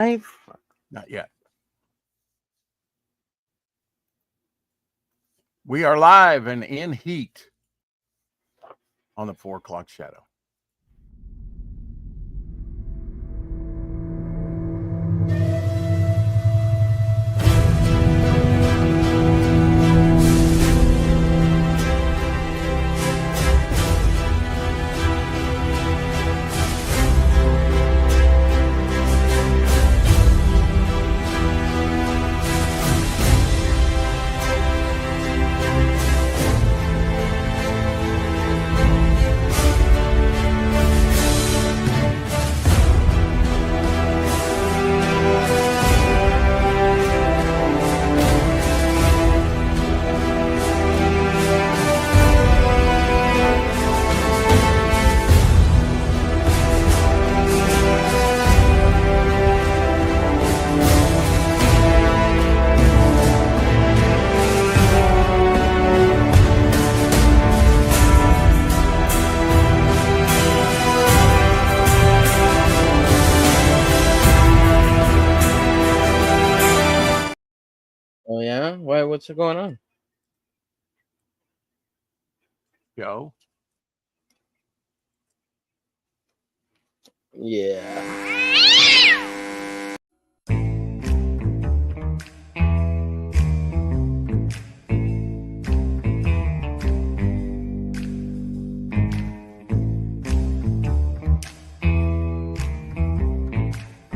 Live? Not yet. We are live and in heat on the 4 o'clock shadow. Oh yeah? Why? What's going on? Yo. Yeah.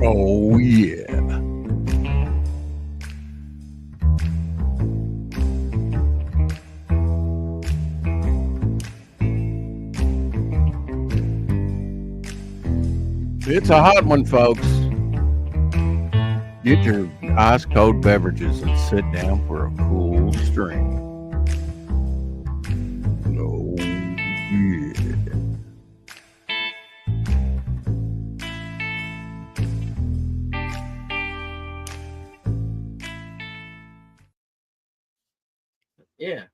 Oh, yeah. It's a hot one, folks. Get your ice cold beverages and sit down for a cool stream. Oh, yeah. Yeah.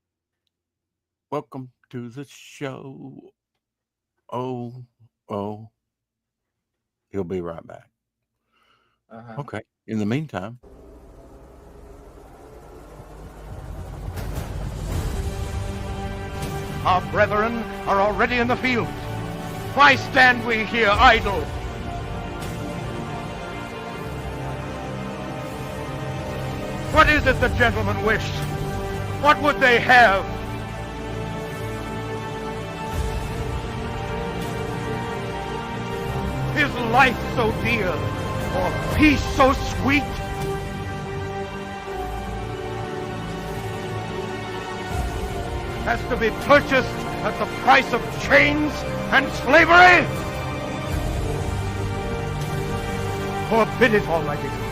Welcome to the show. Oh. He'll be right back. Okay. In the meantime, our brethren are already in the field. Why stand we here idle? What is it the gentlemen wish? What would they have? Is life so dear, or peace so sweet? Has to be purchased at the price of chains and slavery? Forbid it, Almighty God.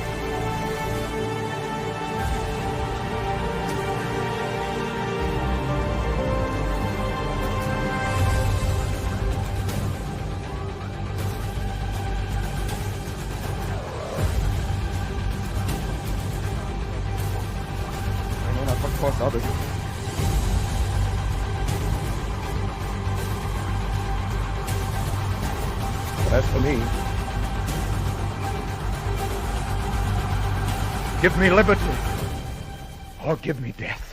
I know not what course others. But as for me, give me liberty or give me death.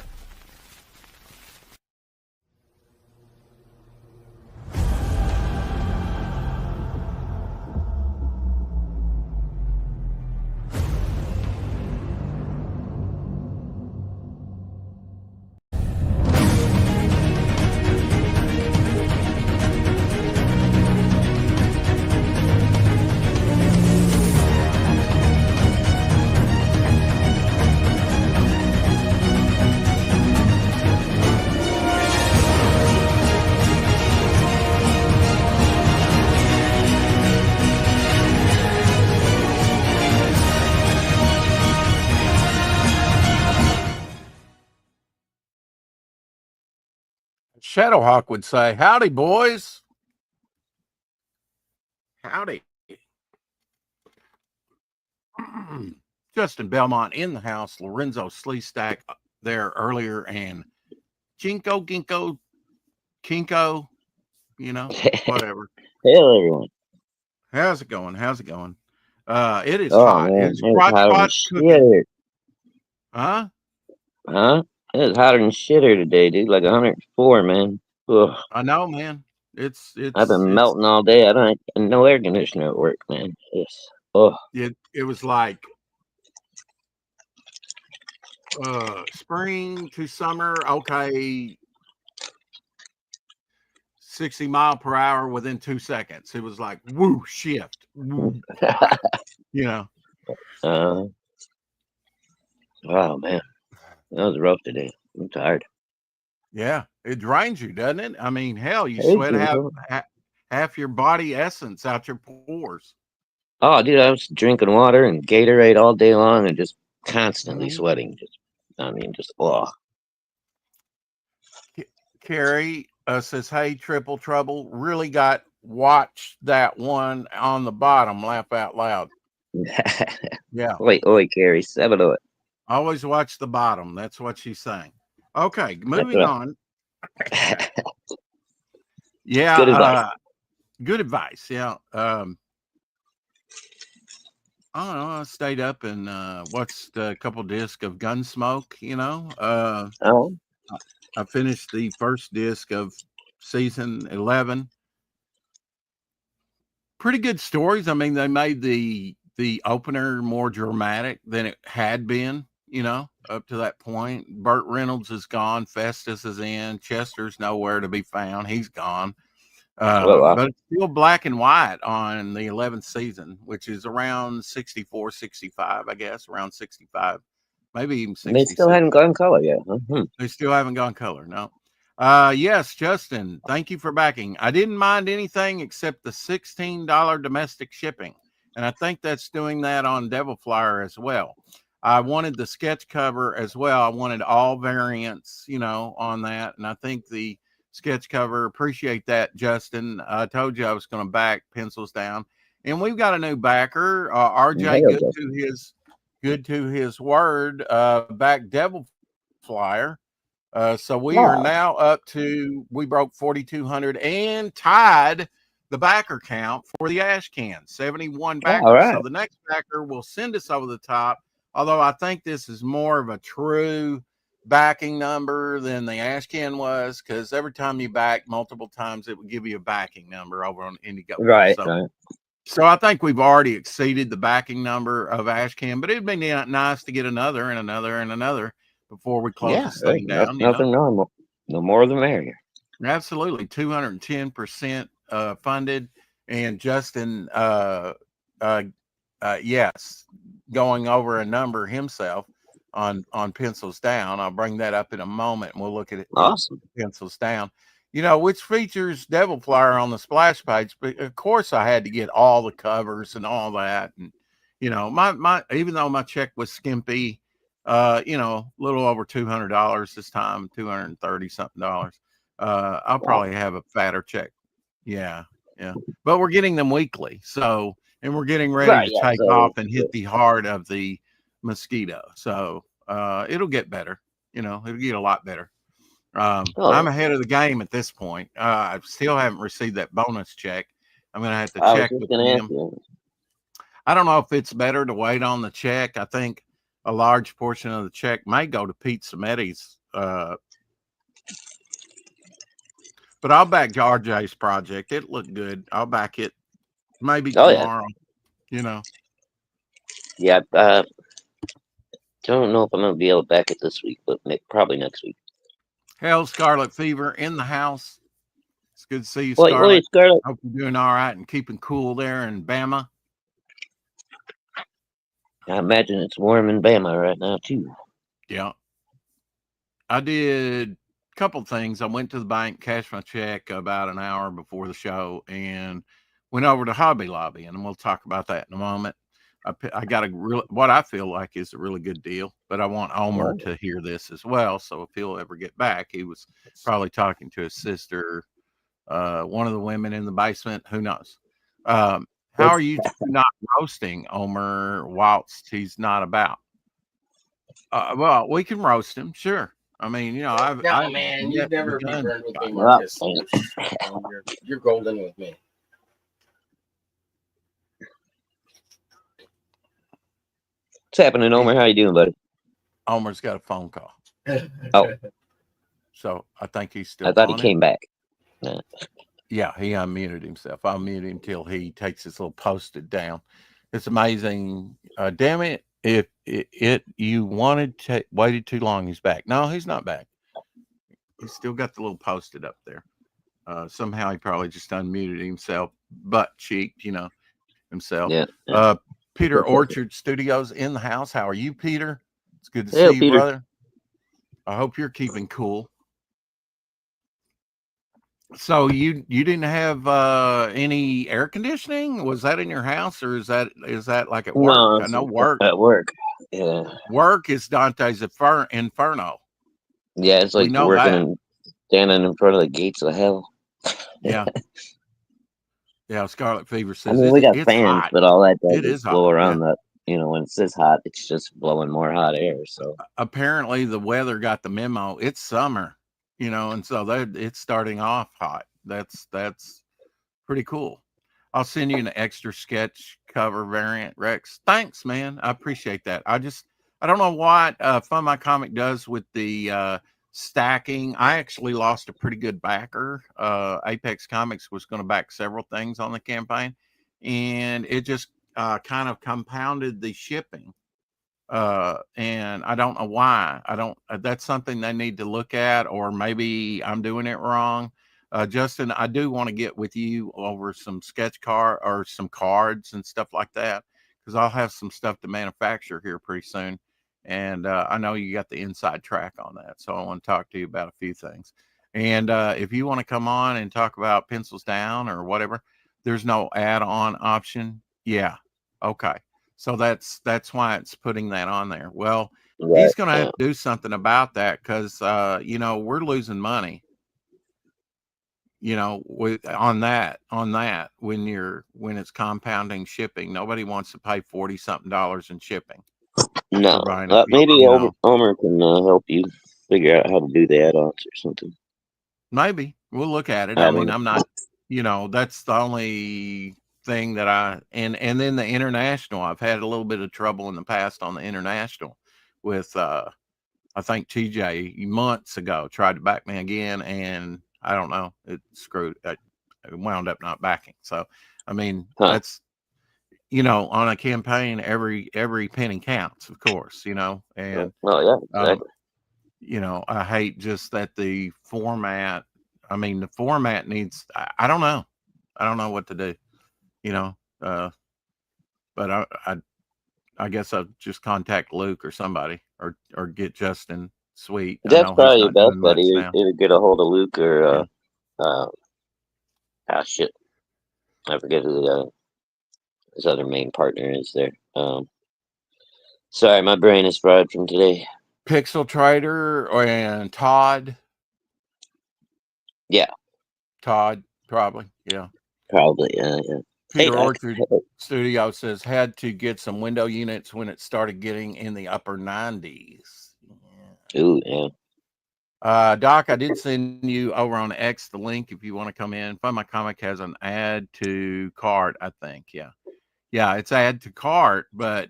Shadowhawk would say, howdy, boys. Howdy. Justin Belmont in the house. Lorenzo Sleestack there earlier. And Jinko, Ginkgo, Kinko, you know, whatever. Hello, everyone. How's it going? It is Oh hot. man, It's it was crotch hotter than pot shit cooking. here. Huh? Huh? It was hotter than shit here today, dude. Like 104, man. Ugh. I know, man. I've been melting all day. I don't no air conditioner at work, man. Yes. Oh. It was like spring to summer. Okay, 60 mile per hour within 2 seconds. It was like woo shift. Woo, you know. Wow, man. That was rough today. I'm tired. Yeah, it drains you, doesn't it? I mean, hell, you Hey, sweat dude. half your body essence out your pores. Oh, dude, I was drinking water and Gatorade all day long and just constantly Mhm. sweating. Just oh. Carrie says, "Hey, Triple Trouble, really got watch that one on the bottom. Laugh out loud." Yeah, Oi, Carrie, 7 of it. always watch the bottom. That's what she's saying. Okay, That's moving right. on. Yeah, good advice. Good advice. Yeah. I don't know. I stayed up and watched a couple discs of Gunsmoke. You know, Oh, I finished the first disc of season 11. Pretty good stories. I mean, they made the opener more dramatic than it had been. You know, up to that point, Burt Reynolds is gone. Festus is in. Chester's nowhere to be found. He's gone. But it's still black and white on the 11th season, which is around 64, 65, I guess, around 65, maybe even 66. They still hadn't gone color yet. Huh? They still haven't gone color. No. Yes, Justin, thank you for backing. I didn't mind anything except the $16 domestic shipping. And I think that's doing that on Devil Flyer as well. I wanted the sketch cover as well. I wanted all variants, you know, on that. And I think the sketch cover, appreciate that, Justin. I told you I was going to back Pencils Down. And we've got a new backer, RJ, good to his word, back Devil Flyer. So we are now up to, we broke 4,200 and tied the backer count for the Ash Can, 71 backers. Right. So the next backer will send us over the top. Although I think this is more of a true backing number than the Ash Can was, because every time you back multiple times, it would give you a backing number over on Indiegogo. Right. So I think we've already exceeded the backing number of Ash Can, but it'd be nice to get another and another and another before we close this thing down. Nothing normal. No more the merrier. Absolutely. 210% funded. And Justin, yes, going over a number himself on Pencils Down. I'll bring that up in a moment and we'll look at it. Awesome. Pencils Down, you know, which features Devil Flyer on the splash page. But of course I had to get all the covers and all that. And, you know, my even though my check was skimpy, you know, a little over $200 this time, 230 something dollars. I'll probably have a fatter check. Yeah. But we're getting them weekly. So, and we're getting ready to take off and hit the heart of the mosquito. So, it'll get better. You know, it'll get a lot better. I'm ahead of the game at this point. I still haven't received that bonus check. I'm going to have to check with them. I don't know if it's better to wait on the check. I think a large portion of the check may go to Pete Sametti's. But I'll back RJ's project. It looked good. I'll back it maybe tomorrow, you know. Yeah. Don't know if I'm going to be able to back it this week, but probably next week. Hell, Scarlet Fever in the house. It's good to see you, Scarlet. Wait, Scarlet. Hope you're doing all right and keeping cool there in Bama. I imagine it's warm in Bama right now, too. Yeah. I did a couple things. I went to the bank, cashed my check about an hour before the show, and went over to Hobby Lobby, and we'll talk about that in a moment. I got what I feel like is a really good deal, but I want Omer to hear this as well. So if he'll ever get back, he was probably talking to his sister, one of the women in the basement. Who knows? How are you not roasting Omer whilst he's not about? Well, we can roast him, sure. I mean, you know, man, you've never been burned with me, Marcus. You're golden with me. What's happening, Omer? How you doing, buddy? Omer's got a phone call. Oh. So I think he's still I thought he calling. came back. Yeah, he unmuted himself. I'll mute him till he takes his little post-it down. It's amazing. Damn it. If you wanted to waited too long, he's back. No, he's not back. He's still got the little post-it up there. Somehow he probably just unmuted himself, butt cheeked, himself. Yeah. Peter Orchard Studios in the house. How are you, Peter? It's good to Hey, see you, Peter. brother. I hope you're keeping cool. So you didn't have any air conditioning? Was that in your house, or is that like at work? No, I know work. At work. Yeah. Work is Dante's Inferno. Yeah, it's like We know working that. and standing in front of the gates of hell. Yeah. Yeah, Scarlet Fever I says mean, we got it's fans, hot. but all that does It is is blow hot, around the. When it says hot, it's just blowing more hot air. So Apparently the weather got the memo. It's summer, and so it's starting off hot. That's pretty cool. I'll send you an extra sketch cover variant, Rex. Thanks, man. I appreciate that. I don't know what Fun My Comic does with the stacking. I actually lost a pretty good backer. Apex Comics was going to back several things on the campaign, and it just kind of compounded the shipping. And I don't know why. That's something they need to look at, or maybe I'm doing it wrong. Justin, I do want to get with you over some sketch card or some cards and stuff like that, because I'll have some stuff to manufacture here pretty soon. And I know you got the inside track on that. So I want to talk to you about a few things. And if you want to come on and talk about pencils down or whatever, there's no add-on option. Yeah. Okay. So that's why it's putting that on there. Well, he's going to have to do something about that, because, we're losing money, on that when it's compounding shipping. Nobody wants to pay $40-something in shipping. no, buying a maybe Omer can help you figure out how to do the add-ons or something. Maybe we'll look at it. I mean, I'm not, that's the only thing that and then the international, I've had a little bit of trouble in the past on the international with I think TJ months ago tried to back me again, and I don't know, it wound up not backing. So I mean, that's on a campaign, every penny counts, of course, and yeah, exactly. I hate just that the format needs, I don't know what to do. But I guess I'll just contact Luke or somebody, or get Justin Sweet. That's probably your best buddy. Either get a hold of Luke or shit, I forget who his other main partner is there. Sorry, my brain is fried from today. Pixel Trader and Todd. Yeah, Todd probably. Yeah, probably. Yeah. Peter Orchard Studio says had to get some window units when it started getting in the upper 90s. Yeah. Ooh, yeah. Doc, I did send you over on X the link if you want to come in. Fun My Comic has an add to cart, I think. Yeah, it's add to cart, but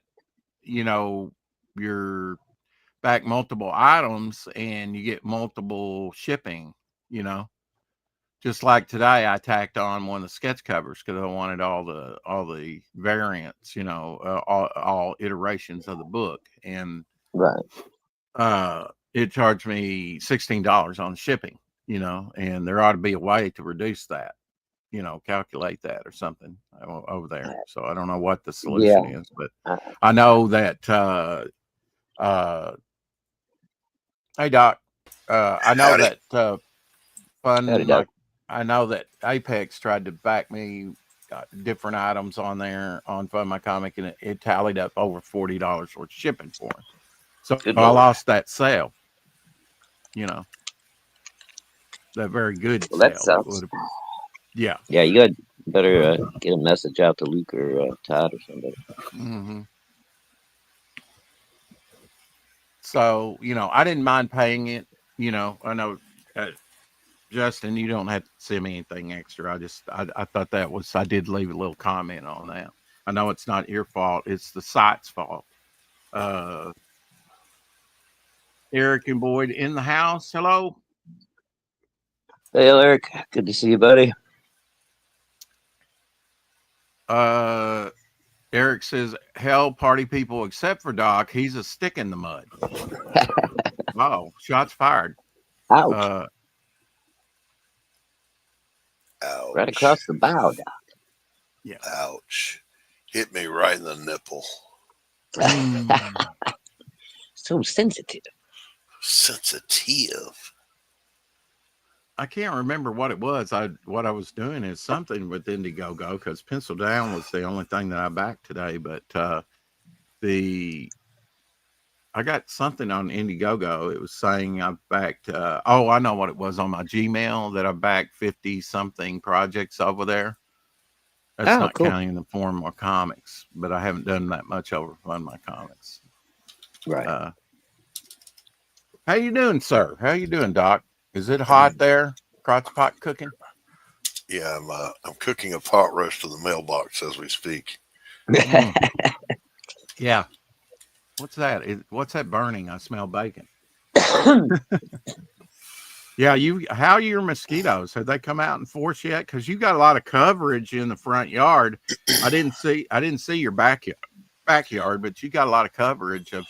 you're back multiple items and you get multiple shipping. Just like today, I tacked on one of the sketch covers because I wanted all the variants, all iterations of the book, and right. It charged me $16 on shipping, and there ought to be a way to reduce that, calculate that or something over there. So I don't know what the solution is, but I know that. Hey Doc, I know that I know that Apex tried to back me different items on there on Fun My Comic, and it tallied up over $40 worth shipping for him. So I lost that sale. That very good sale. That sucks. Yeah, you better get a message out to Luke or Todd or somebody. Mm-hmm. So I didn't mind paying it. I know. Justin, you don't have to send me anything extra. I thought I did leave a little comment on that. I know it's not your fault. It's the site's fault. Eric and Boyd in the house. Hello. Hey, Eric. Good to see you, buddy. Eric says, hell, party people, except for Doc. He's a stick in the mud. Oh, shots fired. Ouch. Ouch. Right across the bow, Doc. Yeah. Ouch. Hit me right in the nipple. So sensitive. Sensitive. I can't remember what it was. What I was doing is something with Indiegogo because Pencil Down was the only thing that I backed today. But I got something on Indiegogo. It was saying I backed. I know what it was on my Gmail that I backed 50 something projects over there. That's not cool. counting the form or comics, but I haven't done that much over Fund My Comics. Right. How you doing, sir? How you doing, Doc? Is it hot there? Crotch pot cooking? Yeah, I'm cooking a pot roast in the mailbox as we speak. Yeah. What's that? What's that burning? I smell bacon. Yeah, how are your mosquitoes? Have they come out in force yet? Because you got a lot of coverage in the front yard. I didn't see your backyard, but you got a lot of coverage of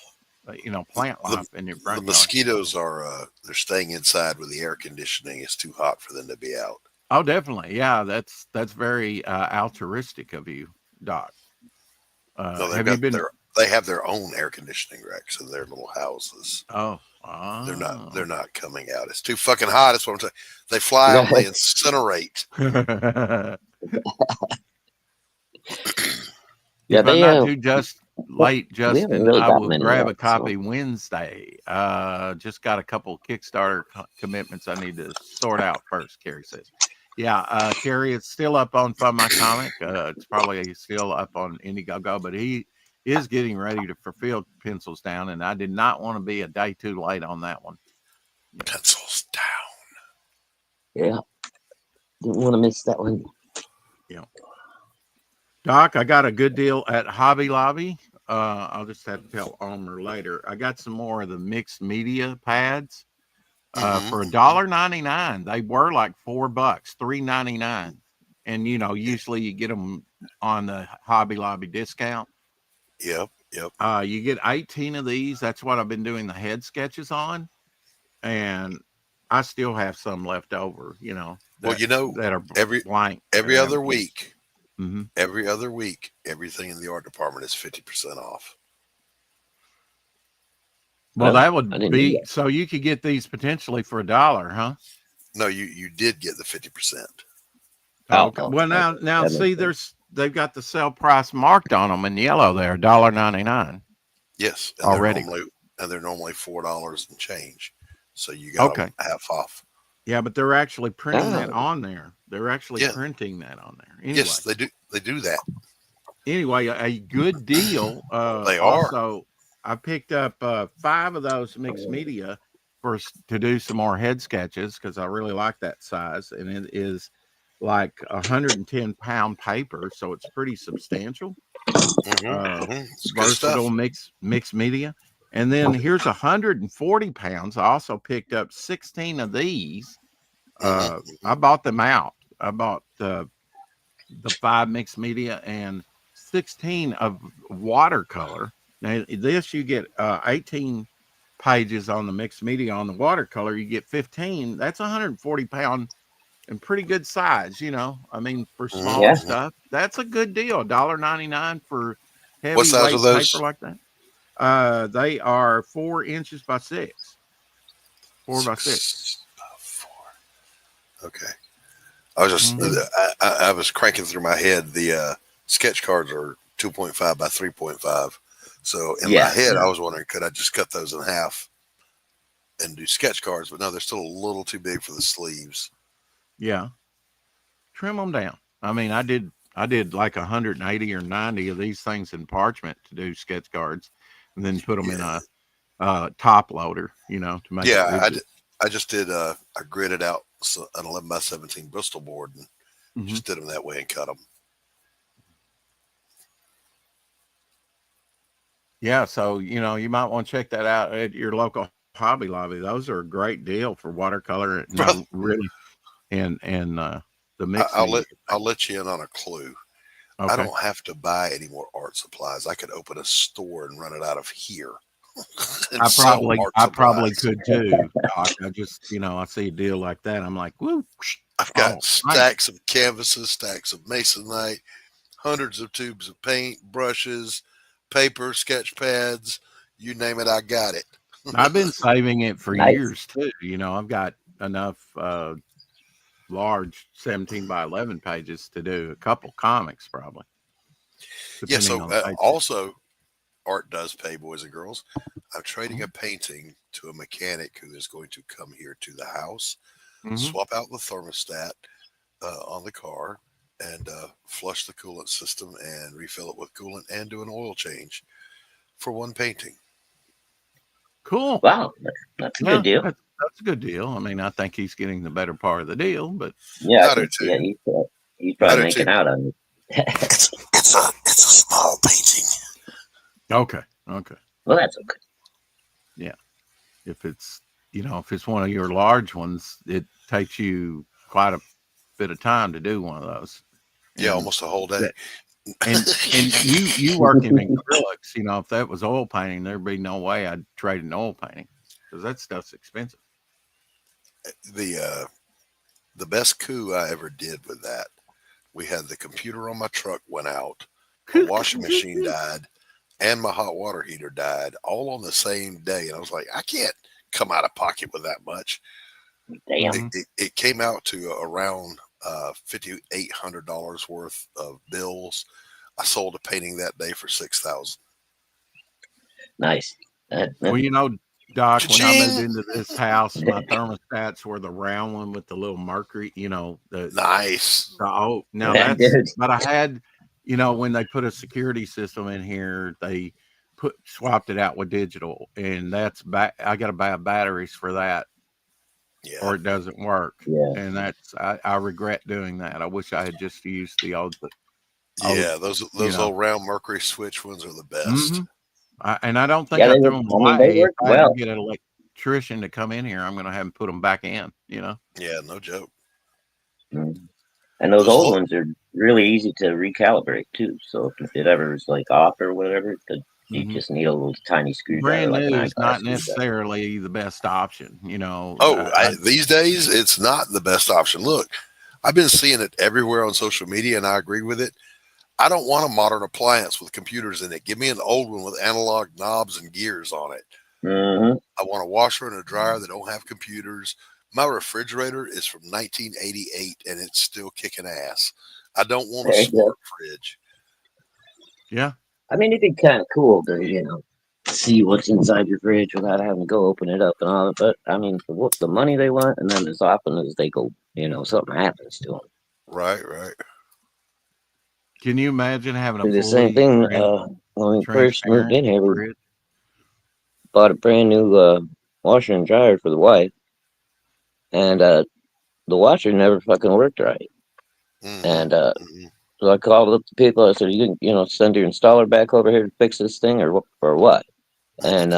plant life in your front The yard. mosquitoes are they're staying inside with the air conditioning. It's too hot for them to be out. Oh, definitely. Yeah, that's very altruistic of you, Doc. No, have you been? They have their own air conditioning racks in their little houses. Oh, They're not coming out. It's too fucking hot. That's what I'm saying. They fly out and they incinerate. Yeah, if I'm not too just late, Justin, really I got will many grab a yet, copy Wednesday. Just got a couple Kickstarter commitments I need to sort out first, Carrie says. Yeah, Carrie, it's still up on Fund My Comic. It's probably still up on Indiegogo, but he is getting ready to fulfill Pencils Down, and I did not want to be a day too late on that one. Pencils Down. Yeah. Didn't want to miss that one. Yeah. Doc, I got a good deal at Hobby Lobby. I'll just have to tell Omer later. I got some more of the mixed media pads for $1.99. They were like $4, $3.99. And usually you get them on the Hobby Lobby discount. Yep. You get 18 of these. That's what I've been doing the head sketches on. And I still have some left over, that are blank. Every other week. Mm-hmm. Every other week, everything in the art department is 50% off. Well, that would be so you could get these potentially for $1, huh? No, you did get the 50%. Okay. Well, now see, they've got the sale price marked on them in yellow there, $1.99. Yes, and already, they're normally $4 and change. So you got them half off. Yeah, but they're actually printing that on there. They're actually printing that on there. Anyway. Yes, they do. They do that. Anyway, a good deal. They are. Also, I picked up 5 of those mixed media to do some more head sketches because I really like that size, and it is like 110-pound paper, so it's pretty substantial. Versatile mixed media. And then here's 140 pounds. I also picked up 16 of these. I bought them out. I bought the 5 mixed media and 16 of watercolor. Now, this you get 18 pages on the mixed media. On the watercolor, you get 15. That's 140-pound and pretty good size, I mean, for small stuff. That's a good deal. $1.99 for heavy what size weight are those? paper like that. They are 4 inches by 6. 4 by 6. 4. Okay. I was just I was cranking through my head. The sketch cards are 2.5 by 3.5. So in my head, I was wondering, could I just cut those in half and do sketch cards? But no, they're still a little too big for the sleeves. Yeah. Trim them down. I mean, I did like 180 or 90 of these things in parchment to do sketch cards, and then put them in a top loader, to make. Yeah, I just did. I gridded out an 11 by 17 Bristol board and just did them that way and cut them. Yeah, so you might want to check that out at your local Hobby Lobby. Those are a great deal for watercolor. No, really, and the mixing. I'll let you in on a clue. I Okay, don't have to buy any more art supplies. I could open a store and run it out of here. And I sell probably supplies. could too, Doc. I just I see a deal like that. I'm like, woo. I've got Oh, stacks of canvases, stacks of masonite, hundreds of tubes of paint, brushes, paper, sketch pads, you name it, I got it. I've been saving it for Nice. years too. I've got enough large 17 by 11 pages to do a couple comics probably. Yeah, Depending so on the page. also art does pay, boys and girls. I'm trading Mm-hmm. a painting to a mechanic who is going to come here to the house, Mhm. swap out the thermostat on the car, and flush the coolant system and refill it with coolant and do an oil change for one painting. Cool. Wow, that's a good deal. That's a good deal. I mean, I think he's getting the better part of the deal, but Yeah, I do too. yeah, he's I probably do making too. out on it. It's a small painting. okay. Well, that's okay. If it's if it's one of your large ones, it takes you quite a bit of time to do one of those. Yeah, And almost a whole day. and you working in acrylics, if that was oil painting, there'd be no way I'd trade an oil painting because that stuff's expensive. The best coup I ever did with that, we had the computer on my truck went out, my washing machine died, and my hot water heater died all on the same day. And I was like, I can't come out of pocket with that much. Damn. It came out to around $5,800 worth of bills. I sold a painting that day for $6,000. Nice. Well, Doc, when I moved Cha-ching! into this house, my thermostats were the round one with the little mercury, Nice. but I had, when they put a security system in here, they swapped it out with digital, and that's I got to buy batteries for that, Yeah. or it doesn't work. Yeah. And I regret doing that. I wish I had just used the old. Yeah, those little round mercury switch ones are the best. Mm-hmm. And I don't think I threw them away. They work If I well. get an electrician to come in here, I'm going to have him put them back in. Yeah, no joke. And those old ones are really easy to recalibrate too. So if it ever is like off or whatever, you just need a little tiny screwdriver. Brand new is not necessarily the best option. These days it's not the best option. Look, I've been seeing it everywhere on social media, and I agree with it. I don't want a modern appliance with computers in it. Give me an old one with analog knobs and gears on it. Mm-hmm. I want a washer and a dryer that don't have computers. My refrigerator is from 1988 and it's still kicking ass. I don't want a smart fridge. Yeah. I mean, it'd be kind of cool to, see what's inside your fridge without having to go open it up and all that. But I mean, for what the money they want, and then as often as they go, something happens to them. Right. Can you imagine having Do the same thing when we first moved in here? We bought a brand new washer and dryer for the wife, and the washer never fucking worked right. Mm-hmm. And so I called up the people. I said, "You can, send your installer back over here to fix this thing, or what?" And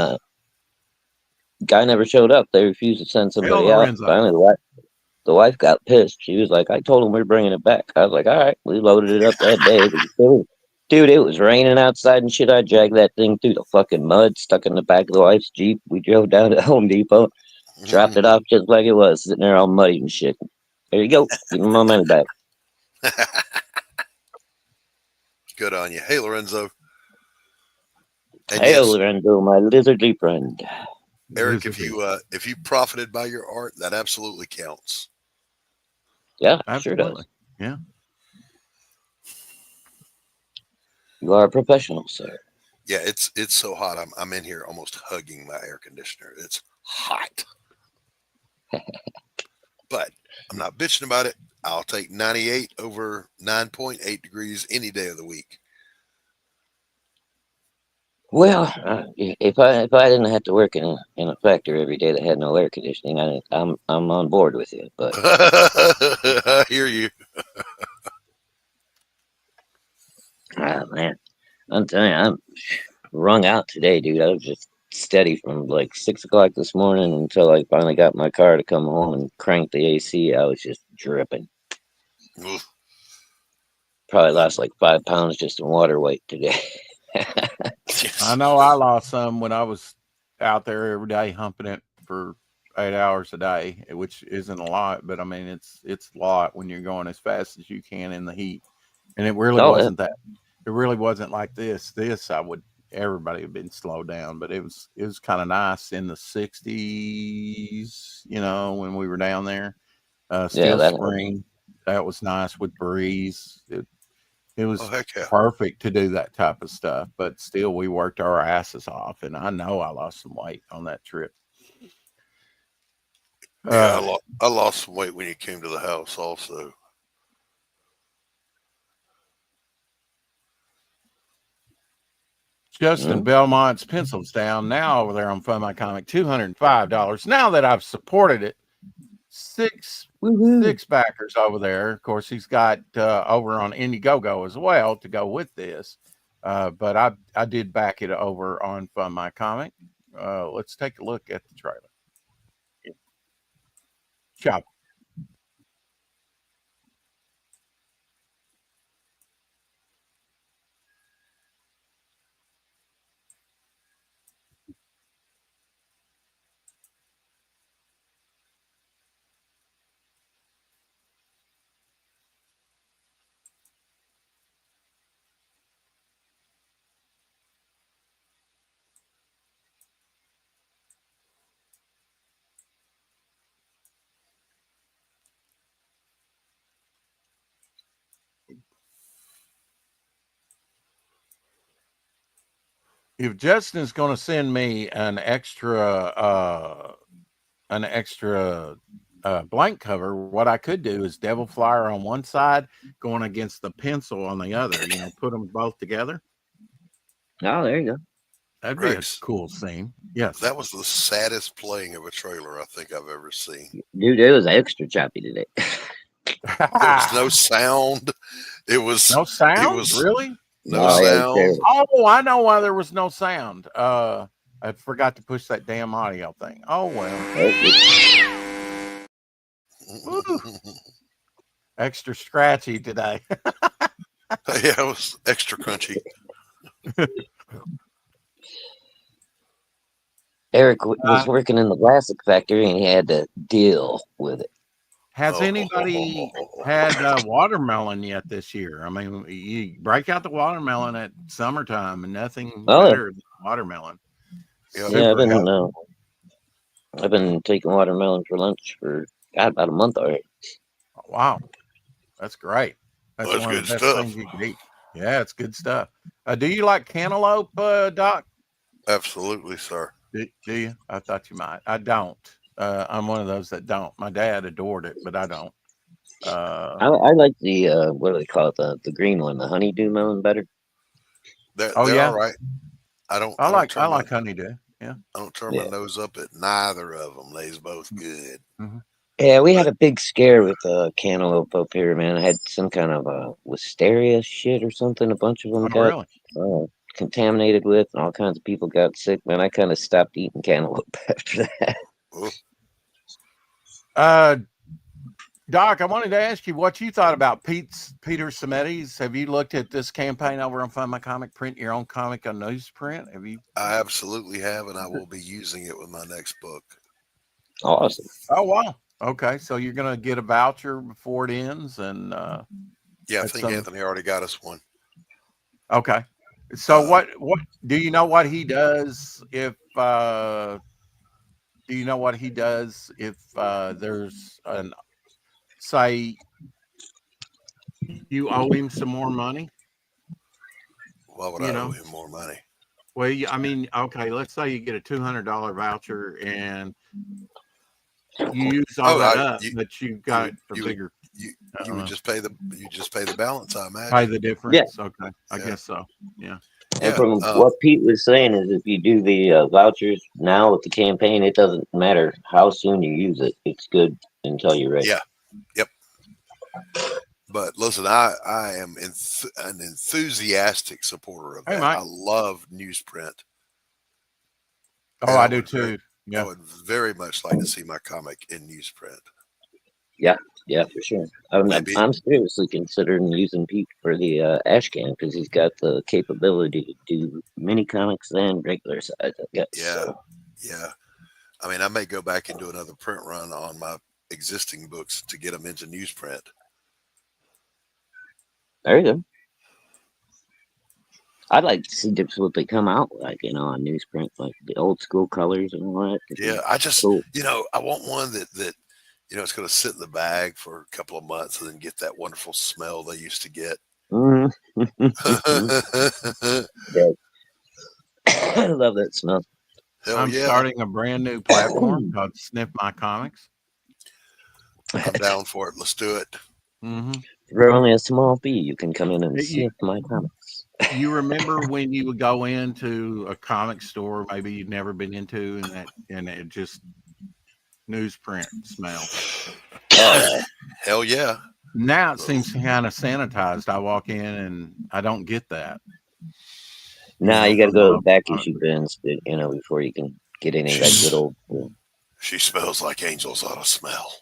guy never showed up. They refused to send somebody out. Finally, the wife got pissed. She was like, "I told him we're bringing it back." I was like, "All right." We loaded it up that day. Dude, it was raining outside and shit. I dragged that thing through the fucking mud, stuck in the back of the wife's Jeep. We drove down to Home Depot, dropped it off just like it was, sitting there all muddy and shit. There you go. Give me my money back. Good on you. Hey, Lorenzo. And hey, Lorenzo, my lizardly friend. Eric, if you profited by your art, that absolutely counts. Yeah, absolutely. Sure does. Yeah. You are a professional, sir. Yeah, it's so hot. I'm in here almost hugging my air conditioner. It's hot. But I'm not bitching about it. I'll take 98 over 9.8 degrees any day of the week. Well, if I didn't have to work in a factory every day that had no air conditioning, I'm on board with you. But I hear you. Man, I'm telling you, wrung out today, dude. I was just steady from like 6 o'clock this morning until I finally got my car to come home and crank the AC. I was just dripping. Oof. Probably lost like 5 pounds just in water weight today. I know I lost some when I was out there every day humping it for 8 hours a day, which isn't a lot, but I mean it's a lot when you're going as fast as you can in the heat. And it really wasn't that. It really wasn't like this. Everybody had been slowed down, but it was kind of nice in the 60s, when we were down there. Still spring. That was nice with breeze. It was perfect to do that type of stuff, but still we worked our asses off, and I know I lost some weight on that trip. Yeah, I lost some weight when you came to the house also. Justin Belmont's pencils down now over there on Fund My Comic, $205. Now that I've supported it, six backers over there. Of course, he's got over on Indiegogo as well to go with this. But I did back it over on Fund My Comic. Let's take a look at the trailer. Chop. If Justin's going to send me an extra blank cover, what I could do is Devil Flyer on one side going against the pencil on the other, put them both together. Oh, there you go. That'd be a cool scene. Yes. That was the saddest playing of a trailer I think I've ever seen. Dude, it was extra choppy today. There was no sound. It was no sound. It was really no sound. Oh, I know why there was no sound. I forgot to push that damn audio thing. Oh well. Extra scratchy today. Yeah, it was extra crunchy. Eric was working in the plastic factory and he had to deal with it. Has anybody had watermelon yet this year? I mean, you break out the watermelon at summertime and nothing better than watermelon. Yeah, I've been taking watermelon for lunch for about a month already. Wow, that's great. That's one good of the best stuff. things you can eat. Yeah, it's good stuff. Do you like cantaloupe, Doc? Absolutely, sir. Do you? I thought you might. I don't. I'm one of those that don't. My dad adored it, but I don't. I like the what do they call it? The green one, the honeydew melon better. They're all right. I like honeydew. Yeah. I don't turn my nose up at neither of them. They's both good. Mm-hmm. Yeah, we had a big scare with cantaloupe up here, man. I had some kind of wisteria shit or something. A bunch of them got contaminated with, and all kinds of people got sick. Man, I kind of stopped eating cantaloupe after that. Doc, I wanted to ask you what you thought about Peter Simeti's. Have you looked at this campaign over on Fund My Comic? Print your own comic on newsprint. Have you? I absolutely have, and I will be using it with my next book. Awesome. Oh wow. Okay, so you're gonna get a voucher before it ends, and yeah, I think Anthony already got us one. Okay. So what do you know what he does if there's an say you owe him some more money? Why would I owe him more money? Well, I mean, okay, let's say you get a $200 voucher and you use all that up, but you got a bigger. You would just pay the balance, I imagine. Pay the difference. Yeah. Okay, I guess so. Yeah. And from what Pete was saying is, if you do the vouchers now with the campaign, it doesn't matter how soon you use it. It's good until you're ready. Yeah. Yep. But listen, I am an enthusiastic supporter of Hey, that. Mike. I love newsprint. Oh, I do too. I Yeah. would very much like to see my comic in newsprint. Yeah, for sure. I'm seriously considering using Pete for the Ashcan because he's got the capability to do mini comics and regular size. I guess. Yeah, So. yeah. I mean, I may go back and do another print run on my existing books to get them into newsprint. There you go. I'd like to see just what they come out like, on newsprint, like the old school colors and all that. Yeah, I just, cool. I want one that it's going to sit in the bag for a couple of months and then get that wonderful smell they used to get. I love that smell. I'm starting a brand new platform called Sniff My Comics. I'm down for it. Let's do it. Mm-hmm. For only a small fee, you can come in and sniff my comics. You remember when you would go into a comic store, maybe you'd never been into, and it just newsprint smell. Hell yeah. Now it seems kind of sanitized. I walk in and I don't get that. Now you got to go to the back issue bins, before you can get any of that good old. She smells like angels ought to smell.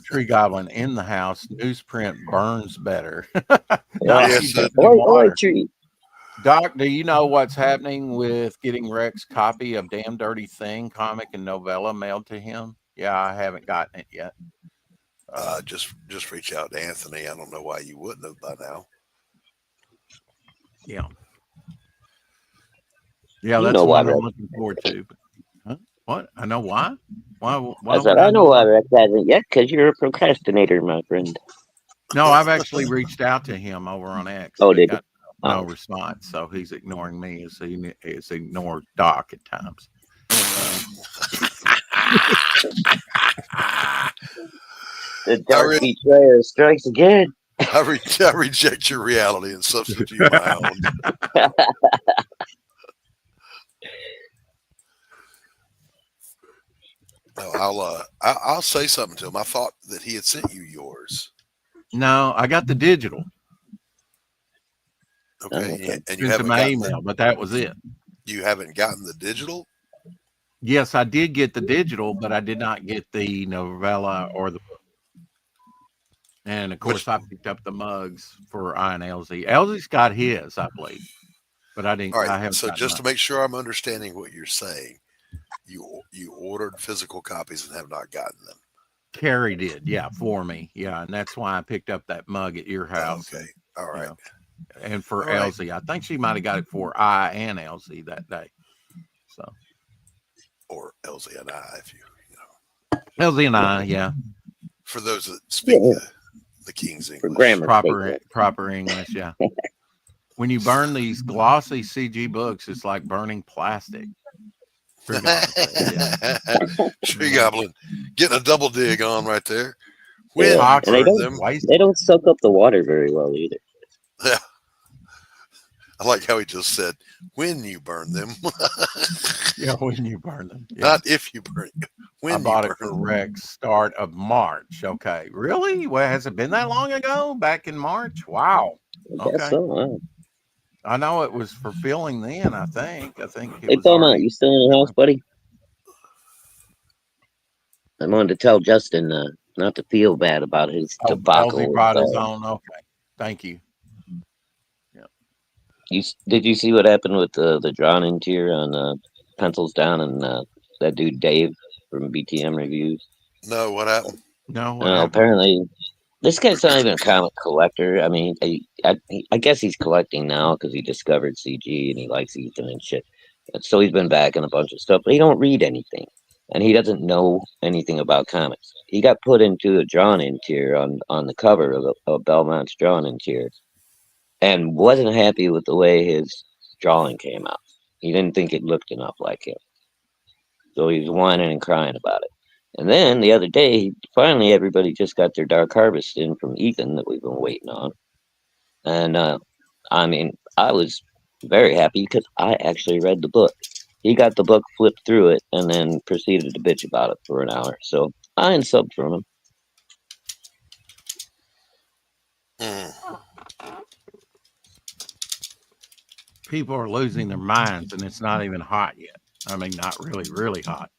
Tree Goblin in the house. Newsprint burns better. Tree. Doc, do you know what's happening with getting Rex's copy of Damn Dirty Thing comic and novella mailed to him? Yeah, I haven't gotten it yet. Just reach out to Anthony. I don't know why you wouldn't have by now. Yeah, that's what I'm looking forward to. Huh? What? I know why. Why I know why Rex hasn't yet, because you're a procrastinator, my friend. No, I've actually reached out to him over on X. Oh, did you? No response, so he's ignoring me as he is ignored Doc at times. The dark betrayer strikes again. I reject your reality and substitute my own. I'll say something to him. I thought that he had sent you yours. No, I got the digital. Okay, and you haven't gotten my email, but that was it. You haven't gotten the digital? Yes, I did get the digital, but I did not get the novella or the book. And of course, I picked up the mugs for I and LZ. LZ's got his, I believe, but I didn't. All right. I haven't. So just to make sure I'm understanding what you're saying, you ordered physical copies and have not gotten them. Carrie did, yeah, for me, yeah, and that's why I picked up that mug at your house. Okay, all right. And for LZ, I think she might have got it for I and LZ that day. So, or LZ and I, if you LZ and I, yeah. For those that speak the King's English, for grammar, proper English, yeah. When you burn these glossy CG books, it's like burning plastic. Tree Goblin getting a double dig on right there. They don't soak up the water very well either. Yeah. I like how he just said, when you burn them. Yeah, when you burn them. Yeah. Not if you burn them. When I bought it for Rex start of March. Okay. Really? Well, has it been that long ago? Back in March? Wow. Okay. So, I know it was for filling then, I think. Hey, Beaumont, you still in the house, buddy? I wanted to tell Justin not to feel bad about his debacle. He brought his own. Okay. Thank you. Did you see what happened with the drawn in tier on Pencils Down and that dude Dave from BTM Reviews? No, what happened? No, apparently this guy's not even a comic collector. I mean, I guess he's collecting now because he discovered CG and he likes Ethan and shit. So he's been backing a bunch of stuff, but he don't read anything, and he doesn't know anything about comics. He got put into a drawn in tier on the cover of Belmont's drawn in tier, and wasn't happy with the way his drawing came out. He didn't think it looked enough like him. So he was whining and crying about it. And then the other day, finally everybody just got their Dark Harvest in from Ethan that we've been waiting on. And I mean, I was very happy because I actually read the book. He got the book, flipped through it, and then proceeded to bitch about it for an hour. So I unsubbed from him. Mm. People are losing their minds, and it's not even hot yet. I mean, not really, really hot.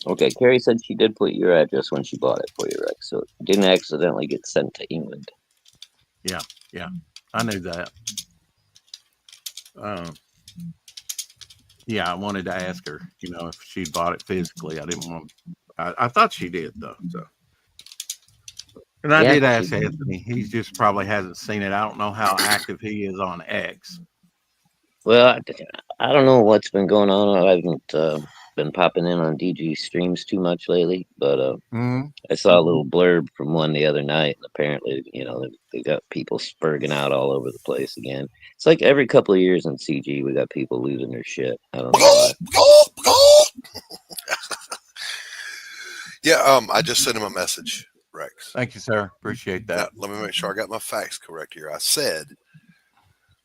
Okay, Carrie said she did put your address when she bought it for you, Rex, so it didn't accidentally get sent to England. Yeah, I knew that. Yeah, I wanted to ask her, if she'd bought it physically. I didn't want. I thought she did though. So, and I did ask Anthony. He just probably hasn't seen it. I don't know how active he is on X. Well, I don't know what's been going on. I haven't been popping in on DG streams too much lately, but I saw a little blurb from one the other night, and apparently, they got people spurging out all over the place again. It's like every couple of years in CG, we got people losing their shit. I don't know why. Yeah, I just sent him a message, Rex. Thank you, sir. Appreciate that. Now, let me make sure I got my facts correct here. I said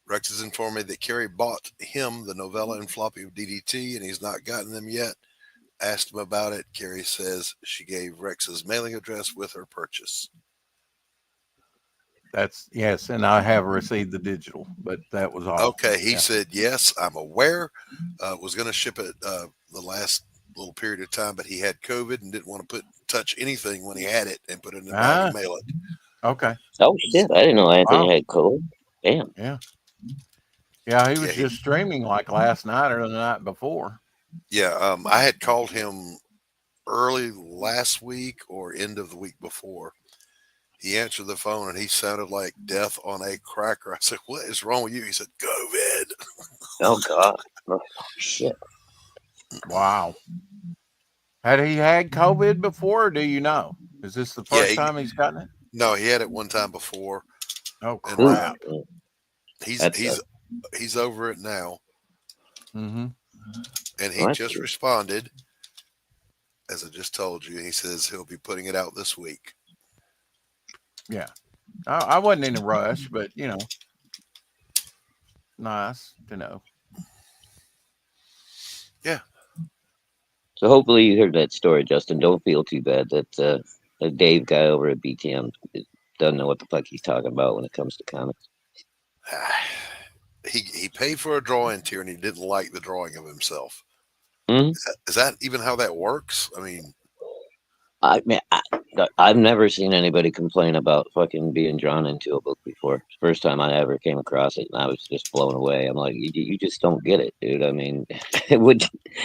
Rex has informed me that Carrie bought him the novella and floppy of DDT, and he's not gotten them yet. Asked him about it. Carrie says she gave Rex's mailing address with her purchase. That's yes, and I have received the digital, but that was all. Okay, he said yes, I'm aware. Was going to ship it the last little period of time, but he had COVID and didn't want to touch anything when he had it and put it in the bag and mail it. Okay. Oh shit! I didn't know Anthony had COVID. Damn. Yeah, he was just streaming like last night or the night before. Yeah, I had called him early last week or end of the week before. He answered the phone and he sounded like death on a cracker. I said, "What is wrong with you?" He said, "COVID." Oh God! Oh, shit! Wow. Had he had COVID before, or do you know? Is this the first time he's gotten it? No, he had it one time before. Oh crap! He's over it now. Mm-hmm. And he just responded, as I just told you. He says he'll be putting it out this week. Yeah, I wasn't in a rush, but nice to know. Yeah. So hopefully you heard that story, Justin. Don't feel too bad that the Dave guy over at BTM doesn't know what the fuck he's talking about when it comes to comics. He paid for a drawing tier and he didn't like the drawing of himself. Mm-hmm. Is that even how that works? I mean, I've never seen anybody complain about fucking being drawn into a book before. It's the first time I ever came across it, and I was just blown away. I'm like, you just don't get it, dude. I mean,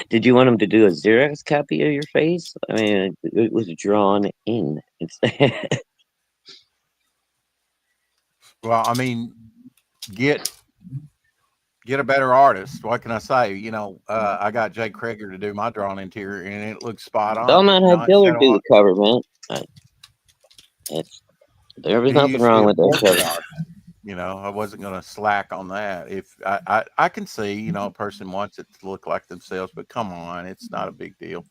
did you want him to do a Xerox copy of your face? I mean, it was drawn in. Well, I mean, get a better artist. What can I say? I got Jay Krieger to do my drawing interior, and it looks spot on. Don't mind how Dillard do the cover, man. There was nothing wrong with that cover. I wasn't going to slack on that. If I can see, a person wants it to look like themselves, but come on, it's not a big deal.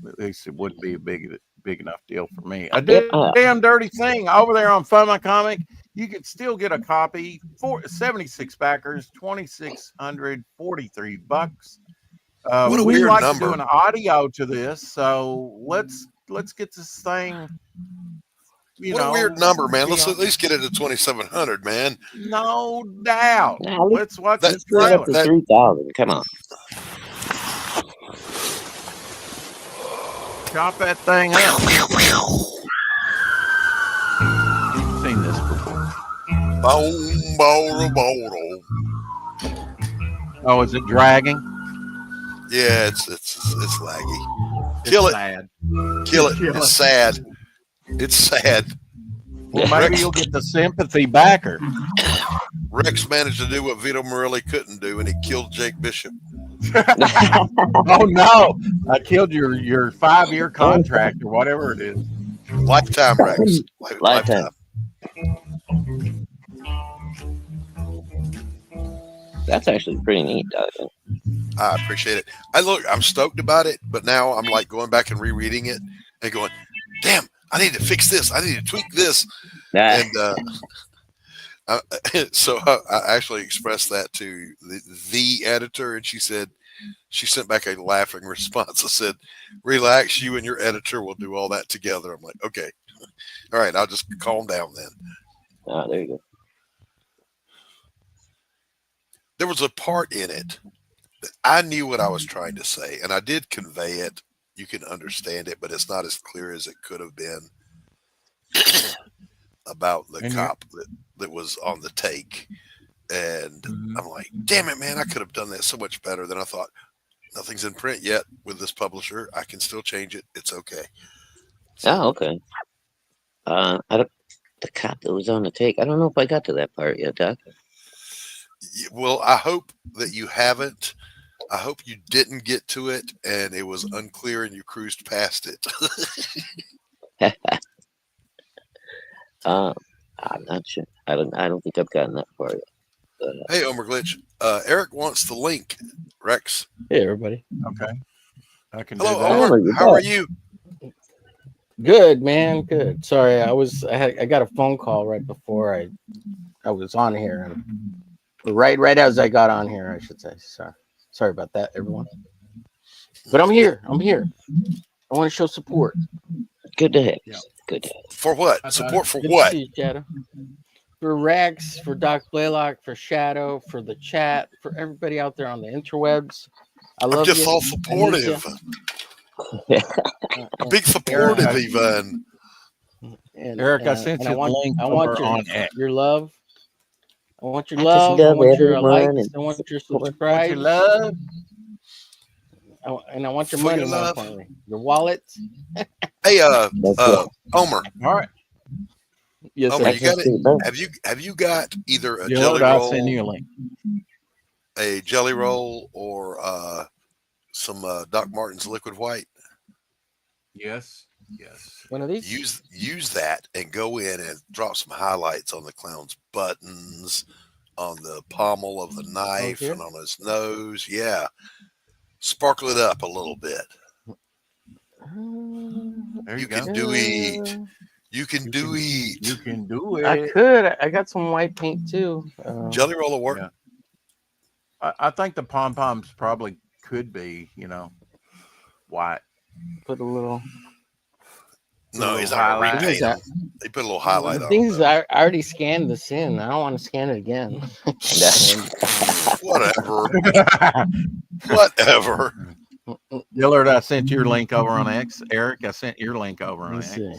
At least it wouldn't be a big enough deal for me. A damn dirty thing over there on Fun My Comic. You could still get a copy for 76 backers, $2,643. What a we'd weird like number. to do an audio to this, so let's get this thing. What a weird number, man. Let's at least get it to 2,700, man. No doubt. Let's watch this trailer. trailer. That's 3,000. Come on. Chop that thing up. You've seen this before. Oh, is it dragging? Yeah, it's laggy. Kill it. Sad. Kill it. It's sad. It's sad. Well, maybe you'll get the sympathy backer. Rex managed to do what Vito Morelli couldn't do, and he killed Jake Bishop. Oh no! I killed your 5-year contract or whatever it is. Lifetime, Rex. Lifetime. That's actually pretty neat, Doug. I appreciate it. I'm stoked about it, but now I'm like going back and rereading it and going, damn, I need to fix this. I need to tweak this. And so I actually expressed that to the editor, and she sent back a laughing response. I said, relax, you and your editor will do all that together. I'm like, okay. All right, I'll just calm down then. Ah, there you go. There was a part in it that I knew what I was trying to say, and I did convey it. You can understand it, but it's not as clear as it could have been about the cop that was on the take. And I'm like, damn it, man, I could have done that so much better. Than I thought, nothing's in print yet with this publisher. I can still change it. It's okay. Oh, okay. I don't. The cop that was on the take. I don't know if I got to that part yet, Doc. Well, I hope that you haven't. I hope you didn't get to it and it was unclear and you cruised past it. I'm not sure. I don't think I've gotten that far yet. But, Hey, Omer Glitch. Eric wants the link. Rex. Hey, everybody. Okay. I can Hello, do that. Omer. you're How are back. you? Good, man. Good. Sorry, I got a phone call right before I was on here. Right as I got on here, I should say. Sorry about that, everyone. But I'm here. I want to show support. Good to have. Yeah. Good to have. For what? Support for Good to what? see you, Shadow. For Rex, for Doc Blaylock, for Shadow, for the chat, for everybody out there on the interwebs. I love I'm just you. all I need supportive. you. Big supportive, Eric, even. Eric, I sent you the link over on X. your love. I want your I love. just I love want your everyone likes. and I want your support. subscribes. Your love. And I want your For money, your more love. importantly. Your wallet. Hey, That's it. Omer. All right. Yes, Omer, sir. you got That's it. it. Have you got either a You jelly know, I'll send you a roll, link. a jelly roll, or some Doc Martens liquid white? Yes. Yes. One of these. Use that and go in and drop some highlights on the clown's buttons, on the pommel of the knife, here? and on his nose. Yeah, sparkle it up a little bit. There You you go. can do it. You can do You it. can do it. I could. I got some white paint too. Jelly roll will work. Yeah. I think the pom poms probably could be, white. Put a little. No, he's not highlight. gonna repaint them. He put a little highlight The on thing it. is, I already scanned this in. I don't want to scan it again. Whatever. Whatever. Dillard, I sent your link over on X. Eric, I sent your link over on Let's X. see.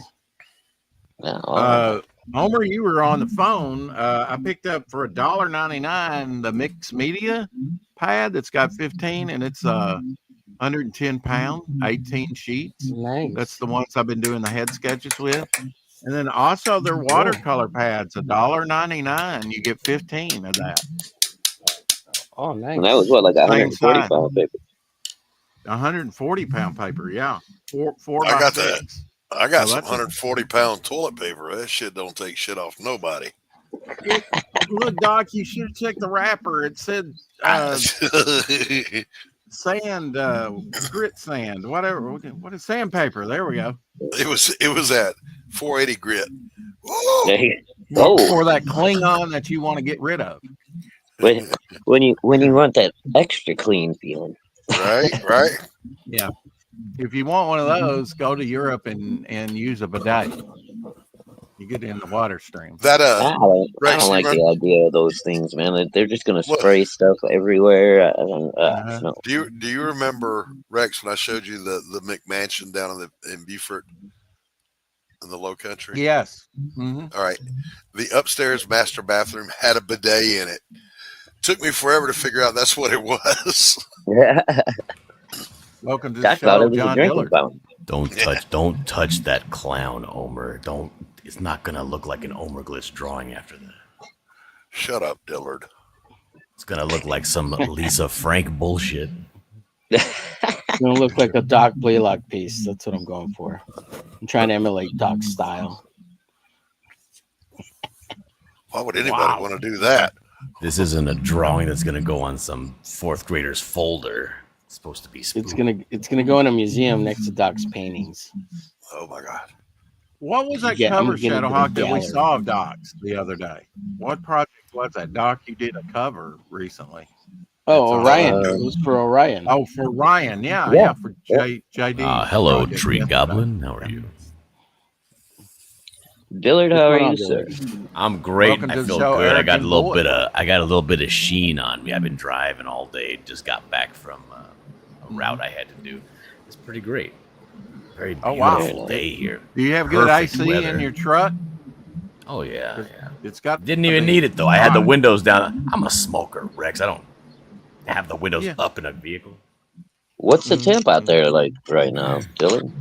No, Homer, you were on the phone. I picked up for $1.99 the Mixed Media pad that's got 15, and it's 110 pound, 18 sheets. Nice. That's the ones I've been doing the head sketches with. And then also their watercolor pads, $1.99. You get 15 of that. Oh, nice. and that was what, like Same 140 size. pound paper. 140 pound paper, yeah. Four I by got that. 6. I got Oh, some that's 140-pound toilet paper. That shit don't take shit off nobody. Look, Doc, you should have checked the wrapper. It said sand, grit sand, whatever. What is sandpaper? There we go. it was at 480 grit. There you go. Oh, For that Klingon that you want to get rid of. when you want that extra clean feeling. Right. Yeah. If you want one of those, go to Europe and use a bidet. You get in the water stream. That I Rex, don't like you the idea of those things, man. They're just gonna What? spray stuff everywhere. I don't, no. do you remember, Rex, when I showed you the McMansion down in Beaufort in the Low Country? Yes. Mm-hmm. All right. The upstairs master bathroom had a bidet in it. Took me forever to figure out that's what it was. Welcome to the I thought show, it was a John drinking Dillard. fountain. Don't touch that clown, Omer. Don't. It's not gonna look like an Omer Glitch drawing after that. Shut up, Dillard. It's gonna look like some Lisa Frank bullshit. It's gonna look like a Doc Blaylock piece. That's what I'm going for. I'm trying to emulate Doc's style. Why would anybody want to do that? This isn't a drawing that's gonna go on some fourth grader's folder. It's supposed to be spooky. It's gonna go in a museum next to Doc's paintings. Oh my God. What was that Yeah, I'm cover, gonna get a Shadowhawk, that we gallery. saw of Doc's the other day? What project was that? Doc, you did a cover recently. Oh, That's Orion. all. It was for Orion. Oh, for Ryan. Yeah, Yeah. for JD. Hello, project Tree yesterday. Goblin. How are you? Dillard, how are What's you, going on, sir? Dillard? I'm great. Welcome I to the feel show, good. Eric and Boyd. I got a little bit of sheen on me. I've been driving all day. Just got back from a route I had to do. It's pretty great. Very Oh, beautiful wow. day here. Do you have good Perfect AC weather. in your truck? Oh yeah, yeah. It's got. Didn't even need it though. I had the windows down. I'm a smoker, Rex. I don't have the windows Yeah. up in a vehicle. What's the temp out there like right now, Dillard?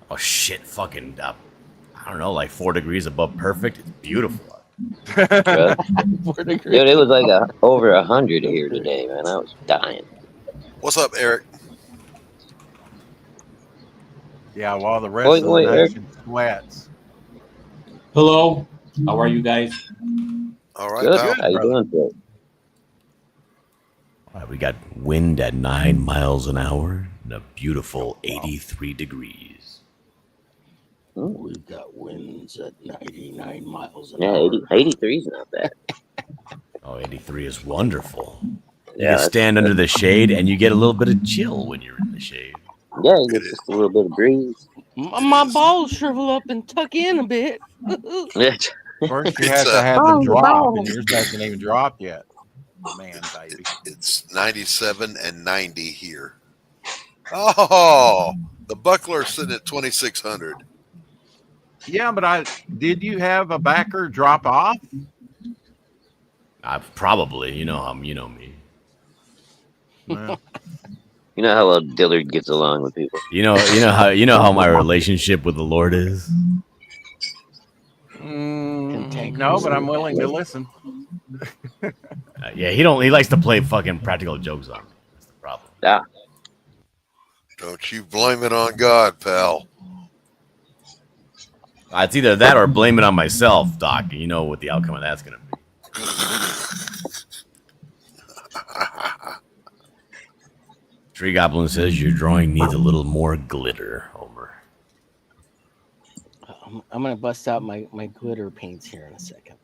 Oh shit, fucking up. I don't know, like 4 degrees above perfect. It's beautiful. Really? 4 degrees. Dude, it was like over 100 here today, man. I was dying. What's up, Eric? Yeah, while the rest Wait, of the Eric. nation sweats. Hello, how are you guys? All right, Good. pal. How you doing, Phil? All right, we got wind at 9 miles an hour and a beautiful 83 degrees. We've got winds at 99 miles an Yeah, hour. 83 is not bad. Oh, 83 is wonderful. You Yeah, can stand under the shade and you get a little bit of chill when you're in the shade. yeah, you get just a little bit of breeze. My balls shrivel up and tuck in a bit. Yeah. First, you It's, have to have Oh, the drop, wow. and yours hasn't even dropped yet. Man, baby. It's 97 and 90 here. Oh, the Buckler's sitting at 2,600. Yeah, but did you have a backer drop off? Probably, you know me. Well, You know how well Dillard gets along with people. You know how my relationship with the Lord is. no, but I'm willing to listen. Yeah, he likes to play fucking practical jokes on me. That's the problem. Yeah. Don't you blame it on God, pal. It's either that or blame it on myself, Doc. You know what the outcome of that's gonna be. Tree Goblin says your drawing needs a little more glitter, Homer. I'm gonna bust out my glitter paints here in a second.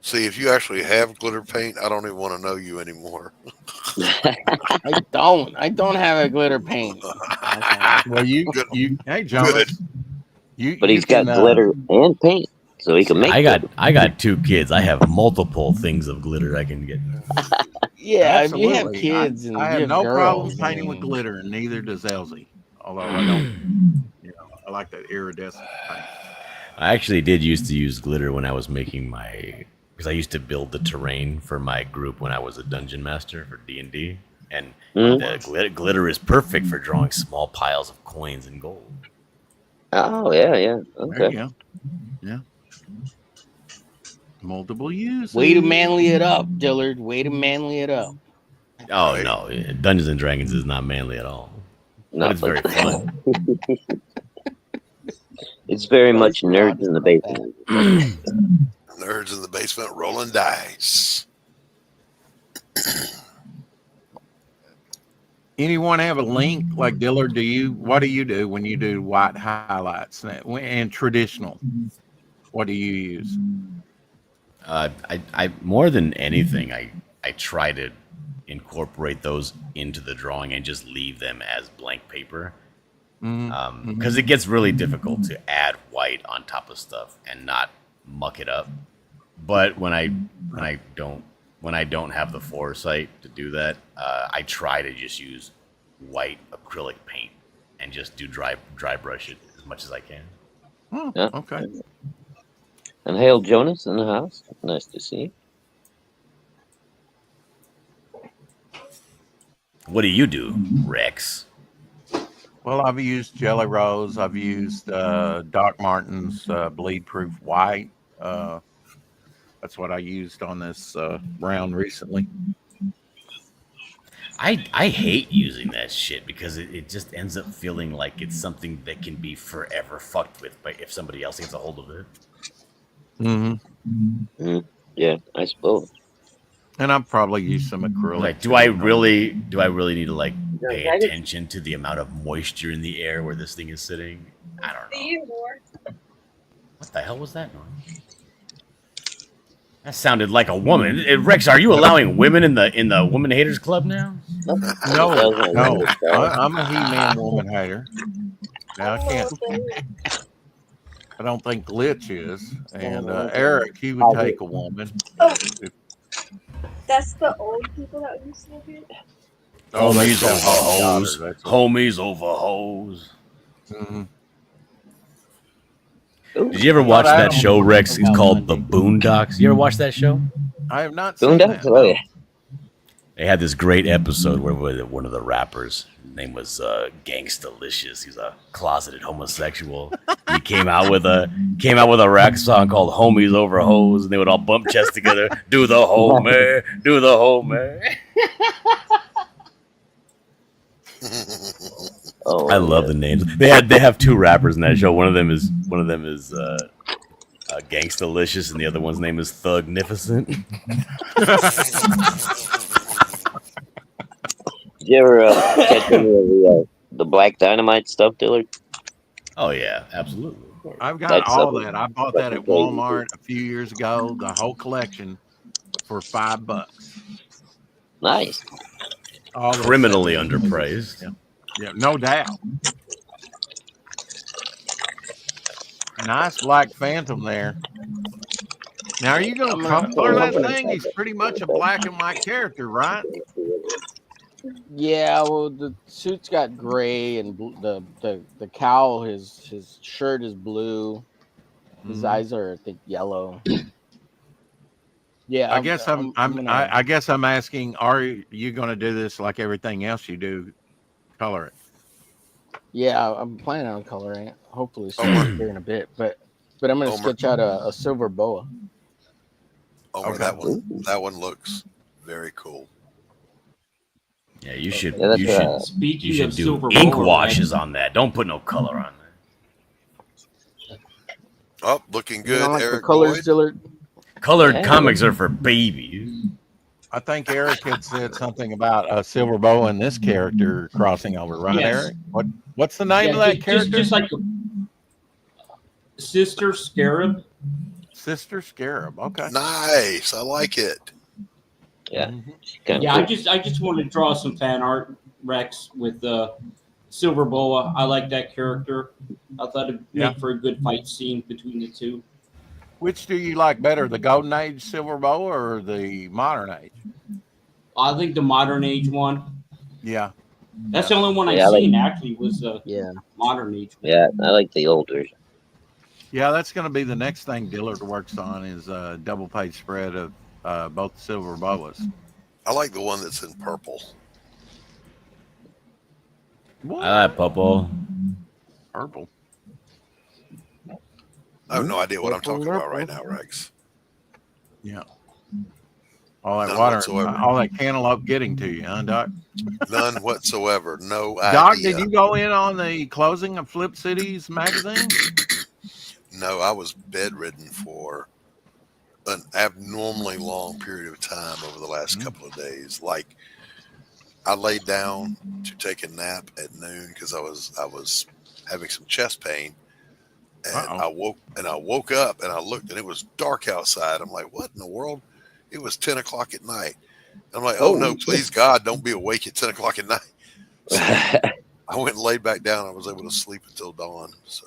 See, if you actually have glitter paint, I don't even want to know you anymore. I don't have a glitter paint. Okay. Well, hey, John. Good. But he's got glitter and paint, so he can make I got 2 kids. I have multiple things of glitter I can get. Yeah, if you have Absolutely. kids and I you have no girls, problem I painting with mean, glitter, and neither does Elsie. Although I don't, I like that iridescent paint. I actually did used to use glitter when I was making because I used to build the terrain for my group when I was a dungeon master for D&D, and the glitter is perfect for drawing small piles of coins and gold. Oh, yeah. There you Okay. go. Yeah. Multiple uses. way to manly it up, Dillard. Way to manly it up. Oh Right. no, Dungeons and Dragons is not manly at all. But it's very fun. It's very much nerds in the basement. Nerds in the basement rolling dice. Anyone have a link like Dillard? What do you do when you do white highlights and traditional? What do you use? I more than anything, I try to incorporate those into the drawing and just leave them as blank paper. Because it gets really difficult to add white on top of stuff and not muck it up. But when I don't have the foresight to do that, I try to just use white acrylic paint and just do dry brush it as much as I can. Oh, Yeah. okay. And Hale Jonas in the house. Nice to see you. What do you do, Rex? Well, I've used Jelly Rose. I've used Doc Martens Bleed Proof White. That's what I used on this round recently. I hate using that shit because it just ends up feeling like it's something that can be forever fucked with by if somebody else gets a hold of it. Mm-hmm. Yeah, I suppose. And I've probably used some acrylic. Like, do I really need to like pay attention to the amount of moisture in the air where this thing is sitting? I don't know. What the hell was that noise? That sounded like a woman. Rex, are you allowing women in the woman haters club now? No. I'm a He-Man woman hater. Now I can't. I don't think Glitch is, and Eric, he would take a woman. Oh. That's the old people that used to live here? Homies that's over my hoes. daughter, that's Homies over hoes. Mm-hmm. Did you ever watch that show, Rex? It's called The Boondocks. You ever watch that show? I have not seen Boondocks? that. Oh, yeah. They had this great episode where one of the rappers, his name was Gangstalicious. He's a closeted homosexual. He came out with a rap song called "Homies Over Hoes," and they would all bump chests together. Do the homie, do the homie. Oh, I love the names. They have two rappers in that show. One of them is Gangstalicious, and the other one's name is Thugnificent. Did you ever catch any of the Black Dynamite stuff, Dillard? Oh yeah, absolutely. I've got That's all something- that. I bought that at Walmart a few years ago. The whole collection for $5. Nice. All the Criminally sets. underpraised. Yeah, no doubt. Nice Black Phantom there. Now, are you going to color that thing? He's pretty much a black and white character, right? Yeah, well, the suit's got gray and the cowl. His shirt is blue. His eyes are, I think, yellow. Yeah, I guess I guess I'm asking: are you going to do this like everything else you do? Color it. Yeah, I'm planning on coloring it. Hopefully, soon here in a bit. But I'm going to sketch out a silver boa. Oh, Okay. that one looks very cool. Yeah, you should. Yeah, that's you should. right. Speaking You should of do silver ink boa, washes on that. Don't put no color on that. Oh, looking You good, don't like the Eric colors, Boyd. Dillard? Colored Yeah. comics are for babies. I think Eric had said something about a silver boa and this character crossing over, right, Yes. Eric? What's the name of that character? Just like Sister Scarab. Sister Scarab. Okay. Nice, I like it. Yeah. Kinda Yeah, cool. I just wanted to draw some fan art, Rex, with Silver Boa. I like that character. I thought it'd Yeah. make for a good fight scene between the two. Which do you like better, the Golden Age silver boa or the Modern Age? I think the modern age one. Yeah. That's the only one Yeah, I I've like- seen actually was the Yeah. modern age one. Yeah, I like the old version. Yeah, that's going to be the next thing Dillard works on is a double page spread of both silver boas. I like the one that's in purple. What? I like purple. Purple. I have no idea what I'm Purple, talking about right purple. now, Rex. Yeah. All that None water, whatsoever. all that cantaloupe getting to you, huh, Doc? None whatsoever. No Doc, idea. did you go in on the closing of Flip Cities magazine? No, I was bedridden for an abnormally long period of time over the last couple of days. Like, I laid down to take a nap at noon because I was having some chest pain, and Uh-oh. I woke up and I looked and it was dark outside. I'm like, what in the world? It was 10 o'clock at night. I'm like, oh no, please God, don't be awake at 10 o'clock at night. So I went and laid back down. I was able to sleep until dawn. So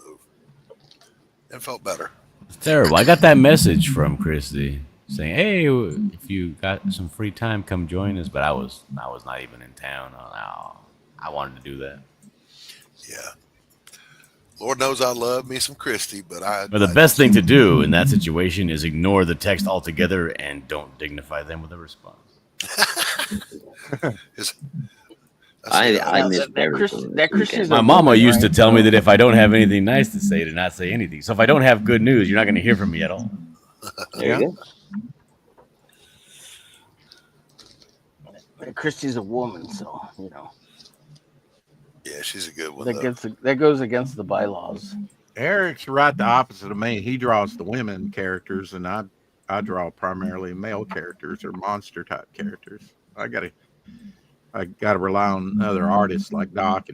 it felt better. It's terrible. I got that message from Christy saying, "Hey, if you got some free time, come join us." But I was not even in town. I wanted to do that. Yeah. Lord knows I love me some Christy, but But the best thing to do in that situation is ignore the text altogether and don't dignify them with a response. I missed that everything. that Christian's My a mama woman, used to right? tell me that if I don't have anything nice to say, to not say anything. So if I don't have good news, you're not going to hear from me at all. There you go. Christy's a woman, so you know Yeah, she's a good one. that goes against the bylaws. Eric's right the opposite of me. He draws the women characters, and I draw primarily male characters or monster type characters. I gotta rely on other artists like Doc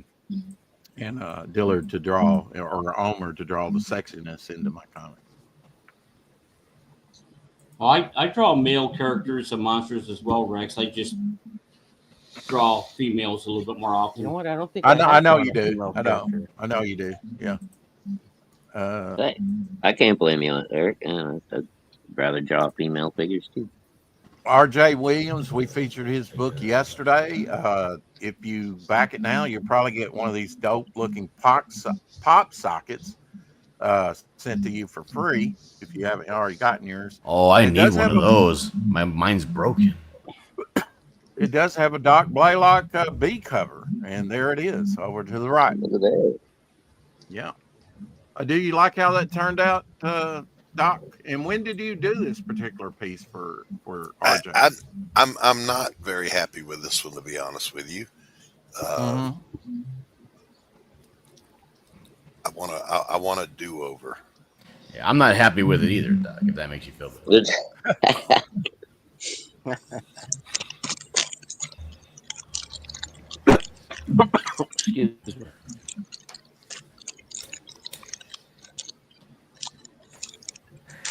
and Dillard to draw, or Omer to draw the sexiness into my comic. Well, I draw male characters and monsters as well, Rex. I just draw females a little bit more often. You know what? I don't think I know. have I know drawn you a do. female I know. character. I know you do. Yeah. Hey, I can't blame you on it, Eric. I'd rather draw female figures too. R.J. Williams, we featured his book yesterday. If you back it now, you'll probably get one of these dope-looking pop sockets sent to you for free if you haven't already gotten yours. Oh, I It need does one have of a- those. Mine's broken. It does have a Doc Blaylock B cover, and there it is over to the right. Look at that. Yeah. Do you like how that turned out, Doc? And when did you do this particular piece for RJ? I'm not very happy with this one, to be honest with you. I want a do over. Yeah, I'm not happy with it either, Doc, if that makes you feel better. Excuse me.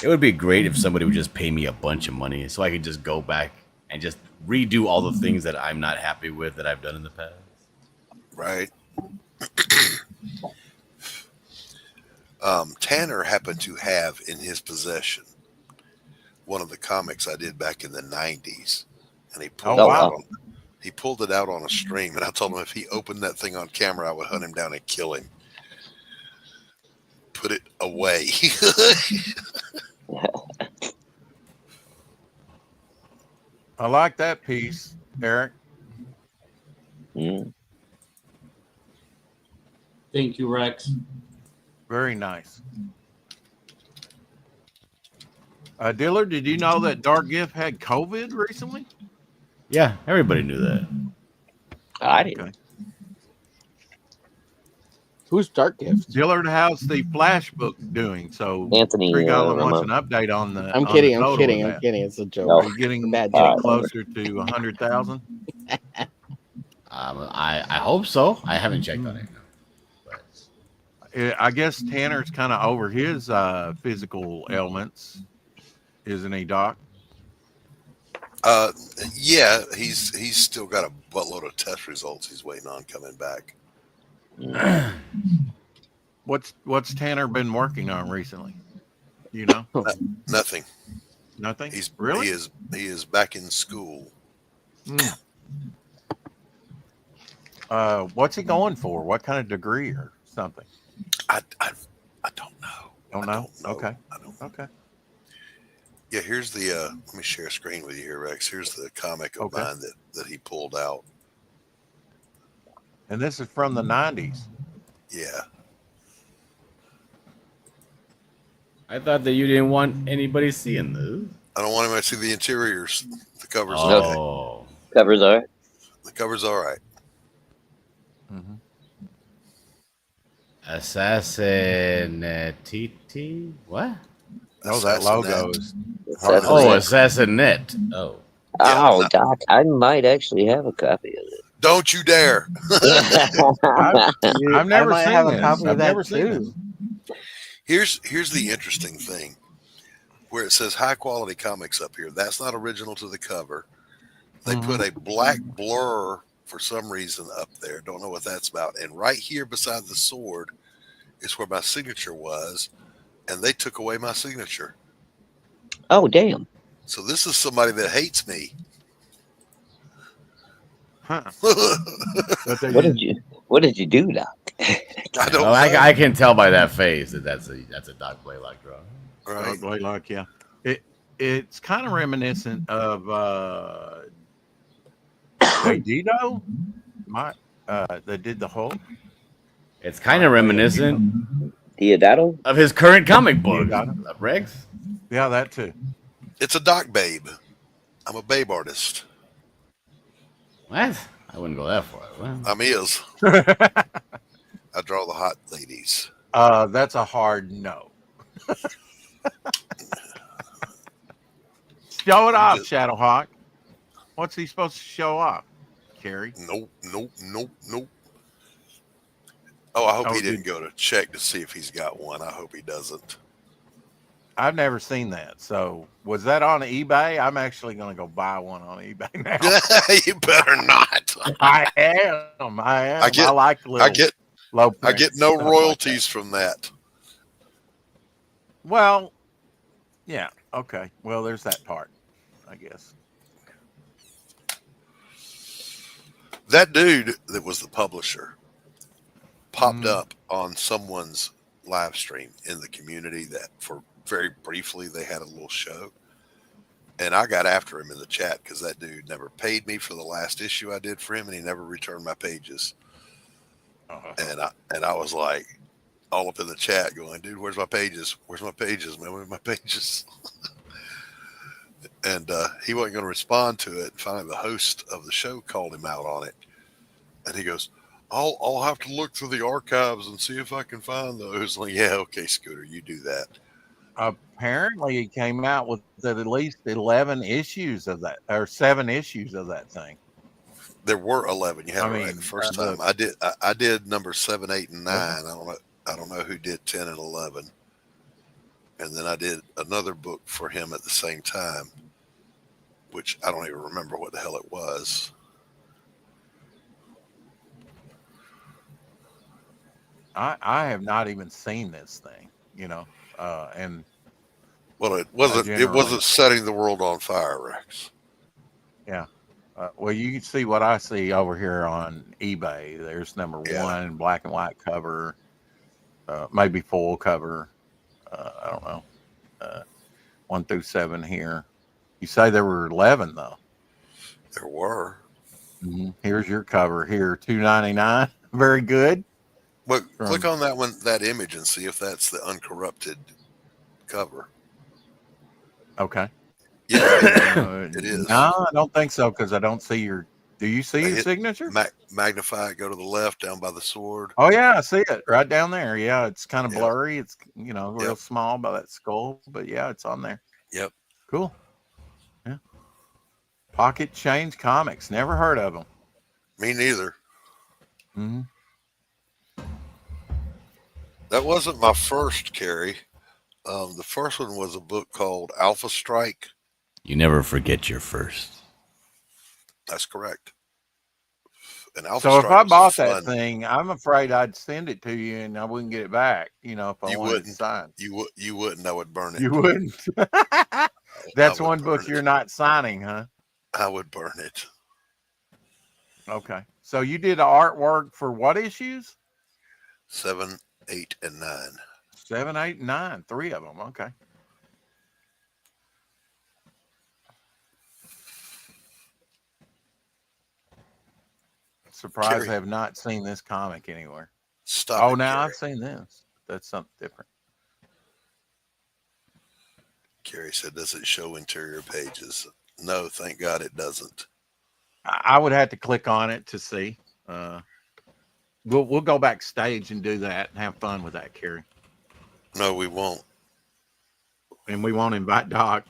It would be great if somebody would just pay me a bunch of money so I could just go back and just redo all the things that I'm not happy with that I've done in the past. Right. Tanner happened to have in his possession one of the comics I did back in the 90s, and he pulled he pulled it out on a stream, and I told him if he opened that thing on camera, I would hunt him down and kill him. Put it away. I like that piece, Eric. Mm. Thank you, Rex. Very nice. Dillard, did you know that Dark Gift had COVID recently? Yeah, everybody knew that. I didn't. Okay. Who's Dark Gift? Dillard, how's the Flash book doing? So Anthony. Tree Golem wants Ramon. an update on the. I'm on kidding. the I'm total kidding. of I'm that. kidding. It's a joke. No. Are you getting Bad getting joke. closer to 100,000? I hope so. I haven't checked on it. I guess Tanner's kind of over his physical ailments, isn't he, Doc? Yeah, he's still got a buttload of test results he's waiting on coming back. What's Tanner been working on recently? You know, Nothing. nothing. He's really. he is back in school. What's he going for? What kind of degree or something? I don't know. Don't know. Okay. I don't. Okay. Yeah, here's the. Let me share a screen with you here, Rex. Here's the comic of Okay. mine that he pulled out. And this is from the 90s. Yeah. I thought that you didn't want anybody seeing this. I don't want him to see the interiors. The cover's okay. Oh, Covers are. The cover's all right. Assassinatiti? What? No, that logo is. Oh, Assassinate. Oh. Oh, Doc, I might actually have a copy of it. Don't you dare. I've never I might seen have a this. copy of I've that never seen too. this. Here's the interesting thing. Where it says high quality comics up here, that's not original to the cover. They put a black blur for some reason up there. Don't know what that's about. And right here beside the sword is where my signature was, and they took away my signature. Oh, damn. So this is somebody that hates me. Huh. What did you do, Doc? I don't know. I can tell by that face that that's a Doc Blaylock drawing. Right. Blaylock, yeah. It's kind of reminiscent of Dito, that did the Hulk. It's kind of reminiscent Diodato? of his current comic book, Diodato. Rex. Yeah, that too. It's a Doc babe. I'm a babe artist. What? I wouldn't go that far. Well, I'm is. I draw the hot ladies. That's a hard no. Show it off, Shadowhawk. What's he supposed to show off, Carrie? Nope. Oh, I hope Oh, he didn't go to check to see if he's got one. I hope he doesn't. I've never seen that. So was that on eBay? I'm actually going to go buy one on eBay now. You better not. I am. I like little I get low. I get prints, no stuff royalties like from that. Well, yeah. Okay. Well, there's that part, I guess. That dude that was the publisher popped up on someone's live stream in the community that for very briefly they had a little show. And I got after him in the chat because that dude never paid me for the last issue I did for him, and he never returned my pages. And I was like, all up in the chat going, dude, where's my pages? Where's my pages, man? Where's my pages? And he wasn't going to respond to it. And finally, the host of the show called him out on it. And he goes, I'll have to look through the archives and see if I can find those. Like, yeah, okay, Scooter, you do that. Apparently, he came out with at least 11 issues of that, or 7 issues of that thing. There were 11. You had it right the first time. I did number 7, 8, and 9. I don't know who did 10 and 11. And then I did another book for him at the same time, which I don't even remember what the hell it was. I have not even seen this thing, and well, it wasn't setting the world on fire, Rex. Yeah. Well, you can see what I see over here on eBay. There's number 1, black and white cover, maybe full cover. I don't know. 1 through 7 here. You say there were 11 though. There were. Mm-hmm. Here's your cover here, $2.99. Very good. Well, click on that one, that image, and see if that's the uncorrupted cover. Okay. Yeah, it is. No, I don't think so because I don't see your. Do you see your signature? Magnify it. Go to the left, down by the sword. Oh yeah, I see it right down there. Yeah, it's kind of blurry. It's real small by that skull, but yeah, it's on there. Yep. Cool. Yeah. Pocket Change Comics. Never heard of them. Me neither. Mm-hmm. That wasn't my first, Carrie. The first one was a book called Alpha Strike. You never forget your first. That's correct. And Alpha So Strike if I bought fun. that thing, I'm afraid I'd send it to you and I wouldn't get it back. If I wanted it signed. You wouldn't. I would burn it. You wouldn't. That's one book you're not signing, huh? I would burn it. Okay. So you did the artwork for what issues? 7, 8, and 9. 7, 8, and 9. 3 of them. Okay. Surprised Carrie, I have not seen this comic anywhere. Stop. Oh, now I've seen this. That's something different. Carrie said, does it show interior pages? No, thank God it doesn't. I would have to click on it to see. We'll go backstage and do that and have fun with that, Carrie. No, we won't. And we won't invite Doc.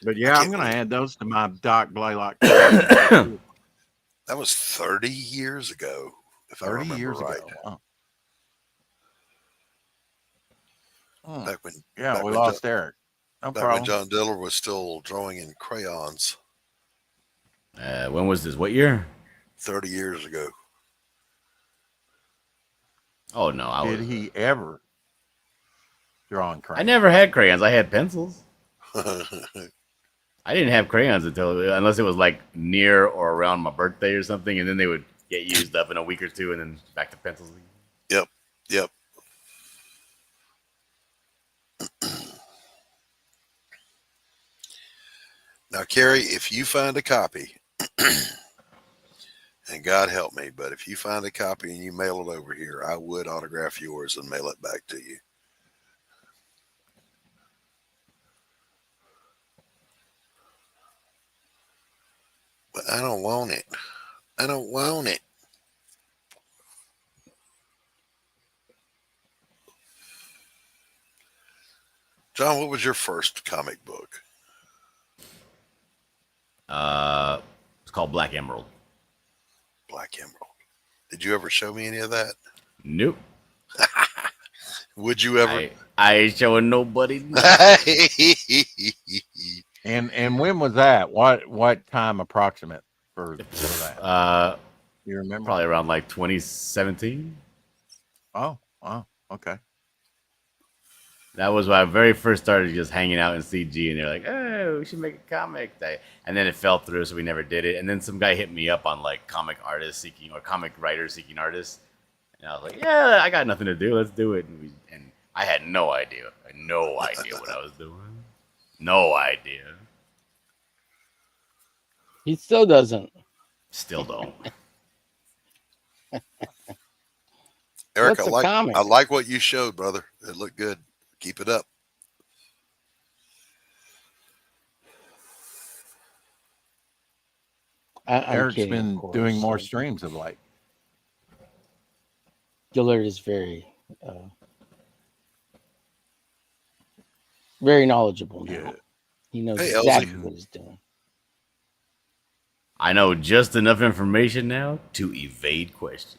But yeah, I'm going to add those to my Doc Blaylock. That was 30 years ago, if I remember right. Wow. Back when, we lost Eric. No problem. When John Diller was still drawing in crayons. When was this? What year? 30 years ago. Oh no! Did he ever draw in crayons? I never had crayons. I had pencils. I didn't have crayons unless it was like near or around my birthday or something, and then they would get used up in a week or two, and then back to pencils. Yep. Now, Carrie, if you find a copy, and God help me, but if you find a copy and you mail it over here, I would autograph yours and mail it back to you. But I don't want it. I don't want it. John, what was your first comic book? It's called Black Emerald. Black Emerald. Did you ever show me any of that? Nope. Would you ever? I ain't showing nobody. And when was that? What time approximate for that? You remember? Probably around like 2017. Oh, wow. Okay. That was when I very first started just hanging out in CG, and they're like, "Oh, we should make a comic." And then it fell through, so we never did it. And then some guy hit me up on like comic artists seeking or comic writers seeking artists, and I was like, "Yeah, I got nothing to do. Let's do it." And I had no idea. No idea what I was doing. No idea. He still doesn't. Still don't. Eric, What's a comic? I like what you showed, brother. It looked good. Keep it up. I'm Eric's kidding, been of course. doing more streams of late. Dillard is very, very knowledgeable now. Yeah. He knows Hey, exactly Elsie. what he's doing. I know just enough information now to evade questions.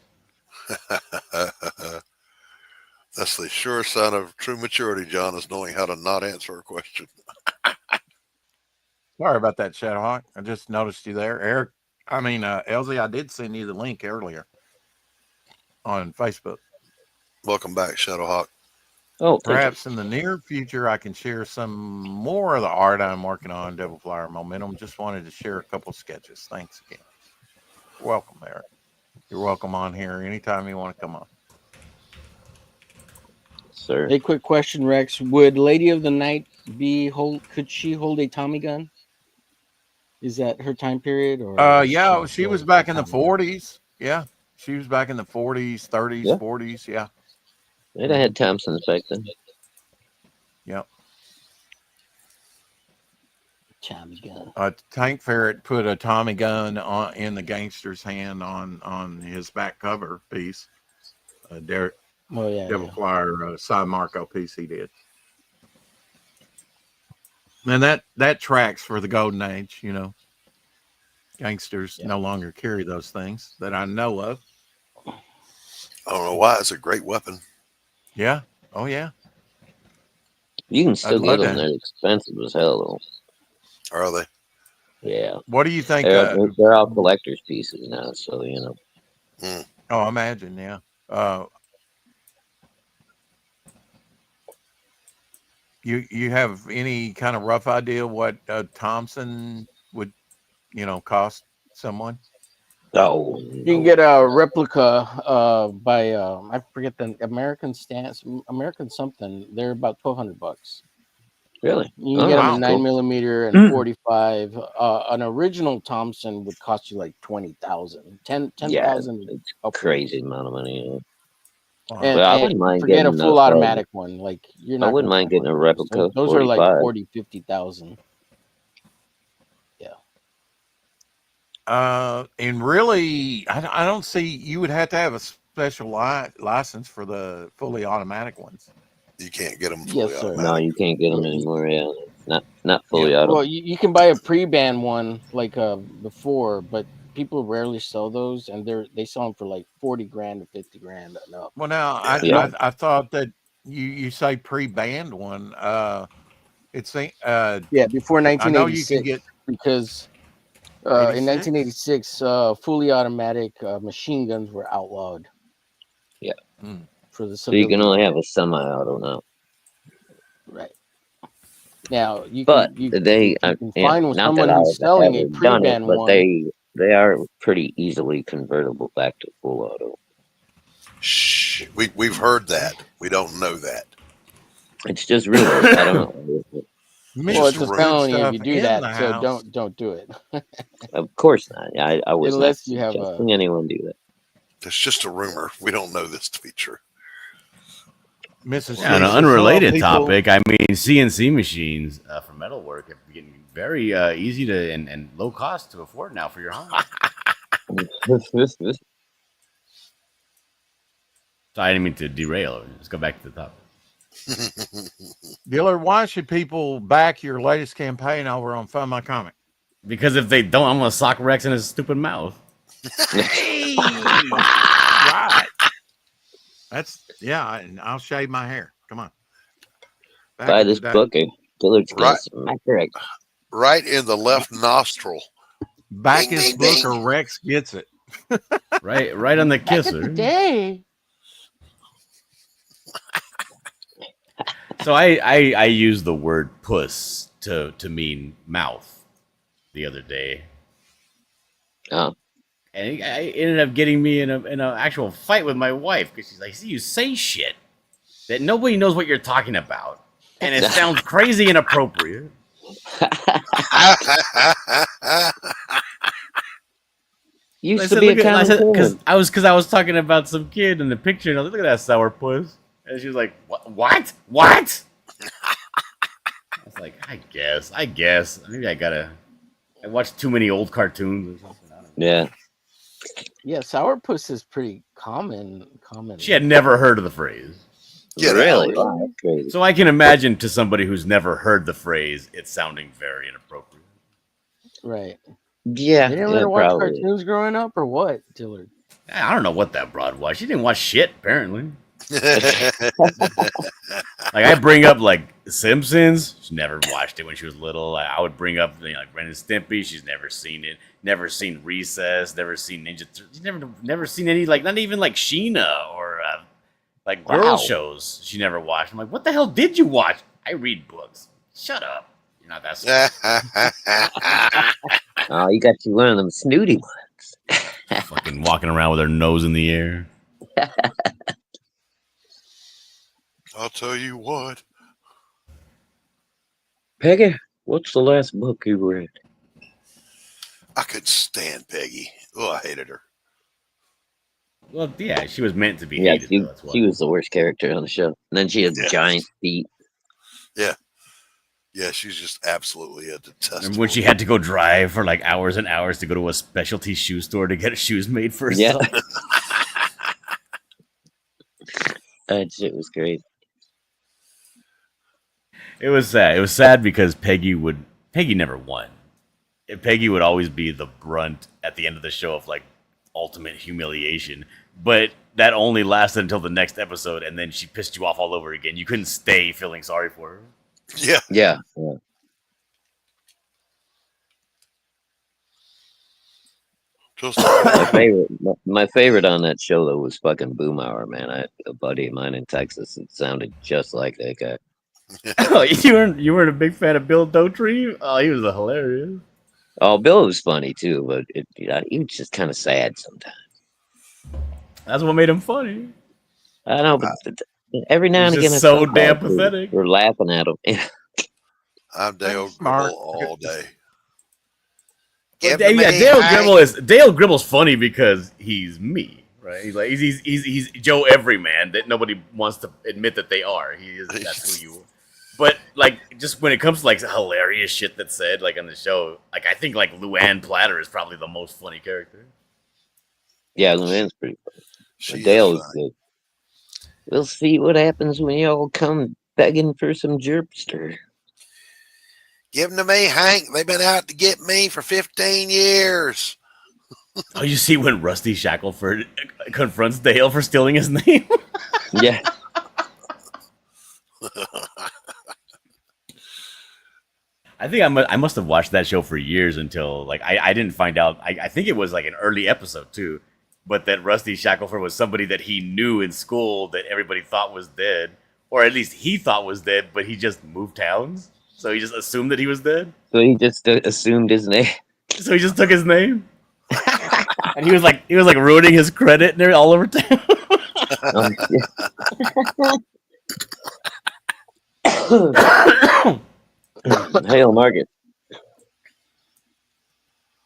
That's the sure sign of true maturity, John, is knowing how to not answer a question. Sorry about that, Shadowhawk. I just noticed you there. Eric, Elsie, I did send you the link earlier on Facebook. Welcome back, Shadowhawk. Oh, Perhaps in the near future, I can share some more of the art I'm working on, Devil Flyer Momentum. Just wanted to share a couple sketches. Thanks again. Welcome, Eric. You're welcome on here anytime you want to come on. sir. A quick question, Rex. Would Lady of the Night could she hold a Tommy gun? Is that her time period? Or yeah, she was back in the 40s. Yeah. She was back in the 40s, 30s, Yeah. 40s. Yeah. They'd have had Thompsons back then. Yep. Tommy gun. Tank Ferret put a Tommy gun in the gangster's hand on his back cover piece. Devil Flyer Cy Marco piece he did. And that tracks for the golden age, you know. Gangsters no longer carry those things that I know of. I don't know why. It's a great weapon. Yeah. Oh, yeah. You can still I'd get love them. that. They're expensive as hell, though. Are they? Yeah. What do you think? They're all collector's pieces now, so, you know. Oh, imagine, yeah. You have any kind of rough idea what Thompson would, cost someone? Oh, You can get a replica by I forget the American something. They're about $1,200. really? You can get them in 9mm and 45. An original Thompson would cost you like $20,000, $10,000. It's crazy amount of money. Yeah. And, Well, I and wouldn't mind forget a getting full automatic one. Like you're not. I wouldn't mind getting a replica. Those are like 45. 40, 50,000. And really, I don't see, you would have to have a special license for the fully automatic ones. You can't get them Yes, fully sir. automatic. No, you can't get them anymore. Yeah, not fully auto. Well, you can buy a pre-band one like before, but people rarely sell those, and they sell them for like 40 grand or 50 grand and up. Well, now I thought that you say pre-banned one. It's before 1986. I know you can get because in 1986, fully automatic machine guns were outlawed. Yeah. For the So you can only have a semi-auto now. Right. Now you But can they find not someone that who's selling a I've done it, pre-band but one. they are pretty easily convertible back to full auto. Shh. We've heard that. We don't know that. It's just rumors. I don't know. Well, it's a Mr. felony if you Stuff do in that, the so house. don't do it. Of course not. I was Unless not you have a- suggesting anyone do that. It's just a rumor. We don't know this to be true. Mrs. On an Schuster, unrelated people- topic, I mean, CNC machines for metalwork are getting very easy to and low cost to afford now for your home. So I didn't mean to derail. Let's go back to the topic. Dillard, why should people back your latest campaign over on Fund My Comic? Because if they don't, I'm gonna sock Rex in his stupid mouth. Right. And I'll shave my hair. Come on. Back Buy in the this day. book, or Dillard's got Right. some correct. Right in the left nostril. Back Ding, his ding, book ding. or Rex gets it. Right on the kisser. Day. So I used the word puss to mean mouth the other day. Oh, And I ended up getting me in an actual fight with my wife because she's like, "See, you say shit that nobody knows what you're talking about, and it sounds crazy inappropriate." used to be a common because thing. I was talking about some kid in the picture, and I was like, "Look at that sour puss," and she was like, "What? What?" I was like, "I guess maybe I watched too many old cartoons or something." I don't know. Yeah. Yeah, sourpuss is pretty common. She had never heard of the phrase. Get Really? out. Wow, that's crazy. So I can imagine to somebody who's never heard the phrase, it's sounding very inappropriate. Right. Yeah, You didn't yeah, learn to watch probably. cartoons growing up, or what, Dillard? I don't know what that broad was. She didn't watch shit, apparently. Like I bring up like Simpsons. She never watched it when she was little. I would bring up like Ren and Stimpy. She's never seen it. Never seen Recess. Never seen Ninja. She's never seen any like not even like Sheena or like girl Wow. shows. She never watched. I'm like, what the hell did you watch? I read books. Shut up. You're not that smart. Oh, you got you one of them snooty ones. Fucking walking around with her nose in the air. I'll tell you what. Peggy, what's the last book you read? I could stand Peggy. Oh, I hated her. Well, yeah, she was meant to be Yeah, hated. she, Though, that's why. she was the worst character on the show. And then she had Yeah. giant feet. Yeah, she's just absolutely a detestable. And when she had to go drive for like hours and hours to go to a specialty shoe store to get shoes made for Yeah. herself. That shit was great. It was sad. It was sad because Peggy never won. Peggy would always be the brunt at the end of the show of like ultimate humiliation. But that only lasted until the next episode, and then she pissed you off all over again. You couldn't stay feeling sorry for her. Yeah. Yeah. Yeah. Just My favorite on that show though was fucking Boomhauer, man. I had a buddy of mine in Texas that sounded just like that guy. Oh, you weren't a big fan of Bill Dotree? Oh, he was hilarious. Oh, Bill was funny too, but he was just kind of sad sometimes. That's what made him funny. I know, but every now and He's again, just I so felt damn bad for- pathetic. We're laughing at him. I'm Dale Smart. Gribble all day. Well, Give me Dale Hank. Gribble's funny because he's me, right? He's like he's Joe Everyman that nobody wants to admit that they are. That's who you. But like, just when it comes to like hilarious shit that's said, like on the show, like I think like Luann Platter is probably the most funny character. Yeah, Luann's pretty funny. She is Dale is funny. good. We'll see what happens when y'all come begging for some Jerpster. Give them to me, Hank. They've been out to get me for 15 years. Oh, you see when Rusty Shackelford confronts Dale for stealing his name? Yeah. I think I must have watched that show for years until like I didn't find out. I think it was like an early episode too, but that Rusty Shackelford was somebody that he knew in school that everybody thought was dead, or at least he thought was dead, but he just moved towns, so he just assumed that he was dead. So he just assumed his name. So he just took his name, and he was like ruining his credit and all over town. Hail Market.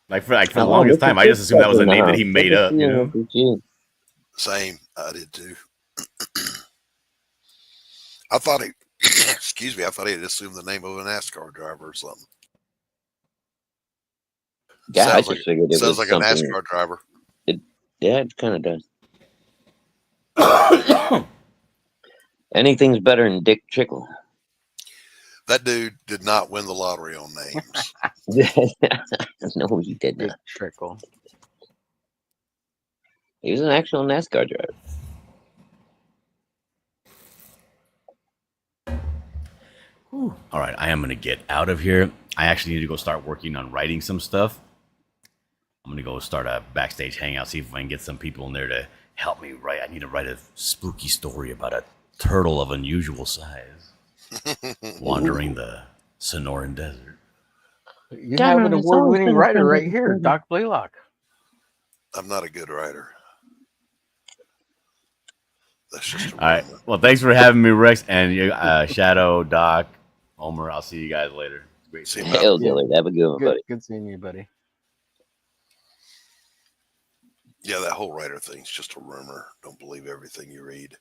Like for the longest time, I just assumed that was a name that he made up. You know? Same. I did too. I thought he, excuse me, I thought he had assumed the name of a NASCAR driver or something. Yeah, I Sounds just figured it was Sounds like a something. NASCAR driver. Yeah, it kind of does. Anything's better than Dick Trickle. That dude did not win the lottery on names. No, he did Big not. trickle. He was an actual NASCAR driver. Whew. All right, I am going to get out of here. I actually need to go start working on writing some stuff. I'm going to go start a backstage hangout, see if I can get some people in there to help me write. I need to write a spooky story about a turtle of unusual size wandering the Sonoran Desert. You have an award-winning writer right here, Doc Blaylock. I'm not a good writer. That's just a All right. rumor. Well, thanks for having me, Rex, and Shadow, Doc, Homer. I'll see you guys later. Great. See, Hell, Dillard, have a good one, buddy. Good seeing you, buddy. yeah, that whole writer thing's just a rumor. Don't believe everything you read.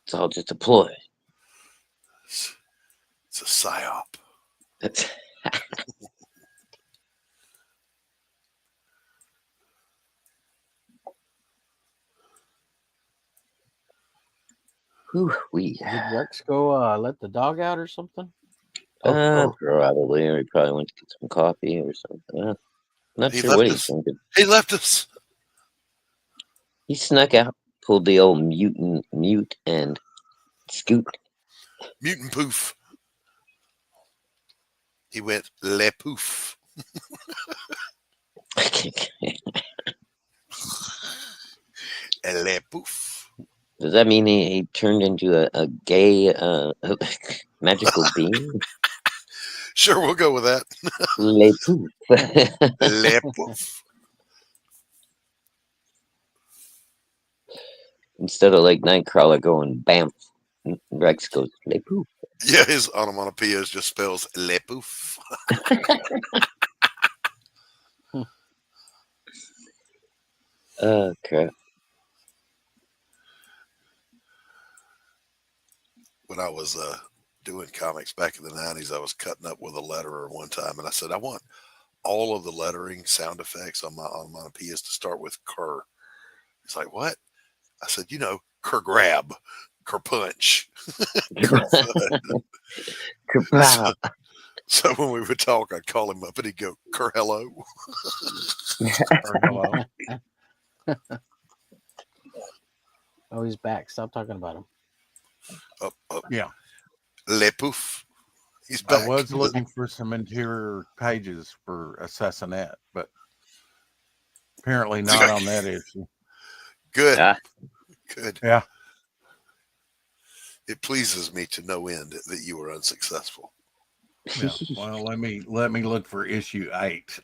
It's all just a ploy. It's a psyop. That's Whew, Did Rex go let the dog out or something? Probably, or he probably went to get some coffee or something. Not He sure what left he's us. thinking. He left us. He snuck out, pulled the old mute and scoot. Mutant poof. He went le poof. Le poof. Does that mean he turned into a gay magical being? Sure, we'll go with that. Le poof. Le poof. Instead of like Nightcrawler going bam, Rex goes le poof. Yeah, his onomatopoeia just spells le poof. Oh crap. When I was doing comics back in the 90s, I was cutting up with a letterer one time, and I said, I want all of the lettering sound effects on my onomatopoeias to start with cur. He's like, what? I said, cur grab, cur punch. so, so when we would talk, I'd call him up and he'd go, cur hello. Cur hello. Oh, he's back. Stop talking about him. Up. Yeah. Le poof. He's back. I was looking for some interior pages for Assassinette, but apparently not on that issue. Good. Yeah. Good. Yeah. It pleases me to no end that you were unsuccessful. Yeah. Well, let me look for issue 8.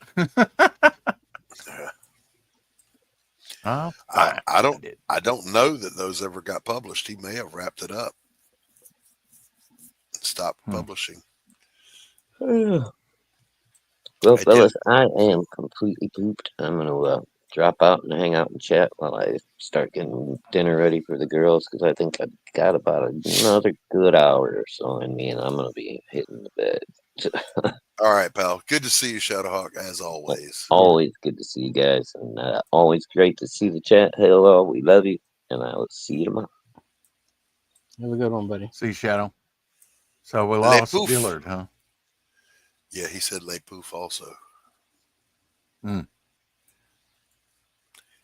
I don't know that those ever got published. He may have wrapped it up. Stopped publishing. Well, fellas, I am completely pooped. I'm gonna drop out and hang out and chat while I start getting dinner ready for the girls, because I think I've got about another good hour or so in me, and I'm gonna be hitting the bed. All right, pal. Good to see you, Shadowhawk, as always. Always good to see you guys, and always great to see the chat. Hello, we love you, and I will see you tomorrow. Have a good one, buddy. See, Shadow. So we lost Dillard, huh? Yeah, he said Le Poof also. Yeah,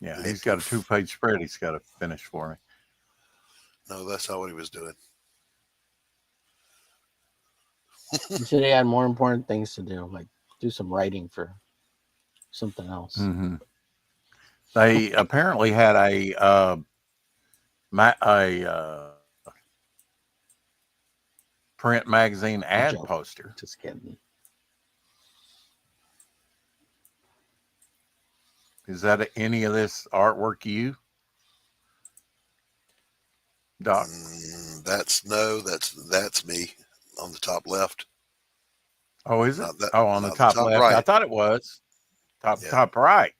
Le he's got a Poof. 2-page spread he's got to finish for me. No, that's not what he was doing. You said he had more important things to do, like do some writing for something else. Mm-hmm. They apparently had a print magazine ad poster. Just kidding. Is that any of this artwork you, Doc? That's me on the top left. Oh, is it? Not that- On the not top left. right. I thought it was top Yeah. top right.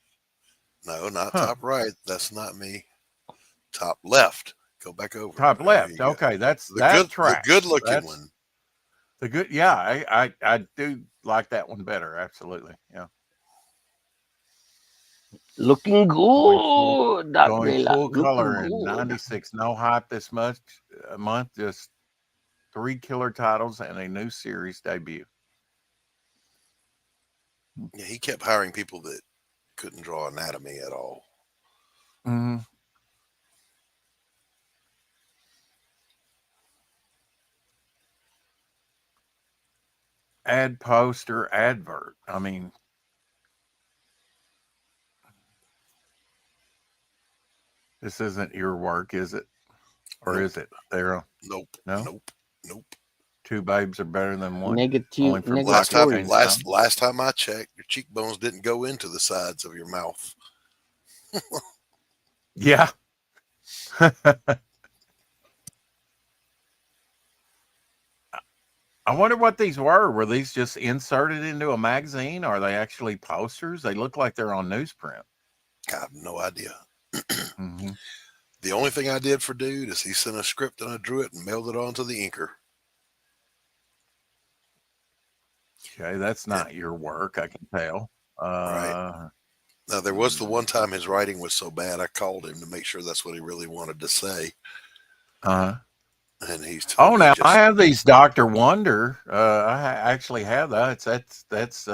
No, not top right. That's not me. Top left. Go back over. Top There left. you go. Okay, that's The that good, tracks. the good looking That's one. The good, yeah. I do like that one better. Absolutely, yeah. Looking good, Doc Going Blaylock. full Looking color in good. 96. No hype this month. Just 3 killer titles and a new series debut. Yeah, he kept hiring people that couldn't draw anatomy at all. Mm-hmm. Ad poster, advert. I mean, this isn't your work, is it? Or Nope. is it? There? Nope. No. Nope. Two babes are better than one. Negative. Only for Black Last time, Saints, last time I checked, your cheekbones didn't go into the sides of your mouth. Yeah. I wonder what these were. Were these just inserted into a magazine? Or are they actually posters? They look like they're on newsprint. I have no idea. Mm-hmm. The only thing I did for Dude is he sent a script and I drew it and mailed it on to the inker. Okay, that's not your work, I can tell. Right. Now, there was the one time his writing was so bad, I called him to make sure that's what he really wanted to say. Uh-huh. And he's told me now just, I have these Dr. Wonder. Actually have that. That's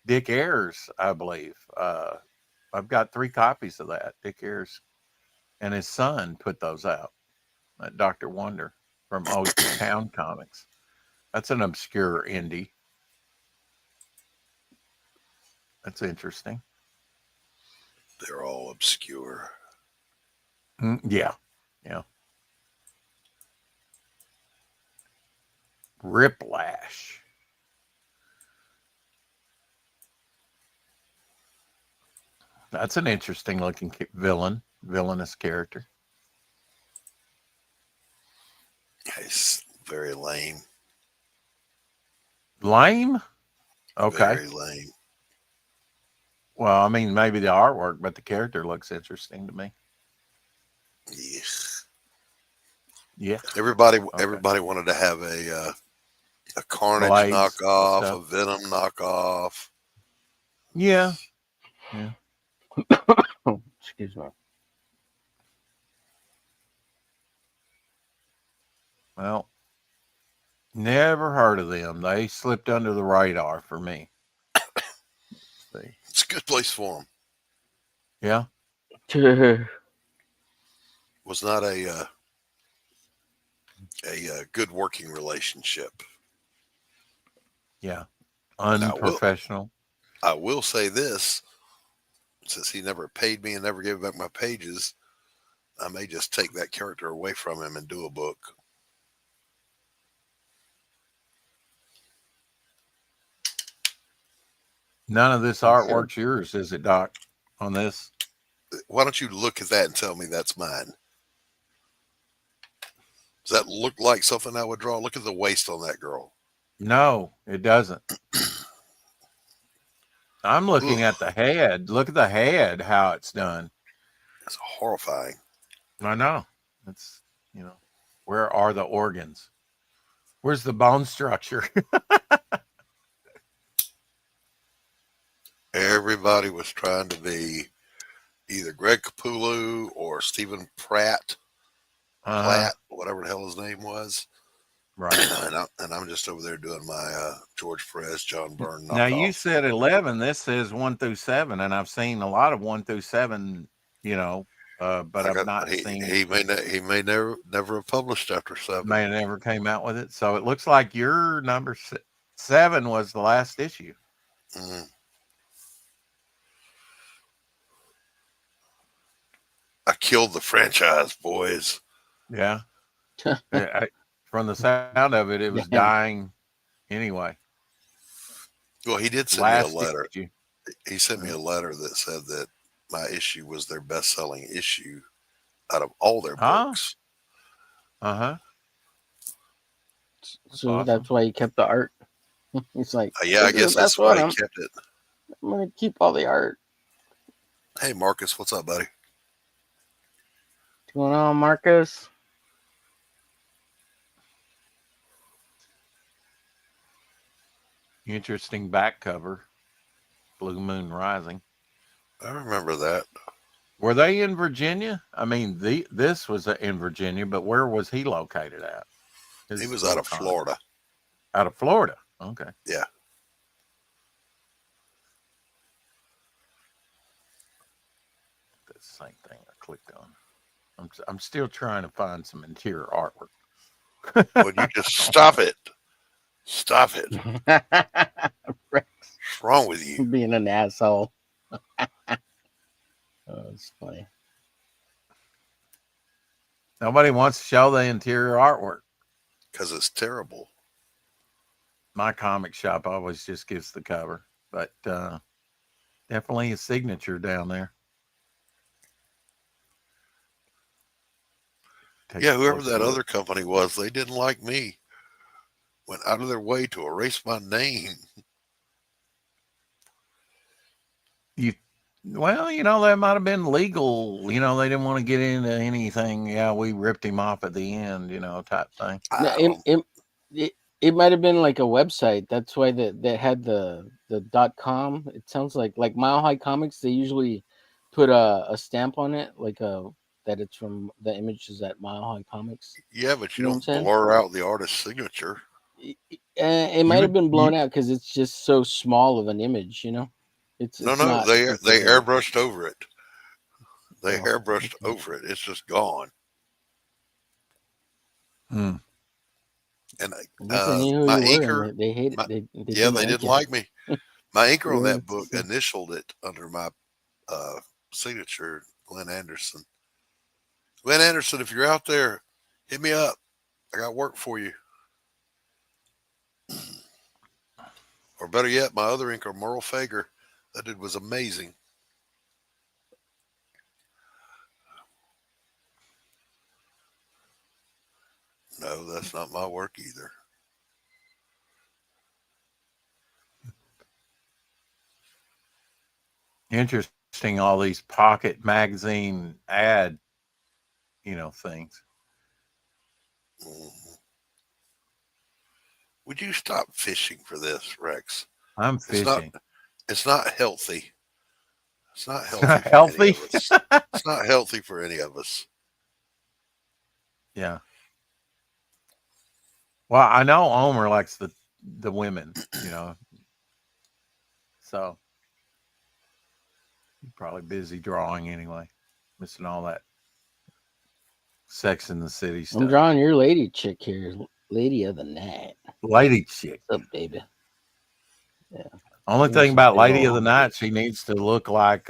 Dick Ayers, I believe. I've got 3 copies of that. Dick Ayers and his son put those out. Dr. Wonder from Old Town Comics. That's an obscure indie. That's interesting. they're all obscure. Yeah. Riplash. That's an interesting looking villainous character. He's very lame. Lame? Okay. Very lame. Well, I mean, maybe the artwork, but the character looks interesting to me. Yeah. Yeah. Everybody wanted to have a Carnage Blades knockoff, stuff. a Venom knockoff. Yeah. Excuse me. Well, never heard of them. They slipped under the radar for me. See. It's a good place for them. Yeah. Was not a good working relationship. Yeah. Unprofessional. I will say this, since he never paid me and never gave back my pages, I may just take that character away from him and do a book. None of this artwork's yours, is it, Doc, on this? Why don't you look at that and tell me that's mine? Does that look like something I would draw? Look at the waist on that girl. No, it doesn't. I'm looking at the head. Look at the head, how it's done. It's horrifying. I know. It's, where are the organs? Where's the bone structure? Everybody was trying to be either Greg Capullo or Stephen Platt, whatever the hell his name was. Right. And I'm just over there doing my George Perez, John Byrne knockoff. Now you said 11. This says 1 through 7, and I've seen a lot of 1 through 7. But I've not seen. He may never have published after 7. May have never came out with it. So it looks like your number 7 was the last issue. Mm. I killed the franchise, boys. Yeah. From the sound of it, it was dying anyway. Well, he did send me a letter. He sent me a letter that said that my issue was their best-selling issue out of all their books. Uh-huh. So awesome. That's why he kept the art. He's like, yeah, I guess that's why he kept it. I'm going to keep all the art. Hey, Marcus, what's up, buddy? What's going on, Marcus? Interesting back cover. Blue Moon Rising. I remember that. Were they in Virginia? I mean, this was in Virginia, but where was he located at? He was out of Florida. Out of Florida. Okay. Yeah. The same thing I clicked on. I'm still trying to find some interior artwork. Would you just stop it? Stop it. Rex What's wrong with you? being an asshole. Oh, it's funny. Nobody wants to show the interior artwork. Because it's terrible. My comic shop always just gives the cover, but definitely a signature down there. Take Yeah, a whoever closer that look. other company was, they didn't like me. Went out of their way to erase my name. Well, that might have been legal. They didn't want to get into anything. Yeah, we ripped him off at the end, type thing. It might have been like a website. That's why that had the .com. It sounds like Mile High Comics. They usually put a stamp on it, that it's from the images at Mile High Comics. Yeah, but you know don't what I'm saying? blur out the artist's signature. It might have been blown out because it's just so small of an image. It's No, not they considered- airbrushed over it. They Oh, airbrushed okay. over it. It's just gone. Hmm. And At least they knew who my you were, inker, and they hated. my- They yeah, they didn't you. like me. My inker on Yeah, that book it's- initialed it under my signature, Glenn Anderson. Glenn Anderson, if you're out there, hit me up. I got work for you. Or better yet, my other inker, Merle Fager. That dude was amazing. No, that's not my work either. Interesting, all these pocket magazine ad, things. Mhm. Would you stop fishing for this, Rex? I'm It's not. fishing. It's not healthy. It's not healthy. not for healthy? any of us. It's not healthy for any of us. Yeah. Well, I know Omer likes the women, so he's probably busy drawing anyway, missing all that Sex in the City stuff. I'm drawing your lady chick here, lady of the night. Lady chick. What's up, baby? Yeah. Only Yeah, thing she's about big Lady of old. the Night, she needs to look like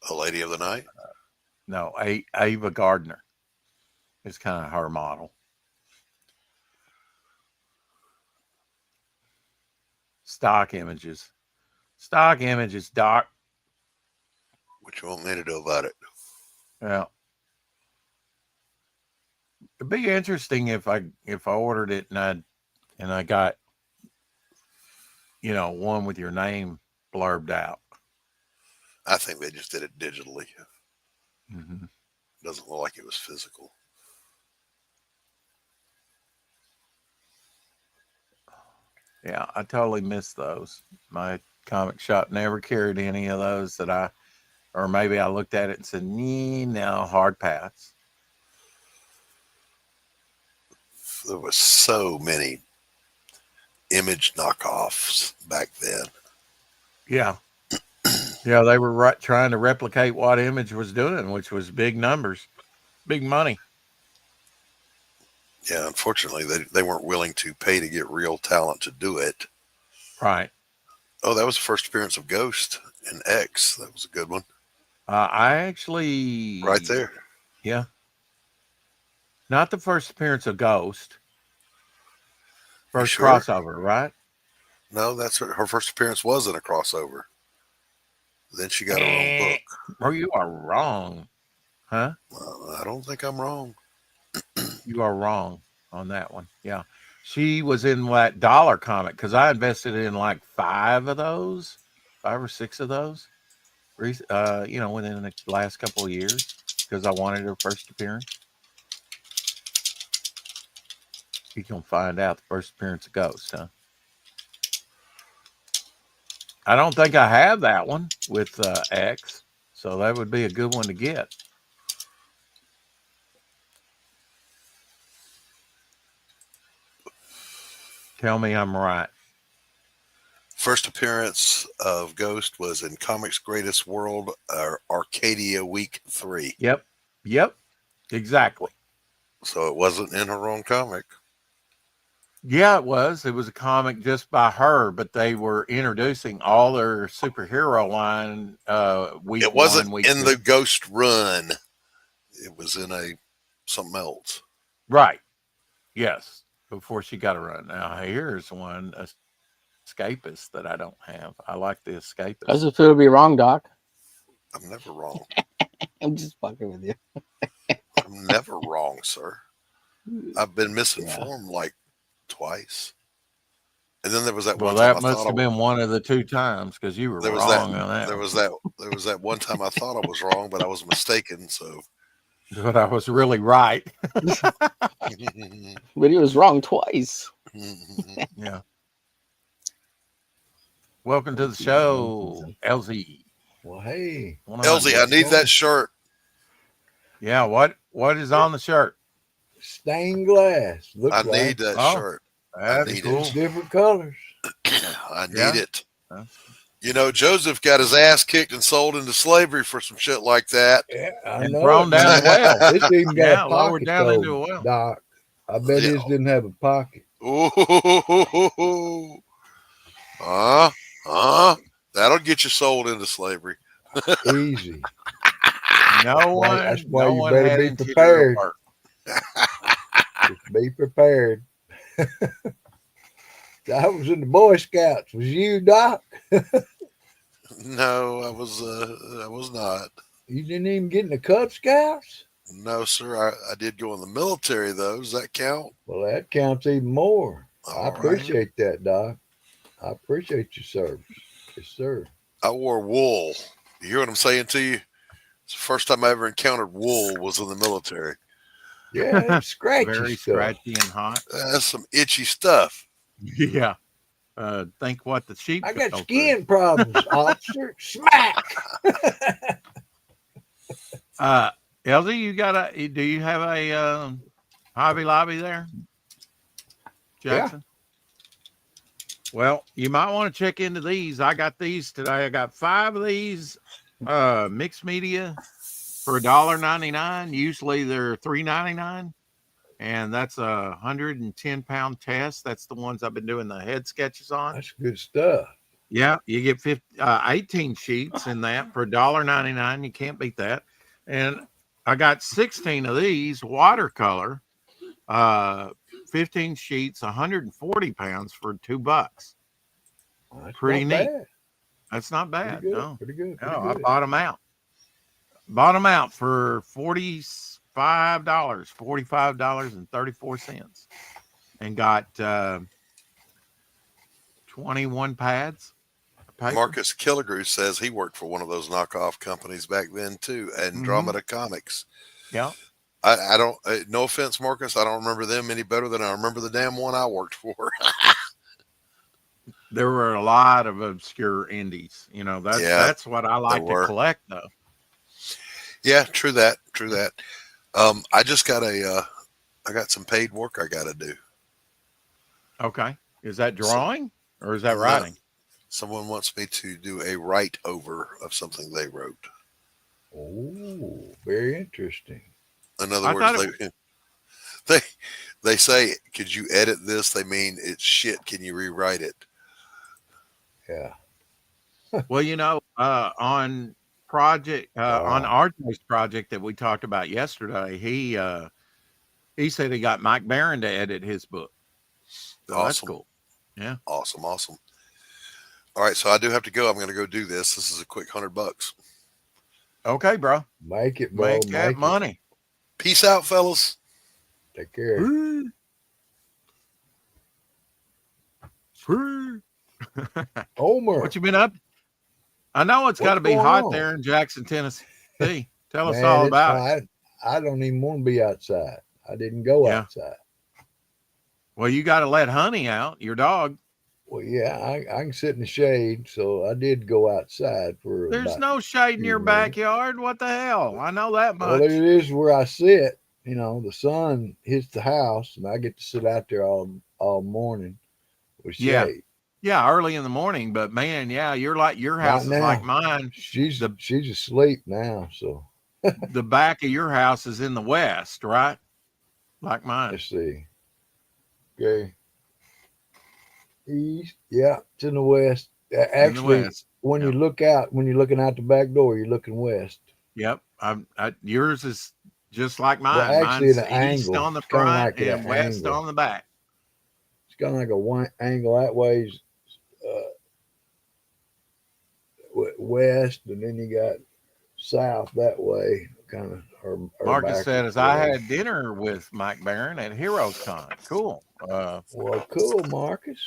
A lady of the night. no, Ava Gardner is kind of her model. Stock images, Doc. What you want me to do about it? Yeah, it'd be interesting if I ordered it and I got one with your name blurbed out. I think they just did it digitally. Mm-hmm. Doesn't look like it was physical. Yeah, I totally missed those. My comic shop never carried any of those or maybe I looked at it and said, no, hard pass. There was so many image knockoffs back then. Yeah. Yeah, they were trying to replicate what Image was doing, which was big numbers, big money. Yeah, unfortunately, they weren't willing to pay to get real talent to do it. Right. Oh, that was the first appearance of Ghost in X. That was a good one. I actually... Right there. Yeah. Not the first appearance of Ghost. First sure? crossover, right? No, her first appearance was in a crossover. Then she got her own book. Oh, you are wrong. Huh? Well, I don't think I'm wrong. You are wrong on that one. Yeah. She was in that dollar comic because I invested in like 5 or 6 of those, within the last couple of years because I wanted her first appearance. You can find out the first appearance of Ghost, huh? I don't think I have that one with X, so that would be a good one to get. Tell me I'm right. First appearance of Ghost was in Comics Greatest World, Arcadia Week 3. Yep. Yep, exactly. So it wasn't in her own comic. Yeah, it was. It was a comic just by her, but they were introducing all their superhero line week It wasn't one, week in two. the Ghost Run. It was in something else. Right. Yes. Before she got to run. Now here's one Escapist that I don't have. I like the Escapist. Does it feel to be wrong, Doc? I'm never wrong. I'm just fucking with you. I'm never wrong, sir. I've been misinformed like twice. And then there was that Well, one time that I must thought have been one of the two times because you were wrong on that. There was that one time I thought I was wrong, but I was mistaken. So, but I was really right. But he was wrong twice. Yeah. Welcome to the show, LZ. Well, hey, LZ, I need that shirt. Yeah, what is on the shirt? Stained glass. I need that shirt. I need it. Different colors. I need it. You know, Joseph got his ass kicked and sold into slavery for some shit like that. Yeah, I and know. Thrown down a well. This even got a lowered pocket, down though, into a well. Doc. I bet his didn't have a pocket. Ooh. That'll get you sold into slavery. Easy. No one. That's why no you one better had be interior prepared. work. Just be prepared. I was in the Boy Scouts. Was you, Doc? No, I was not. You didn't even get in the Cub Scouts? No, sir. I did go in the military, though. Does that count? Well, that counts even more. All I right. appreciate that, Doc. I appreciate your service. Yes, sir. I wore wool. You hear what I'm saying to you? It's the first time I ever encountered wool was in the military. Yeah, it's scratchy Very stuff. scratchy and hot. That's some itchy stuff. Yeah. Think what the sheep. I got go skin problems, officer. Smack. through. LZ, do you have a Hobby Lobby there, Jackson? Yeah. Well, you might want to check into these. I got these today. I got 5 of these mixed media for $1.99. Usually they're $3.99, and that's a 110-pound test. That's the ones I've been doing the head sketches on. That's good stuff. Yeah, you get 18 sheets in that for $1.99. You can't beat that. And I got 16 of these watercolor, 15 sheets, 140 pounds for $2. That's Pretty not neat. bad. That's not bad. Pretty good. No, Pretty good. no, Pretty I good. bought them out. Bought them out for $45.34, and got 21 pads. Paper. Marcus Killigrew says he worked for one of those knockoff companies back then too, Andromeda Comics. Yeah. I don't. No offense, Marcus. I don't remember them any better than I remember the damn one I worked for. There were a lot of obscure indies. You know, that's what I like to collect, though. Yeah, true that. True that. I just got I got some paid work I got to do. Okay. Is that drawing or is that writing? Someone wants me to do a write over of something they wrote. Oh, very interesting. In other words, they say, could you edit this? They mean it's shit. Can you rewrite it? Yeah. Well, you know, on RJ's project that we talked about yesterday, he said he got Mike Barron to edit his book. So awesome. That's cool. Yeah. Awesome. Awesome. All right. So I do have to go. I'm going to go do this. This is a quick $100. Okay, bro. Make it, bro. Make that money. Peace out, fellas. Take care. Homer. What you been up? I know it's got to be hot there in Jackson, Tennessee. Tell us all about it. I don't even want to be outside. I didn't go outside. Well, you got to let Honey out, your dog. Well, yeah, I can sit in the shade, so I did go outside for. There's no shade in your backyard. What the hell? I know that much. Well, it is where I sit. You know, the sun hits the house, and I get to sit out there all morning with shade. Yeah, early in the morning. But man, yeah, you're like your house is like mine. She's asleep now, so the back of your house is in the west, right? Like mine. Let's see. Okay. East. Yeah, it's in the west. Actually, west. when Yep. you look out, when you're looking out the back door, you're looking west. Yep. Yours is just like mine. Well, actually, Mine's at an east angle. on the It's kinda front like at and an west angle. on the back. It's kind of like a one angle that way's west, and then you got south that way, kind of. Or Marcus said, as I backwards. had dinner with Mike Barron at Heroes Con. Cool. Well, cool, Marcus.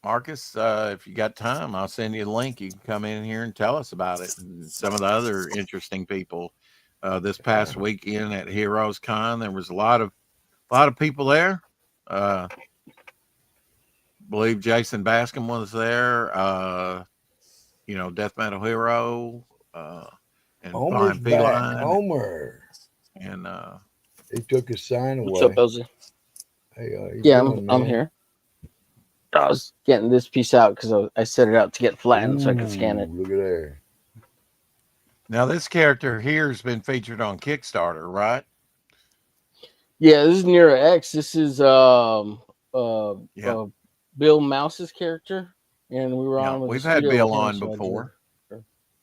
Marcus, if you got time, I'll send you the link. You can come in here and tell us about it and some of the other interesting people. This past weekend at Heroes Con, there was a lot of people there. Believe Jason Bascom was there. Death Metal Hero, and Homer's Fine back. Feline, Homer. and He took his sign away. What's up, Elsie? Hey, Yeah, I'm here. I was getting this piece out because I set it out to get flattened so I could scan it. Look at there. now this character here has been featured on Kickstarter, right? Yeah, this is Nero X. This is Bill Mouse's character, and we were on. With We've the had studio Bill with him, on so I did- before.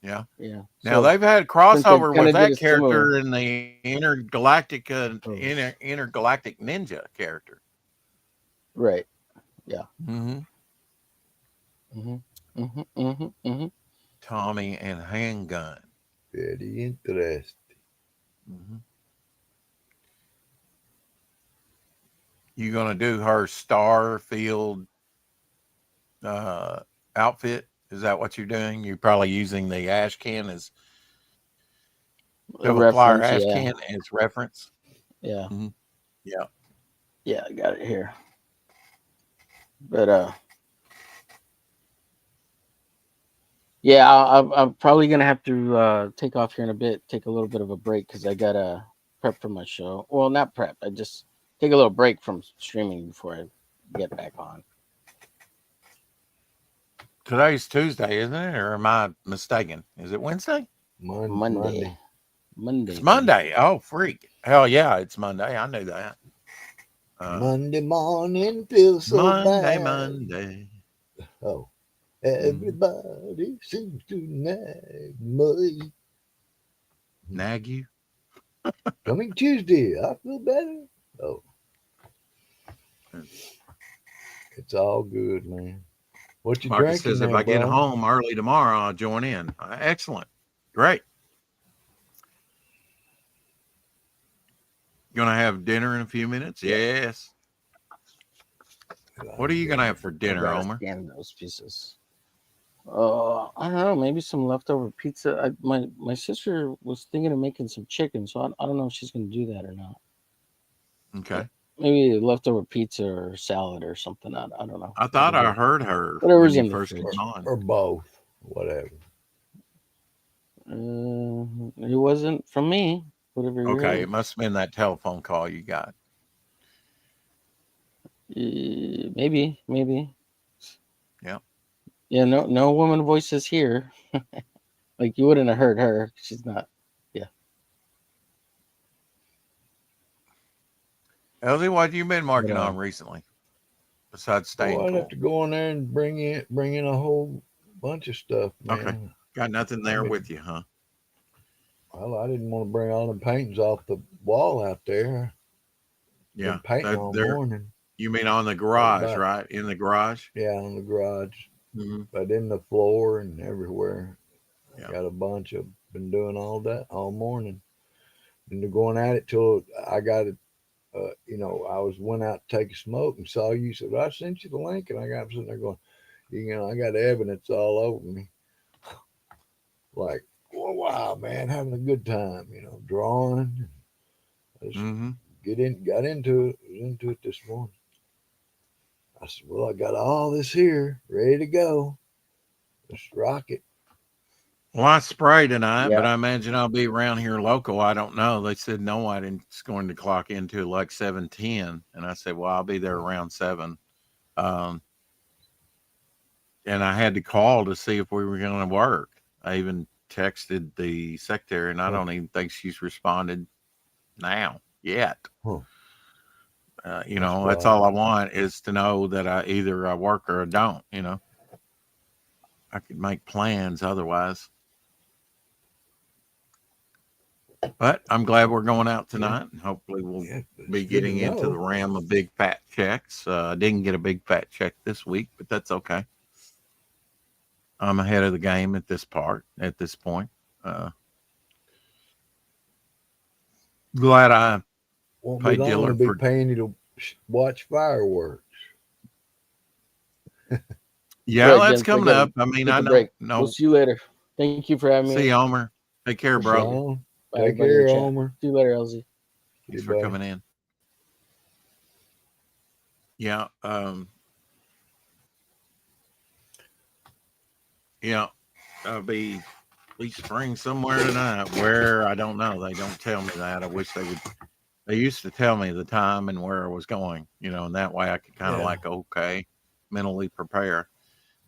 Yeah. Yeah. Now So, they've had since I crossover kinda with that did a similar- character in the intergalactic ninja character. Right. Yeah. Mm-hmm. Tommy and Handgun. Very interesting. Mm-hmm. You gonna do her Starfield outfit? Is that what you're doing? You're probably using the ash can as Devil Flyer ash can as reference. Yeah. Mm-hmm. Yeah. Yeah, I got it here. But yeah, I'm probably gonna have to take off here in a bit, take a little bit of a break because I gotta prep for my show. Well, not prep. I just take a little break from streaming before I get back on. Today's Tuesday, isn't it? Or am I mistaken? Is it Wednesday? Monday. It's Monday. Oh, freak. Hell yeah, it's Monday. I knew that. Monday morning feels so bad. Monday. Oh, everybody seems to nag me. Nag you? Coming Tuesday, I feel better. Oh, it's all good, man. What you Marcus drinking says, if there, I get bro? home early tomorrow, I'll join in. Excellent. Great. You gonna have dinner in a few minutes? Yes. What are you gonna have for dinner, Homer? Scan those pieces. I don't know. Maybe some leftover pizza. My sister was thinking of making some chicken, so I don't know if she's gonna do that or not. Okay. Maybe leftover pizza or salad or something. I don't know. I thought I heard her Whatever's when in you the first fridge. came on. Or both, whatever. It wasn't from me. Whatever. Okay, it must have been that telephone call you got. Maybe. Yeah. Yeah. No woman voices here. Like you wouldn't have heard her. She's not. Yeah. Elsie, what have you been working on recently? Besides staying Well, I'd cool. have to go in there and bring in a whole bunch of stuff, man. Okay. Got nothing there with you, huh? Well, I didn't want to bring all the paintings off the wall out there. Yeah. Been painting all morning. You mean on the garage, About- right? In the garage? Yeah, on the garage. Mhm. But in the floor and everywhere. Yeah. Got a bunch of, been doing all that all morning. And they're going at it till I got it. Went out to take a smoke and saw you. Said, I sent you the link, and I got sitting there going, I got evidence all over me. Like, well, wow, man, having a good time, drawing. I just got into it this morning. I said, well, I got all this here, ready to go. Let's rock it. Well, I spray tonight, Yeah. but I imagine I'll be around here local. I don't know. They said no, I didn't. It's going to clock into like 7:10, and I said, well, I'll be there around 7. And I had to call to see if we were going to work. I even texted the secretary, and I Huh. don't even think she's responded now yet. Huh. You know, that's all I want is to know that either I work or I don't. You know, I could make plans otherwise. But I'm glad we're going out tonight, and hopefully we'll be getting into the realm of big fat checks. I didn't get a big fat check this week, but that's okay. I'm ahead of the game at this point. Glad I Won't be paid long to Dillard be for. paying you to watch fireworks. Yeah, All right, that's gents, coming gotta up. I mean, take I a know. break. No, We'll see you later. Thank you for having me. see you, Homer. Take care, bro. Sean, Bye, take everybody in the care, chat. Homer. See you later, LZ. Thanks You for buddy. coming in. Yeah. Yeah. I'll be East Spring somewhere tonight. Where, I don't know. They don't tell me that. I wish they would. They used to tell me the time and where I was going, you know, and that way I could kind of Yeah. like, okay, mentally prepare.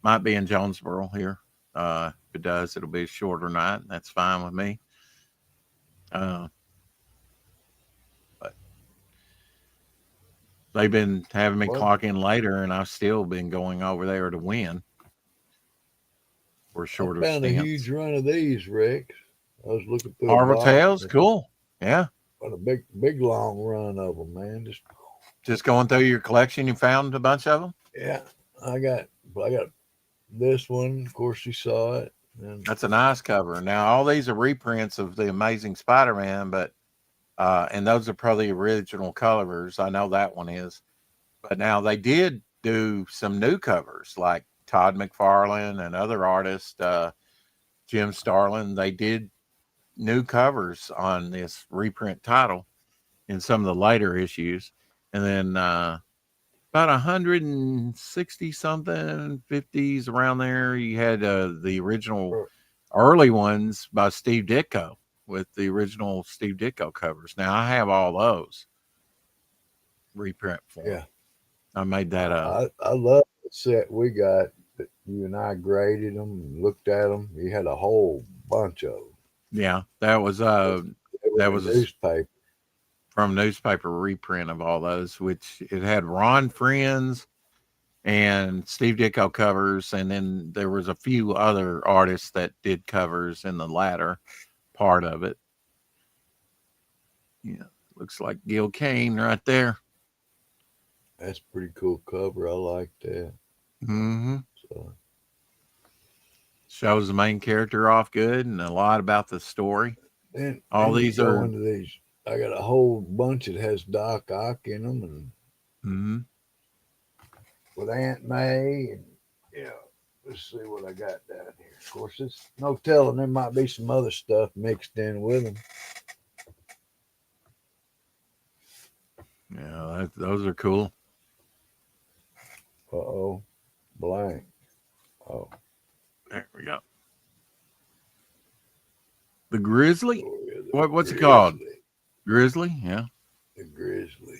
Might be in Jonesboro here. If it does, it'll be a shorter night. That's fine with me. But they've been having me What? clock in later, and I've still been going over there to win for I shorter found a stints. huge run of these, Rex. I was looking through Marvel a box. Tales, cool. Yeah. What a big long run of them, man. Just going through your collection, you found a bunch of them? Yeah. I got this one. Of course, you saw it. And That's a nice cover. Now, all these are reprints of the Amazing Spider-Man, but and those are probably original covers. I know that one is. But now they did do some new covers, like Todd McFarlane and other artists, Jim Starlin. They did new covers on this reprint title in some of the later issues. And then about 160 something, 50s around there, you had the original early ones by Steve Ditko with the original Steve Ditko covers. Now I have all those reprint form. yeah, I made that up. I love the set we got that you and I graded them and looked at them. You had a whole bunch of them. Yeah, that was That was a newspaper. from newspaper reprint of all those, which it had Ron Friends and Steve Ditko covers, and then there was a few other artists that did covers in the latter part of it. Yeah, looks like Gil Kane right there. That's a pretty cool cover. I like that. Mm-hmm. So Shows the main character off good and a lot about the story. then All then you these go are into these. I got a whole bunch that has Doc Ock in them, and mm-hmm. with Aunt May, and let's see what I got down here. Of course, it's no telling, there might be some other stuff mixed in with them. Yeah, those are cool. Blank. Oh, there we go. The Grizzly. Oh, yeah, What's it called? Grizzly. Yeah. The Grizzly.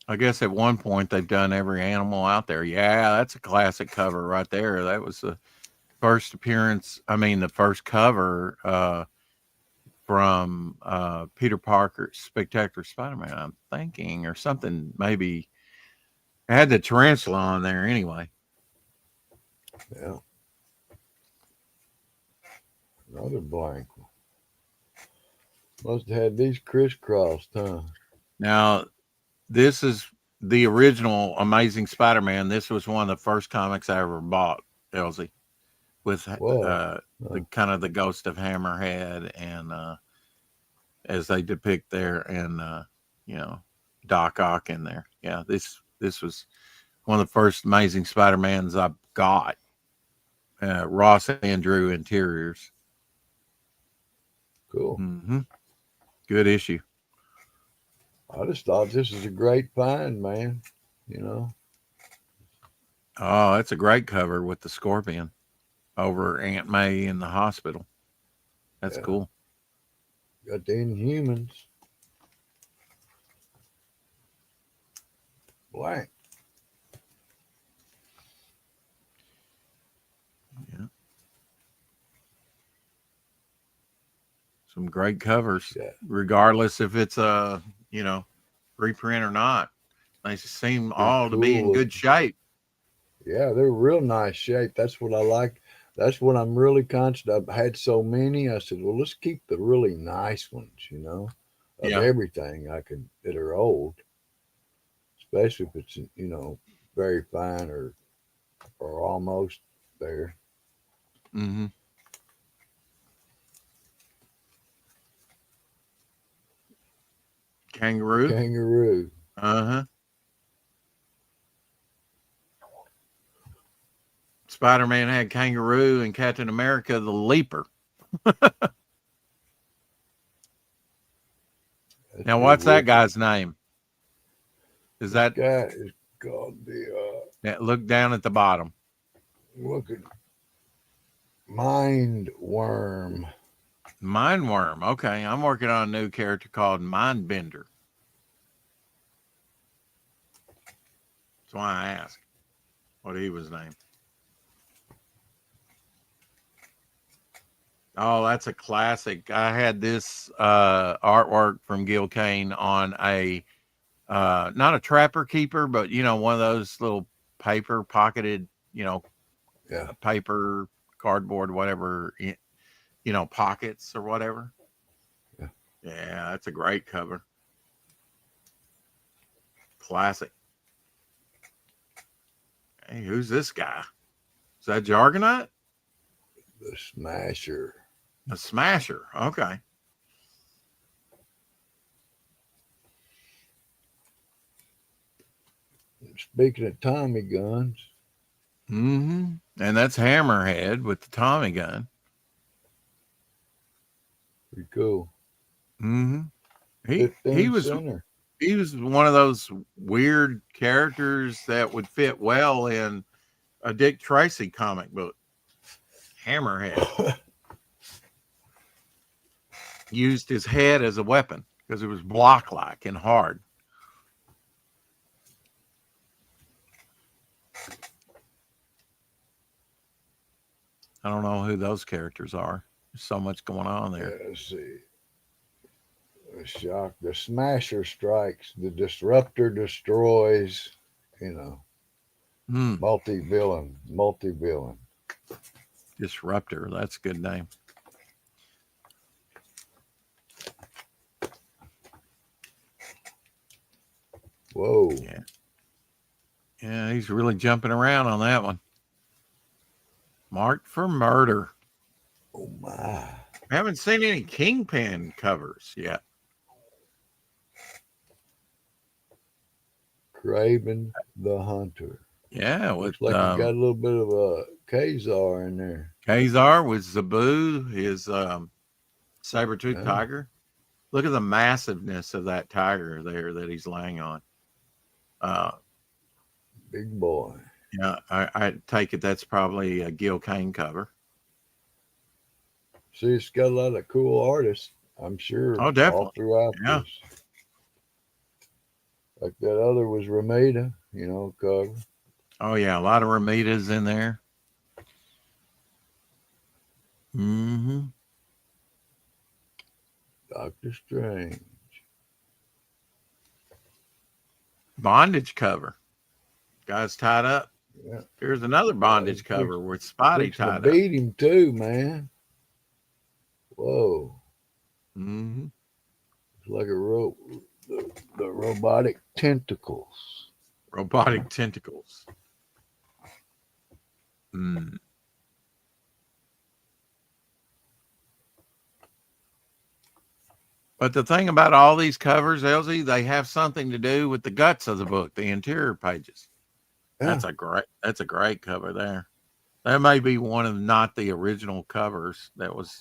I guess at one point they've done every animal out there. Yeah, that's a classic cover right there. That was the first appearance. I mean, the first cover from Peter Parker's Spectacular Spider-Man, I'm thinking, or something. Maybe it had the tarantula on there anyway. Yeah. Another blank one. Must have had these crisscrossed, huh? Now, this is the original Amazing Spider-Man. This was one of the first comics I ever bought, Elsie, with the kind of the ghost of Hammerhead and as they depict there, and Doc Ock in there. Yeah, this was one of the first Amazing Spider-Mans I got. Ross Andrew Interiors. Cool. Mm-hmm. Good issue. I just thought this was a great find, man. Oh, it's a great cover with the Scorpion over Aunt May in the hospital. That's cool. Got the Inhumans. Blank. Yeah. Some great covers, Yeah. regardless if it's a reprint or not. They seem all to be in cool. good shape. Yeah, they're real nice shape. That's what I like. That's what I'm really conscious. I've had so many. I said, well, let's keep the really nice ones, of Yeah. everything that are old, especially if it's, very fine or almost there. Mm-hmm. Kangaroo. Uh-huh. Spider-Man had Kangaroo and Captain America the Leaper. Now, what's that guy's name? Is that guy is called the look down at the bottom. look at Mindworm. Mindworm. Okay, I'm working on a new character called Mindbender. That's why I asked what he was named. Oh, that's a classic. I had this artwork from Gil Kane on a not a Trapper Keeper, but one of those little paper pocketed, paper, cardboard, whatever, pockets or whatever. Yeah, that's a great cover. Classic. Hey, who's this guy? Is that Jargonaut? The Smasher. A Smasher. Okay. Speaking of Tommy guns. Mm-hmm. And that's Hammerhead with the Tommy gun. Pretty cool. Mm-hmm. He was one of those weird characters that would fit well in a Dick Tracy comic book. Hammerhead. Used his head as a weapon because it was block-like and hard. I don't know who those characters are. There's so much going on there. Yeah, let's see. The Shock, the Smasher strikes, the Disruptor destroys, multi-villain. Disruptor, that's a good name. Whoa. Yeah, he's really jumping around on that one. Marked for Murder. Oh my. I haven't seen any Kingpin covers yet. Kraven the Hunter. Yeah, looks like he got a little bit of a Kazar in there. Kazar with Zabu, his saber-toothed tiger. Look at the massiveness of that tiger there that he's laying on. Big boy. Yeah, I take it that's probably a Gil Kane cover. See, it's got a lot of cool artists, I'm sure. Oh, definitely. All throughout this. Like that other was Ramita, cover. Oh, yeah, a lot of Ramitas in there. Mm-hmm. Doctor Strange. Bondage cover. Guy's tied up. Yeah. Here's another bondage cover with Spotty tied up. Beat him too, man. Whoa. Mm-hmm. It's like the robotic tentacles. Robotic tentacles. Mm. But the thing about all these covers, Elsie, they have something to do with the guts of the book, the interior pages. Yeah. That's a great cover there. That may be one of not the original covers that was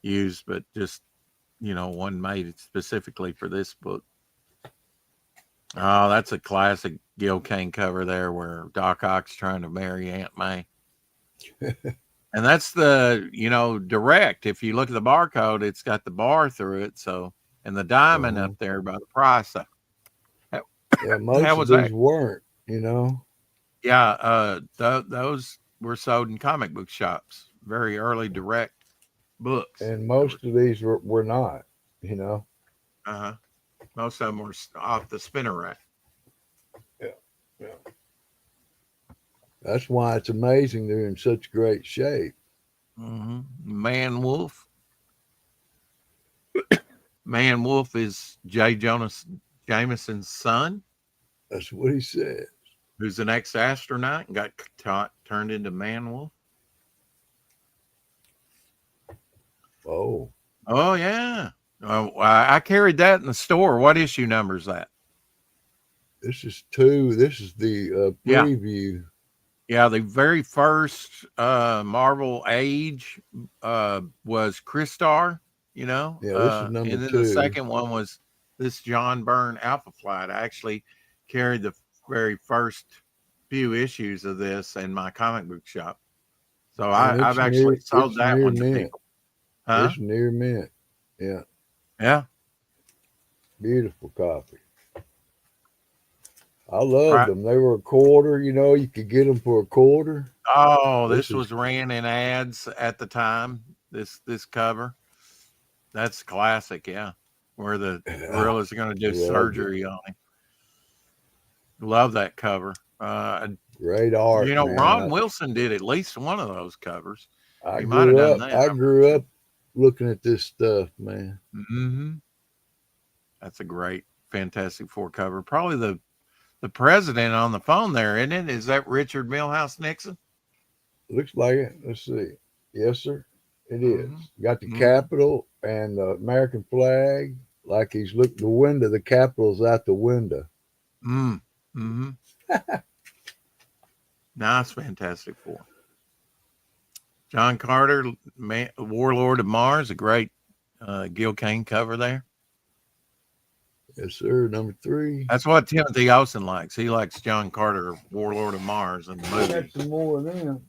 used, but just one made specifically for this book. Oh, that's a classic Gil Kane cover there where Doc Ock's trying to marry Aunt May. And that's the, direct. If you look at the barcode, it's got the bar through it. So, and the diamond up there by the price. Yeah, most of these weren't, Yeah, those were sold in comic book shops. Very early direct. books. And most of these were not, you know. Uh-huh. Most of them were off the spinner rack. Yeah. That's why it's amazing they're in such great shape. Mm-hmm. Man Wolf. Man Wolf is J. Jonah Jameson's son. That's what he said. Who's an ex-astronaut and got turned into Man Wolf. Oh. Oh, yeah. I carried that in the store. What issue number is that? This is 2. This is the preview. Yeah, the very first Marvel Age was Crystar, you know. Yeah, this is number and then 2. the second one was this John Byrne Alpha Flight. I actually carried the very first few issues of this in my comic book shop. So I've actually sold that one to people. Huh? It's near mint. Yeah. Yeah. Beautiful copy. I loved them. They were a quarter, you know, you could get them for a quarter. Oh, this was ran in ads at the time. This cover. That's classic, yeah. Where the gorilla's are going to do surgery on him. Love that cover. Great art. You know, man. Ron Wilson did at least one of those covers. I grew up looking at this stuff, man. Mm-hmm. That's a great Fantastic Four cover. Probably the president on the phone there, isn't it? Is that Richard Milhouse Nixon? Looks like it. Let's see. Yes, sir. It is. Got the Capitol and the American flag. Like he's looked the window. The Capitol's out the window. Mm-hmm. Nice Fantastic Four. John Carter, Warlord of Mars, a great Gil Kane cover there. Yes, sir. Number 3. That's what Timothy Olsen likes. He likes John Carter, Warlord of Mars, in the movie. I got some more of them.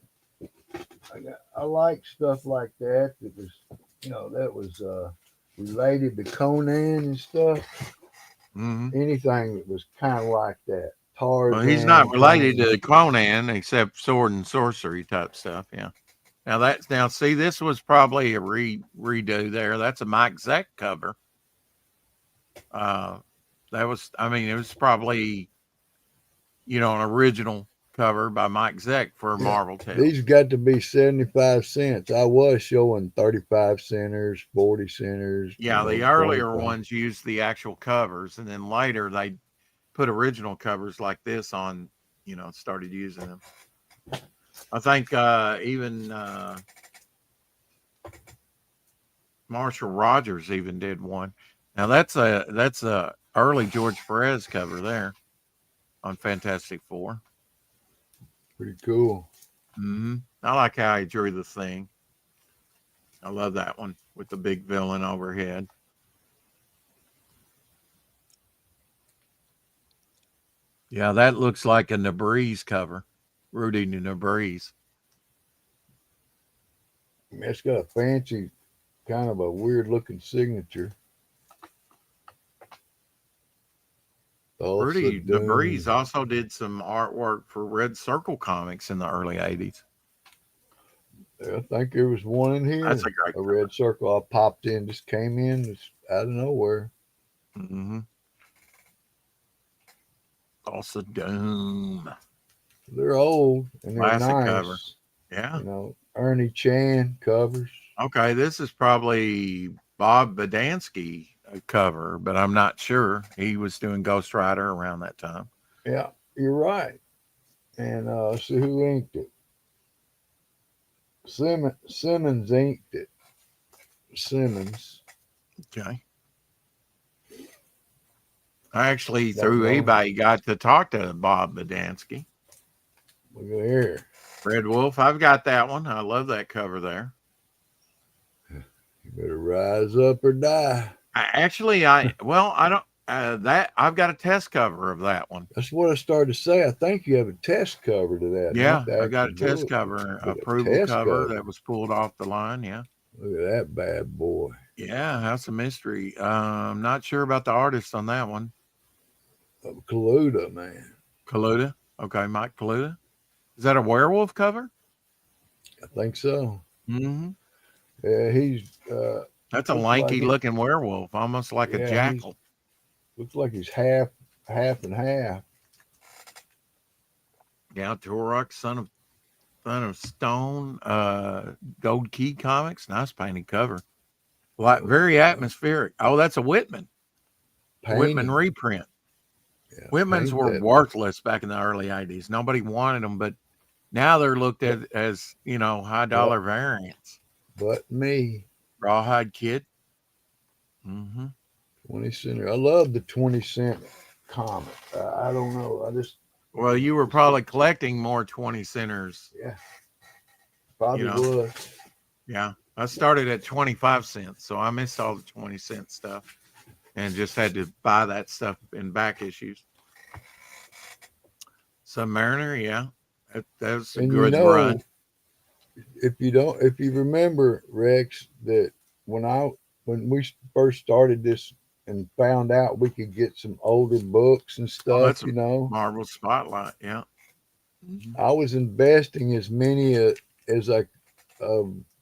I like stuff like that. That was, you know, that was related to Conan and stuff. Mm-hmm. Anything that was kind of like that. Tarzan. Well, he's not related to Conan except sword and sorcery type stuff. Yeah. Now see, this was probably a redo there. That's a Mike Zeck cover. It was probably, you know, an original cover by Mike Zeck for Marvel Tales. These got to be 75 cents. I was showing 35 centers, 40 centers. Yeah, the earlier ones used the actual covers, and then later they put original covers like this on, you know, started using them. I think even Marshall Rogers even did one. Now that's a early George Perez cover there on Fantastic Four. Pretty cool. Mm-hmm. I like how he drew the thing. I love that one with the big villain overhead. Yeah, that looks like a Nebreeze cover. Rudy Nebreeze. It's got a fancy, kind of a weird looking signature. Rudy Nebreeze also did some artwork for Red Circle Comics in the early 80s. I think there was one in here. That's a great Red Circle. I popped in, just came in just out of nowhere. Mm-hmm. Also Doom. They're old and they're Classic nice. cover. Yeah. You know, Ernie Chan covers. Okay, this is probably Bob Badansky cover, but I'm not sure. He was doing Ghost Rider around that time. Yeah, you're right. And let's see who inked it. Simmons inked it. Simmons. Okay. I actually, through eBay, got to talk to Bob Badansky. Look at here. Red Wolf. I've got that one. I love that cover there. You better rise up or die. I've got a test cover of that one. That's what I started to say. I think you have a test cover to that. Yeah, I got a test cover, approval cover that was pulled off the line. Yeah. Look at that bad boy. Yeah, House of Mystery. I'm not sure about the artist on that one. Kaluta, man. Kaluta. Okay, Mike Kaluta. Is that a werewolf cover? I think so. Mm-hmm. Yeah, he's That's a looks lanky like looking werewolf, almost like a yeah, jackal. looks like he's half and half. Yeah, Turok, son of Stone, Gold Key Comics, nice painted cover. Like very atmospheric. Oh, that's a Whitman. Whitman Painting. reprint. Yeah, Whitmans paint were that. worthless back in the early 80s. Nobody wanted them, but now they're looked at as, high dollar variants. But me, Rawhide Kid. Mm-hmm. 20 cent. I love the 20-cent comic. I don't know. Well, you were probably collecting more 20 centers. Yeah, probably was. Yeah. I started at 25 cents, so I missed all the 20-cent stuff and just had to buy that stuff in back issues. Submariner, yeah. That was a good run. If you remember, Rex, that when we first started this and found out we could get some older books and stuff, that's Marvel Spotlight, yeah. Mm-hmm. I was investing as many as I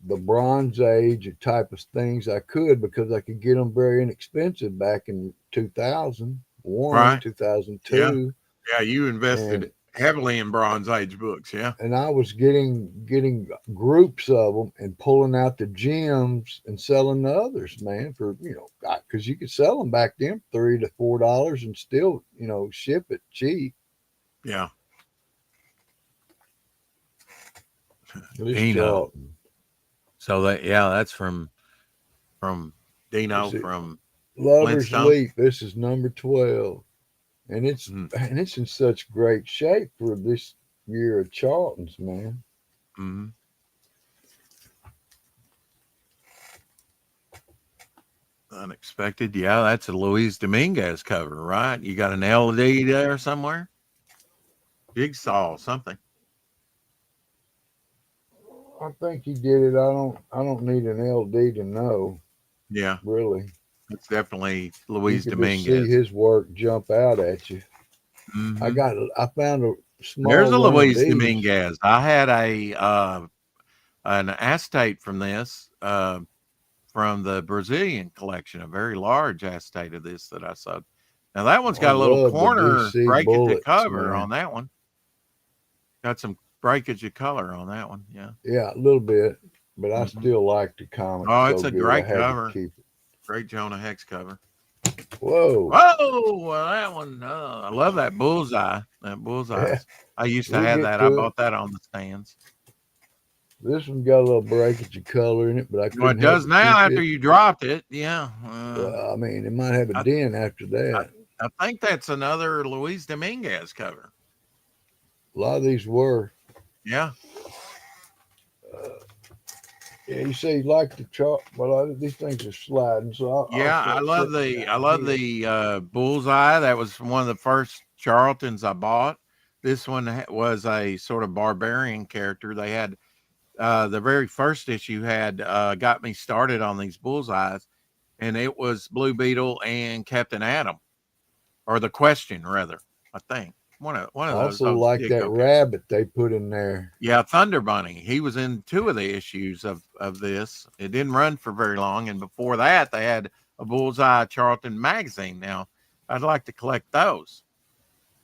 the Bronze Age type of things I could, because I could get them very inexpensive back in 2001, right. 2002. Yeah, you invested heavily in Bronze Age books, yeah. And I was getting groups of them and pulling out the gems and selling the others, man, for because you could sell them back then $3 to $4 and still ship it cheap. Yeah. Dino. So that's from Dino from Lover's Leap. This is number 12. And it's in such great shape for this year of Charlton's, man. Mm-hmm. Unexpected. Yeah, that's a Luis Dominguez cover, right? You got an LD there somewhere? Jigsaw, something. I think he did it. I don't need an LD to know. Yeah. Really. It's definitely Luis you Dominguez. See his work jump out at you. Mm-hmm. I found a small. There's a Luis Dominguez. I had an acetate from this from the Brazilian collection, a very large acetate of this that I saw. Now that one's got a little corner breakage of cover on that one. Got some breakage of color on that one. Yeah. Yeah, a little bit, but I still like the comic. Oh, it's a great cover. Great Jonah Hex cover. Whoa. Well, that one. I love that bullseye. That bullseye. Yeah. I used to have that. I bought that on the stands. This one got a little breakage of color in it, but I couldn't. Well, it does now after you dropped it. Yeah. Well, I mean, it might have a dent after that. I think that's another Luis Dominguez cover. A lot of these were. Yeah. Yeah, you say you like the chart, but these things are sliding. So I love the bullseye. That was one of the first Charltons I bought. This one was a sort of barbarian character. They had the very first issue had got me started on these bullseyes, and it was Blue Beetle and Captain Atom, or the Question rather. I think one of those. Also like that rabbit they put in there. Yeah, Thunder Bunny. He was in 2 of the issues of this. It didn't run for very long, and before that, they had a Bullseye Charlton magazine. Now, I'd like to collect those.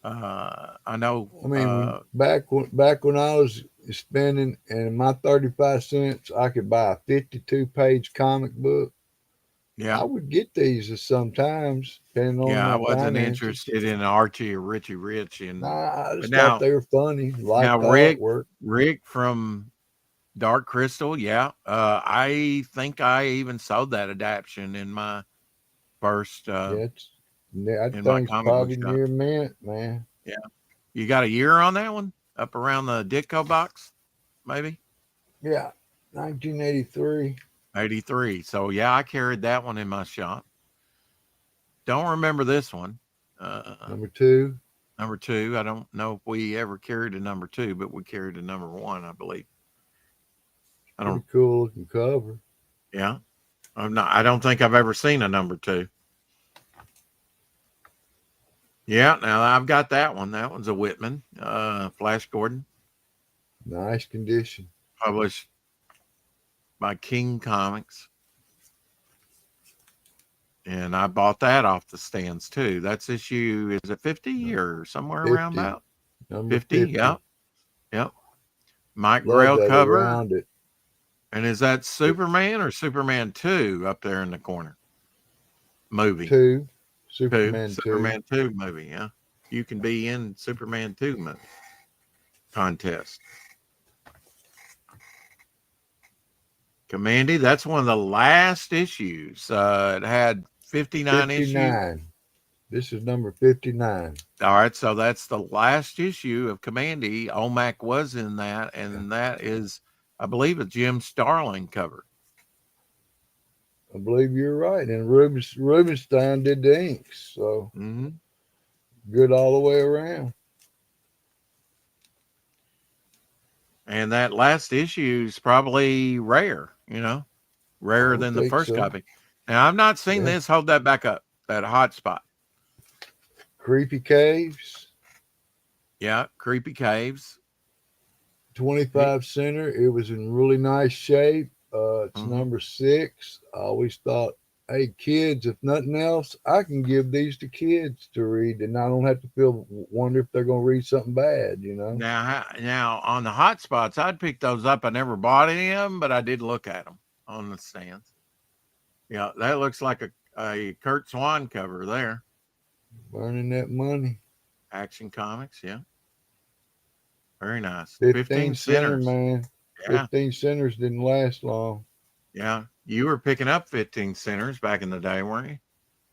I know. I mean, back when I was spending, and my 35 cents, I could buy a 52-page comic book. Yeah, I would get these sometimes, depending on. Yeah, I wasn't interested in Archie or Richie Rich, and I just thought they were funny. Now, Rick from Dark Crystal, I think I even sold that adaptation in my first. I think probably near mint, man. Yeah, you got a year on that one? Up around the Ditko box, maybe. Yeah, 1983. 83. So I carried that one in my shop. Don't remember this one. Number 2. Number 2. I don't know if we ever carried a number 2, but we carried a number 1, I believe. Pretty cool looking cover. Yeah. I don't think I've ever seen a number 2. Yeah, now I've got that one. That one's a Whitman, Flash Gordon. Nice condition. Published by King Comics. And I bought that off the stands too. That's issue, is it 50 or somewhere around 50. about? Number 50, 50. yep. Yep. Mike Love Grell that cover. around it. And is that Superman or Superman 2 up there in the corner? Movie. 2. Superman 2. Superman 2 movie, yeah. You can be in Superman 2 movie contest. Commandy, that's one of the last issues. It had 59 issues. 59. This is number 59. All right, so that's the last issue of Commandy. Omac was in that, and that is, I believe, a Jim Starlin cover. I believe you're right. And Rubenstein did the inks. So good all the way around. And that last issue is probably rare, rarer than the first copy. Now, I've not seen this. Hold that back up, that hot spot. Creepy Caves. Yeah, Creepy Caves. 25 center. It was in really nice shape. It's number 6. I always thought, hey, kids, if nothing else, I can give these to kids to read, and I don't have to wonder if they're going to read something bad, Now on the hot spots, I'd pick those up. I never bought any of them, but I did look at them on the stands. Yeah, that looks like a Kurt Swan cover there. Burning that money. Action Comics, yeah. Very nice. 15 center, centers. man. Yeah. 15 centers didn't last long. Yeah. You were picking up 15 centers back in the day, weren't you?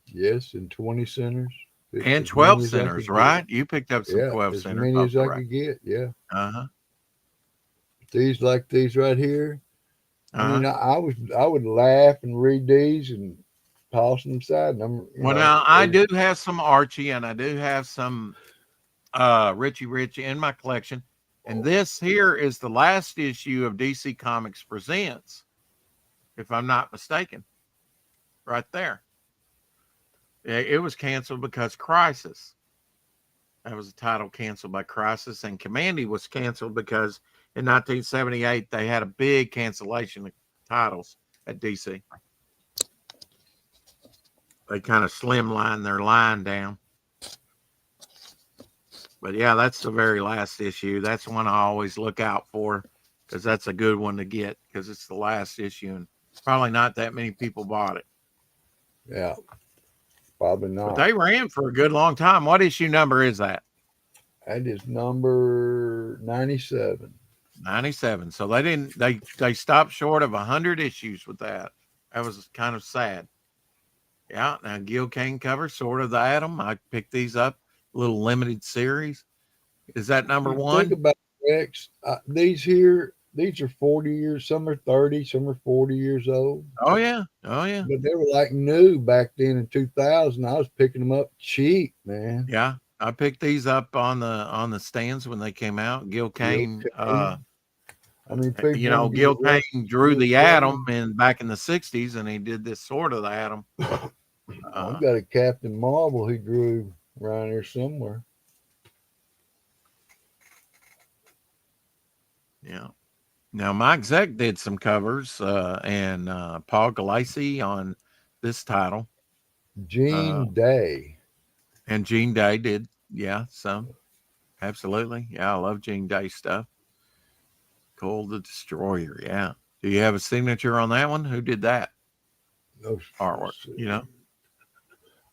Yes, and 20 centers. And 12 centers, right? You picked up some 12 as centers. many as I could get, yeah. Uh-huh. These like these right here. I mean, I would laugh and read these and toss them aside. Now I do have some Archie, and I do have some Richie Rich in my collection. And this here is the last issue of DC Comics Presents, if I'm not mistaken. Right there. It was canceled because Crisis. That was a title canceled by Crisis. And Commandy was canceled because in 1978 they had a big cancellation of titles at DC. They kind of slimlined their line down. But yeah, that's the very last issue. That's one I always look out for because that's a good one to get because it's the last issue and probably not that many people bought it. Yeah, probably not. But they ran for a good long time. What issue number is that? That is number 97. 97. So they stopped short of 100 issues with that. That was kind of sad. Yeah. Now Gil Kane cover, Sword of the Atom. I picked these up. Little limited series. Is that number 1? Think about Rex. These are 40 years. Some are 30. Some are 40 years old. Oh yeah. But they were like new back then in 2000. I was picking them up cheap, man. Yeah, I picked these up on the stands when they came out. Gil Kane. I mean, Gil Kane drew the Atom back in the 60s, and he did this Sword of the Atom. I've got a Captain Marvel he drew around here somewhere. Yeah. Now Mike Zeck did some covers, and Paul Galassi on this title. Gene Day. And Gene Day did, some. Absolutely. Yeah, I love Gene Day stuff. Cole the Destroyer, yeah. Do you have a signature on that one? Who did that? No artwork,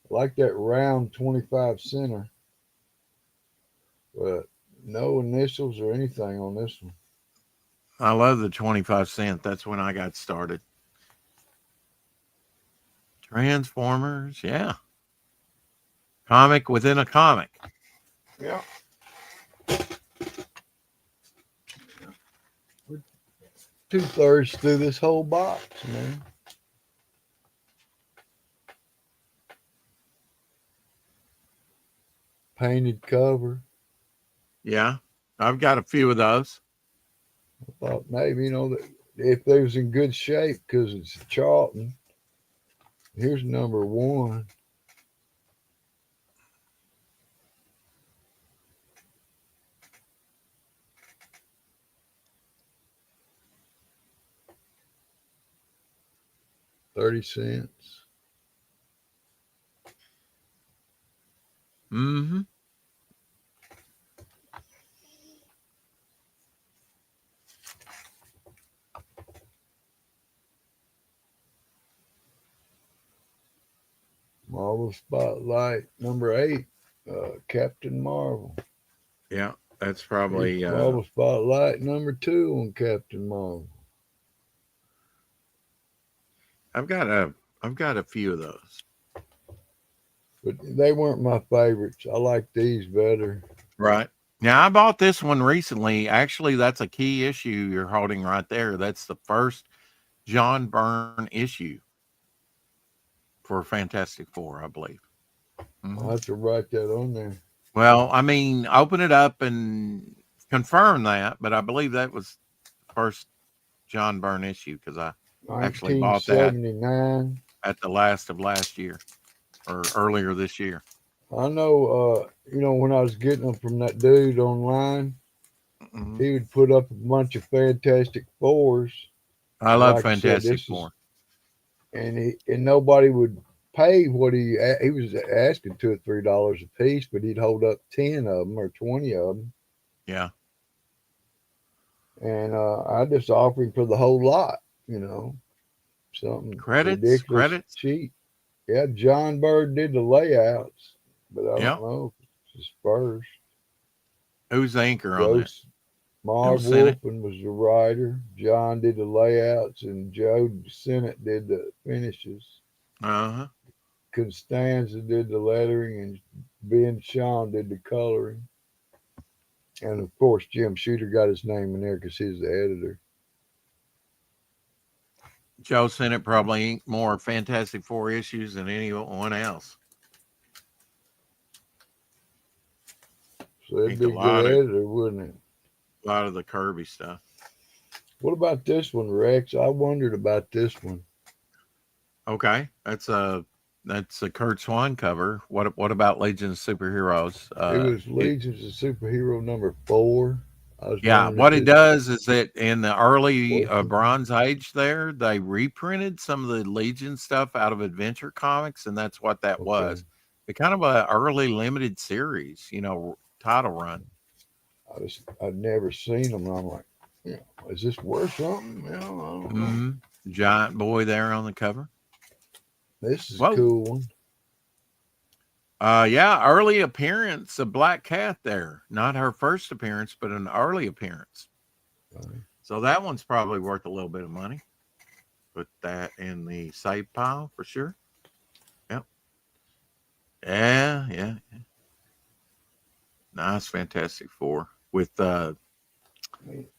like that round 25 center, but no initials or anything on this one. I love the 25 cent. That's when I got started. Transformers, yeah. Comic within a comic. Yeah. We're 2/3 through this whole box, man. Painted cover. Yeah, I've got a few of those. I thought maybe, that if they was in good shape, because it's Charlton. Here's number 1. 30 cents. Mm-hmm. Marvel Spotlight number 8, Captain Marvel. Yeah, that's probably Marvel Spotlight number 2 on Captain Marvel. I've got a few of those. But they weren't my favorites. I like these better. Right. Now I bought this one recently. Actually, that's a key issue you're holding right there. That's the first John Byrne issue for Fantastic Four, I believe. Mm-hmm. I'll have to write that on there. Well, I mean, open it up and confirm that, but I believe that was the first John Byrne issue because I actually bought that at the last of last year or earlier this year. I know, when I was getting them from that dude online, he would put up a bunch of Fantastic Fours. I love Fantastic Four. And nobody would pay what he was asking $2 or $3 a piece, but he'd hold up 10 of them or 20 of them. Yeah. And I just offered him for the whole lot, something ridiculous cheap. Yeah, John Byrne did the layouts, but I don't know if it's his first. Who's the inker on this? Marv Wolfman was the writer. John did the layouts, and Joe Sennett did the finishes. Uh-huh. Constanza did the lettering, and Ben Shawn did the coloring. And, of course, Jim Shooter got his name in there because he's the editor. Joe Sennett probably inked more Fantastic Four issues than anyone else. So it'd be a good editor, wouldn't it? A lot of the Kirby stuff. What about this one, Rex? I wondered about this one. Okay, that's a Kurt Swan cover. What about Legions of Superheroes? It was Legions of Superhero number 4. What it does is that in the early Bronze Age there, they reprinted some of the Legion stuff out of Adventure Comics, and that's what that was. It's kind of an early limited series, title run. I'd never seen them, and I'm like, is this worth something? I don't know. Giant boy there on the cover. This is a cool one. Early appearance of Black Cat there. Not her first appearance, but an early appearance. Right. So that one's probably worth a little bit of money. Put that in the save pile for sure. Yep. Yeah. Nice Fantastic Four with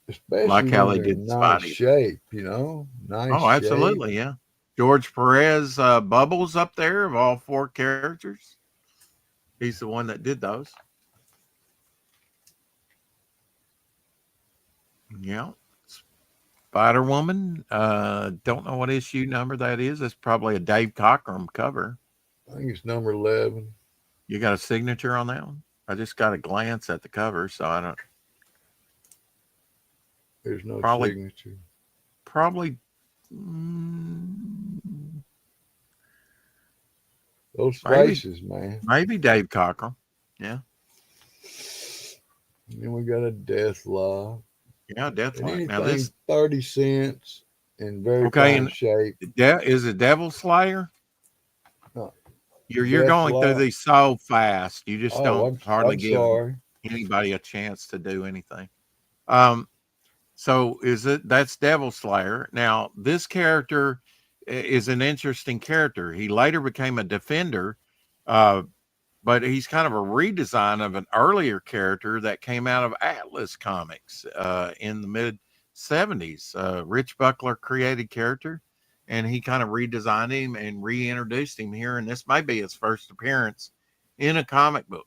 especially like how they did nice Spidey. shape, nice. Oh, absolutely, yeah. George Perez bubbles up there of all 4 characters. He's the one that did those. Yeah. Spider Woman. Don't know what issue number that is. That's probably a Dave Cockrum cover. I think it's number 11. You got a signature on that one? I just got a glance at the cover, so I don't. There's no signature. Probably. Those faces, man. Maybe Dave Cockrum. Yeah. And then we got a Deathlock. Yeah, Deathlock. Now this 30 cents in very fine shape. Is it Devil Slayer? No. You're going through these so fast. You just don't hardly give anybody a chance to do anything. So that's Devil Slayer. Now, this character is an interesting character. He later became a Defender, but he's kind of a redesign of an earlier character that came out of Atlas Comics in the mid-70s. Rich Buckler created character, and he kind of redesigned him and reintroduced him here, and this may be his first appearance in a comic book.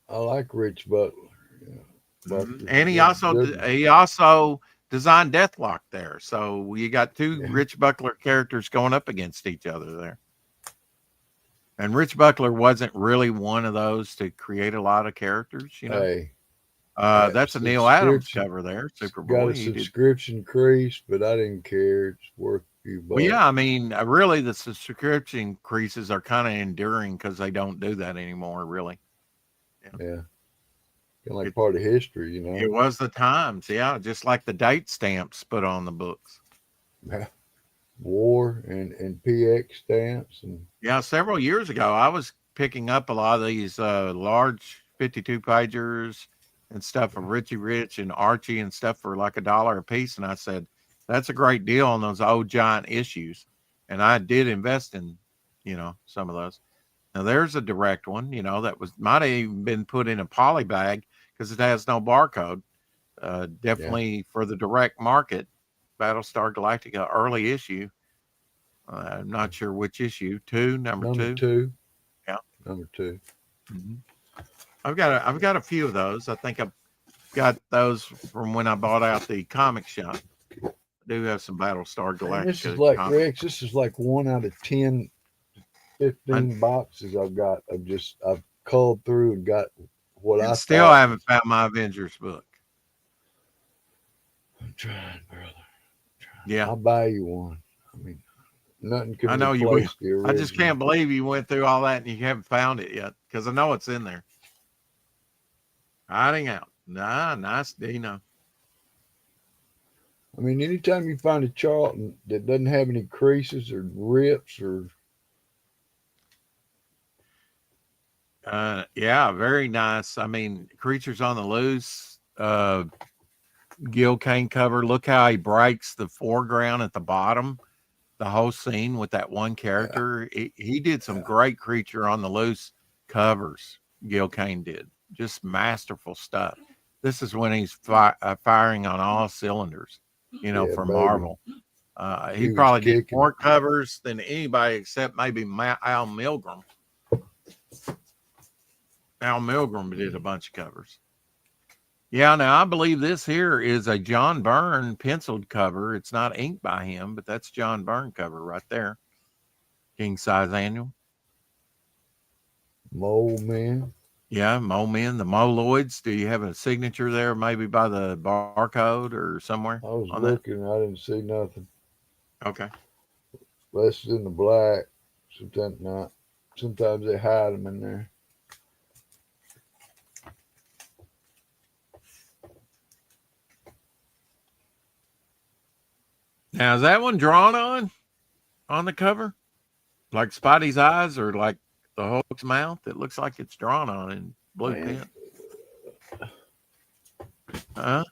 I like Rich Buckler. Yeah. And he also designed Deathlock there. So you got 2 Rich Buckler characters going up against each other there. And Rich Buckler wasn't really one of those to create a lot of characters, Hey, that's a Neil Adams cover there. Superboy. Got a subscription crease, but I didn't care. It's worth you Well, bought. yeah, I mean, really, the subscription increases are kind of enduring because they don't do that anymore, really. Yeah. Kind of like It- part of history, you It know. was the times, yeah, just like the date stamps put on the books. War and PX stamps and Yeah, several years ago, I was picking up a lot of these large 52 pagers and stuff from Richie Rich and Archie and stuff for like $1 a piece. And I said, that's a great deal on those old giant issues. And I did invest in, some of those. Now there's a direct one, that might have even been put in a poly bag because it has no barcode. Definitely for the direct market, Battlestar Galactica early issue. I'm not sure which issue. Number two. Yeah, number 2. Mm-hmm. I've got a few of those. I think I've got those from when I bought out the comic shop. I do have some Battlestar Galactica. And this is like comics. Rex. This is like 1 out of 10, 15 boxes I've got. I've culled through and got what I still thought. haven't found my Avengers book. I'm trying, brother. Yeah, I'll buy you one. I mean, nothing can I know you will. replace the original. I just can't believe you went through all that and you haven't found it yet because I know it's in there. Hiding out. Nice, Dino. I mean, anytime you find a Charlton that doesn't have any creases or rips or yeah, very nice. I mean, Creatures on the Loose, Gil Kane cover. Look how he breaks the foreground at the bottom, the whole scene with that one character. Yeah. He did some great Creature on the Loose covers. Gil Kane did just masterful stuff. This is when he's firing on all cylinders, for Marvel. He probably did more covers than anybody except maybe Al Milgrom. Al Milgrom did a bunch of covers. Yeah, now I believe this here is a John Byrne penciled cover. It's not inked by him, but that's John Byrne cover right there. King size annual. Mole Men. Yeah, Mole Men, the Moloids. Do you have a signature there, maybe by the barcode or somewhere? I was looking, I didn't see nothing. Okay. Less in the black. Sometimes not. Sometimes they hide them in there. Now, is that one drawn on the cover? Like Spidey's eyes or like the Hulk's mouth? It looks like it's drawn on in blue pen. Huh?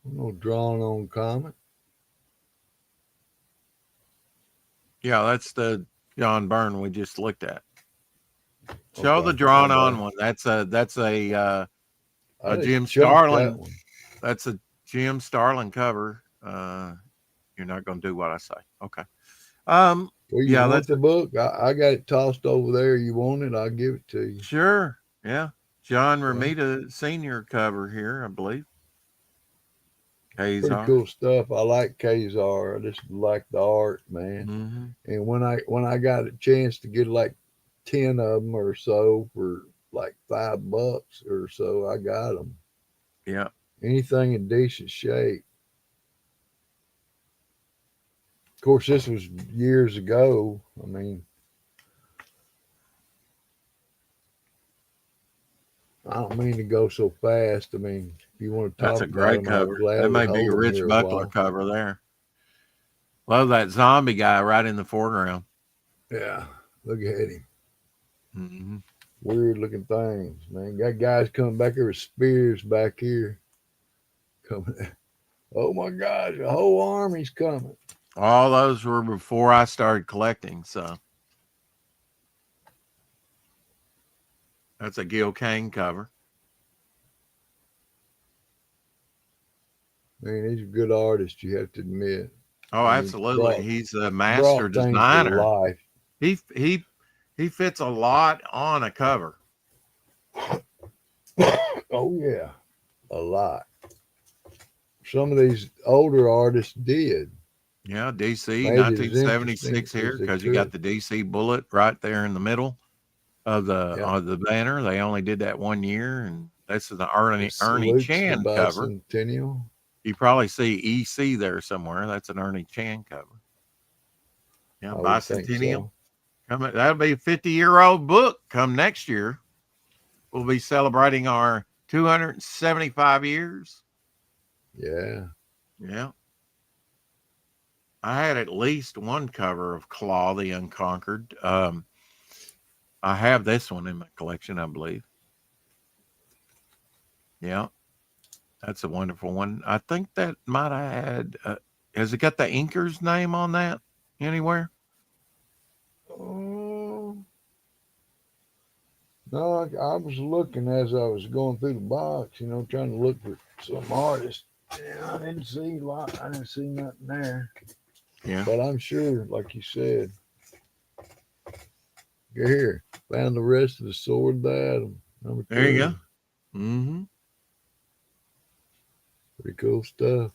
No drawn on comic. Yeah, that's the John Byrne we just looked at. Show the drawn on one. That's a Jim Starlin. That's a Jim Starlin cover. You're not going to do what I say. Okay. Well, yeah, that's the book. I got it tossed over there. You want it? I'll give it to you. Sure. Yeah. John Romita Senior cover here, I believe. Pretty cool stuff. I like Kazar. I just like the art, man. Mm-hmm. And when I got a chance to get like 10 of them or so for like $5 or so, I got them. Yeah. Anything in decent shape. Of course, this was years ago. I mean, I don't mean to go so fast. I mean, if you want to talk, that's a great cover. That may be a Rich Buckler cover there. Love that zombie guy right in the foreground. Yeah, look at him. Mm-hmm. Weird looking things, man. Got guys coming back here with spears back here. Coming. Oh my gosh, a whole army's coming. All those were before I started collecting, so that's a Gil Kane cover. Man, he's a good artist, you have to admit. Oh, absolutely. He's a master designer. He fits a lot on a cover. Oh yeah, a lot. Some of these older artists did. Yeah, DC 1976 here because you got the DC bullet right there in the middle of the banner. They only did that 1 year, and this is the Ernie Chan cover. Centennial. You probably see EC there somewhere. That's an Ernie Chan cover. Yeah, I would think bicentennial. so. That'll be a 50-year-old book come next year. We'll be celebrating our 275 years. Yeah. Yeah. I had at least one cover of Claw the Unconquered. I have this one in my collection, I believe. Yeah. That's a wonderful one. I think that might have had, has it got the inker's name on that anywhere? No, I was looking as I was going through the box, trying to look for some artist. Yeah, I didn't see nothing there. Yeah. But I'm sure, like you said, here, found the rest of the Sword of Adam. Number 2. There you go. Mm-hmm. Pretty cool stuff.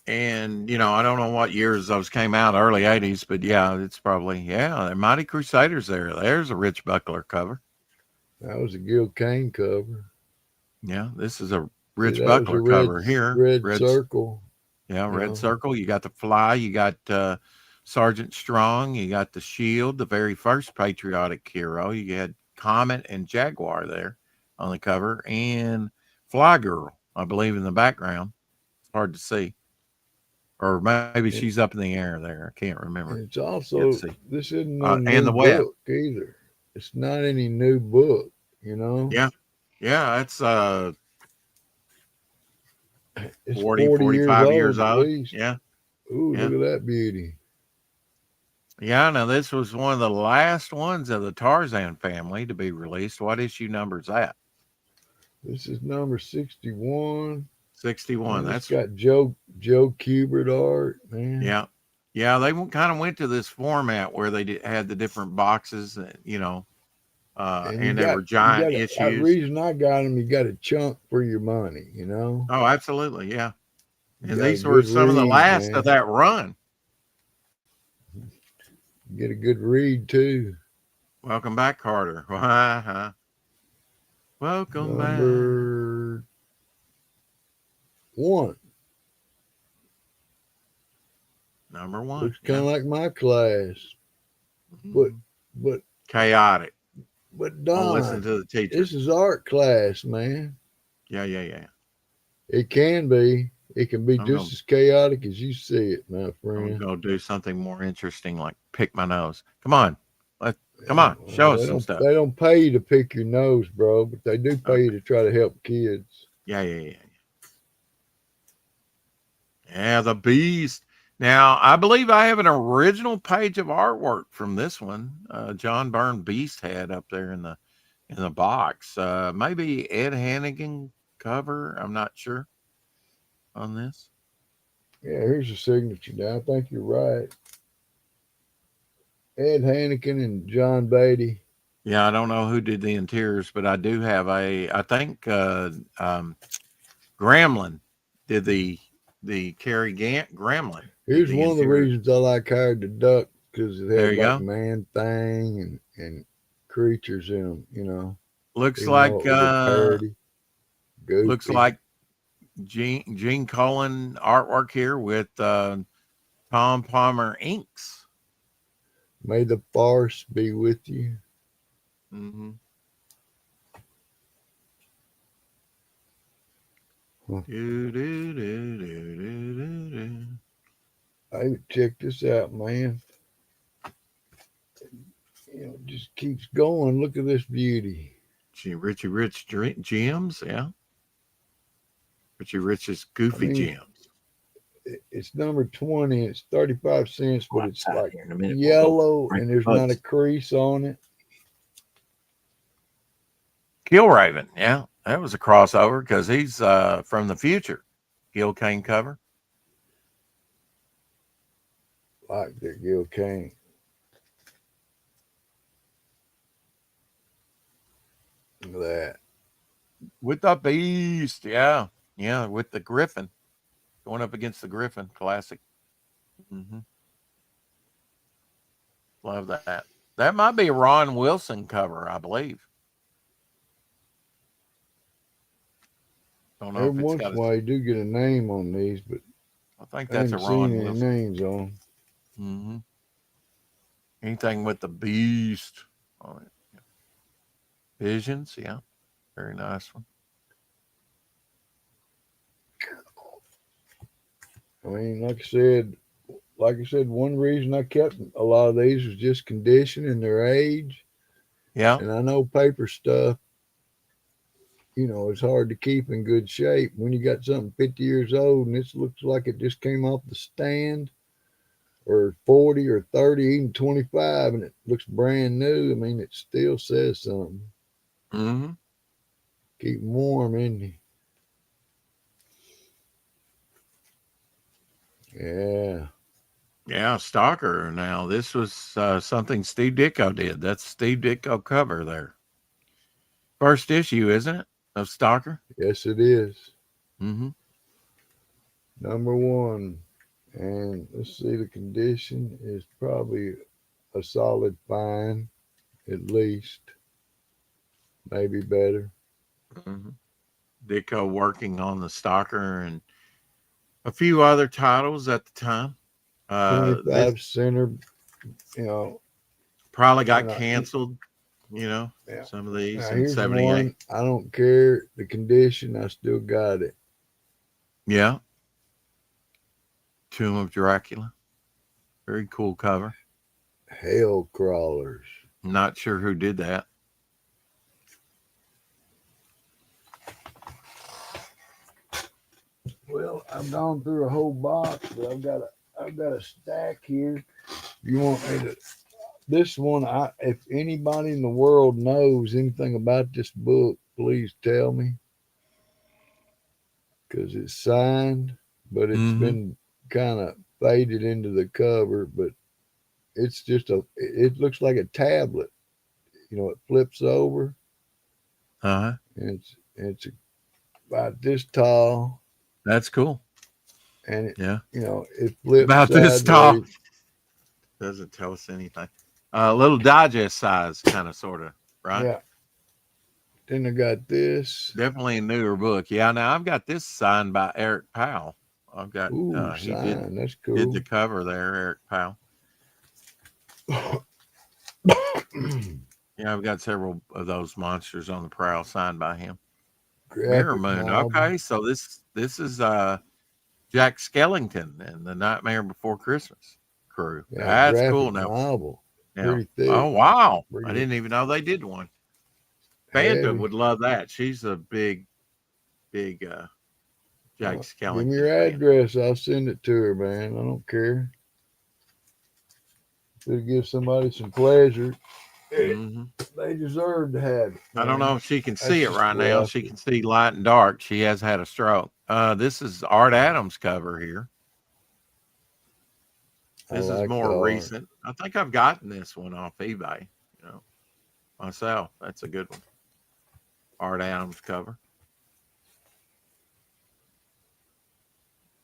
And, I don't know what years those came out, early 80s, but yeah, it's probably, the Mighty Crusaders there. There's a Rich Buckler cover. That was a Gil Kane cover. Yeah, this is a Rich Buckler cover here. Red Circle. Yeah, Red Circle. You got the Fly. You got Sergeant Strong. You got the Shield, the very first patriotic hero. You had Comet and Jaguar there on the cover. And Fly Girl, I believe, in the background. It's hard to see. Or maybe she's up in the air there. I can't remember. It's also, this isn't no and new the web book either. It's not any new book, Yeah. Yeah, it's 40 40 45 years at old. least. Yeah. Ooh, Yeah. look at that beauty. Yeah, now this was one of the last ones of the Tarzan family to be released. What issue number is that? This is number 61. 61. That's That's got Joe Kubert art, man. yeah. Yeah, they kind of went to this format where they had the different boxes, and they were giant issues. The reason I got them, you got a chunk for your money, Oh, absolutely, yeah. And got these a were good some of the read, last man. of that run. Get a good read too. Welcome back, Carter. Welcome back. Number 1. Number 1. Looks kind of like my class, but chaotic. But Don't Don, listen to the teacher. this is art class, man. Yeah. It can be. It can be just as chaotic as you see it, my I'm friend. gonna do something more interesting, like pick my nose. Come on, come on, show us some stuff. They don't pay you to pick your nose, bro, but they do pay you to try to help kids. Yeah, the Beast. Now, I believe I have an original page of artwork from this one. John Byrne Beast had up there in the box. Maybe Ed Hannigan cover. I'm not sure on this. Yeah, here's the signature now. I think you're right. Ed Hannigan and John Beatty. Yeah, I don't know who did the interiors, but I do have I think Gremlin did the Cary Gremlin. Here's one of the reasons I like Howard the Duck, because it There has you like go. man thing and creatures in them, Looks Even like though it was a parody. looks Goofy. like Gene Colan artwork here with Tom Palmer inks. May the farce be with you. Mm-hmm. Huh. Do. Hey, check this out, man. Just keeps going. Look at this beauty. Richie Rich gems, yeah. Richie Rich's goofy gems. It's number 20. It's 35 cents, but it's like here in a minute. yellow, We'll go and there's not a crease on it. Killraven, yeah. That was a crossover because he's from the future. Gil Kane cover. Like the Gil Kane. Look at that. With the Beast, yeah. Yeah, with the Griffin. Going up against the Griffin. Classic. Mm-hmm. Love that. That might be a Ron Wilson cover, I believe. Don't know Every if it's once got in a while, you do get a name on these, but I think I that's a haven't seen Ron any Wilson. names on. Mm-hmm. Anything with the beast on it. Yeah. Visions, yeah. Very nice one. I mean, like I said, one reason I kept a lot of these was just condition and their age. Yeah. And I know paper stuff, it's hard to keep in good shape. When you got something 50 years old and it looks like it just came off the stand, or 40 or 30, even 25, and it looks brand new, I mean, it still says something. Mm-hmm. Keep them warm, isn't he? Yeah. Yeah, Stalker. Now, this was something Steve Ditko did. That's Steve Ditko cover there. First issue, isn't it, of Stalker? Yes, it is. Mm-hmm. Number 1. And let's see, the condition is probably a solid fine, at least. Maybe better. Mm-hmm. Ditko working on the Stalker and a few other titles at the time. 25 this center, probably got and canceled, yeah. some of these Now, in here's 78. one. I don't care the condition. I still got it. Yeah. Tomb of Dracula. Very cool cover. Hell Crawlers. Not sure who did that. Well, I've gone through a whole box, but I've got a stack here. You want me to? This one, if anybody in the world knows anything about this book, please tell me, because it's signed, but it's been kind of faded into the cover. But it's just it looks like a tablet. It flips over. Uh-huh. It's about this tall. That's cool. And it, yeah, it flips about this sideways. tall. Doesn't tell us anything. A little digest size, kind of, sort of, right? Yeah. Then I got this. Definitely a newer book. Yeah. Now I've got this signed by Eric Powell. I've got. Ooh, he signed. That's cool. did the cover there, Eric Powell. Yeah, I've got several of those monsters on the prowl signed by him. Mirror Moon. Okay, so this is Jack Skellington and the Nightmare Before Christmas crew. Yeah, that's cool. Now, novel. yeah. Pretty thick. Oh wow! Pretty I didn't even know they did one. Fanta heavy. would love that. She's a big Jack Skellington. Give me your fan. address. I'll send it to her, man. I don't care. It'll give somebody some pleasure. Mhm. They deserve to have it. I don't man. know if she can That's see it just right the way now. I She feel. can see light and dark. She has had a stroke. This is Art Adams cover here. This I is like more the art. recent. I think I've gotten this one off eBay, myself. That's a good one. Art Adams cover.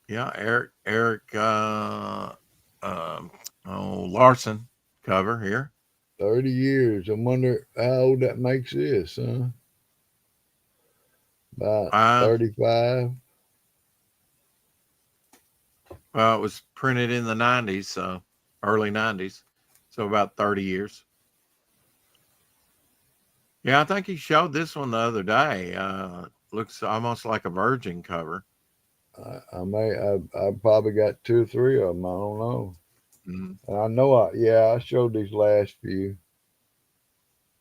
Yeah, Eric Larson cover here. 30 years. I wonder how old that makes this, huh? About 35. Well, it was printed in the 90s, so early 90s. So about 30 years. Yeah, I think he showed this one the other day. Looks almost like a Virgin cover. I probably got 2 or 3 of them. I don't know. Mm-hmm. And I know I showed these last few.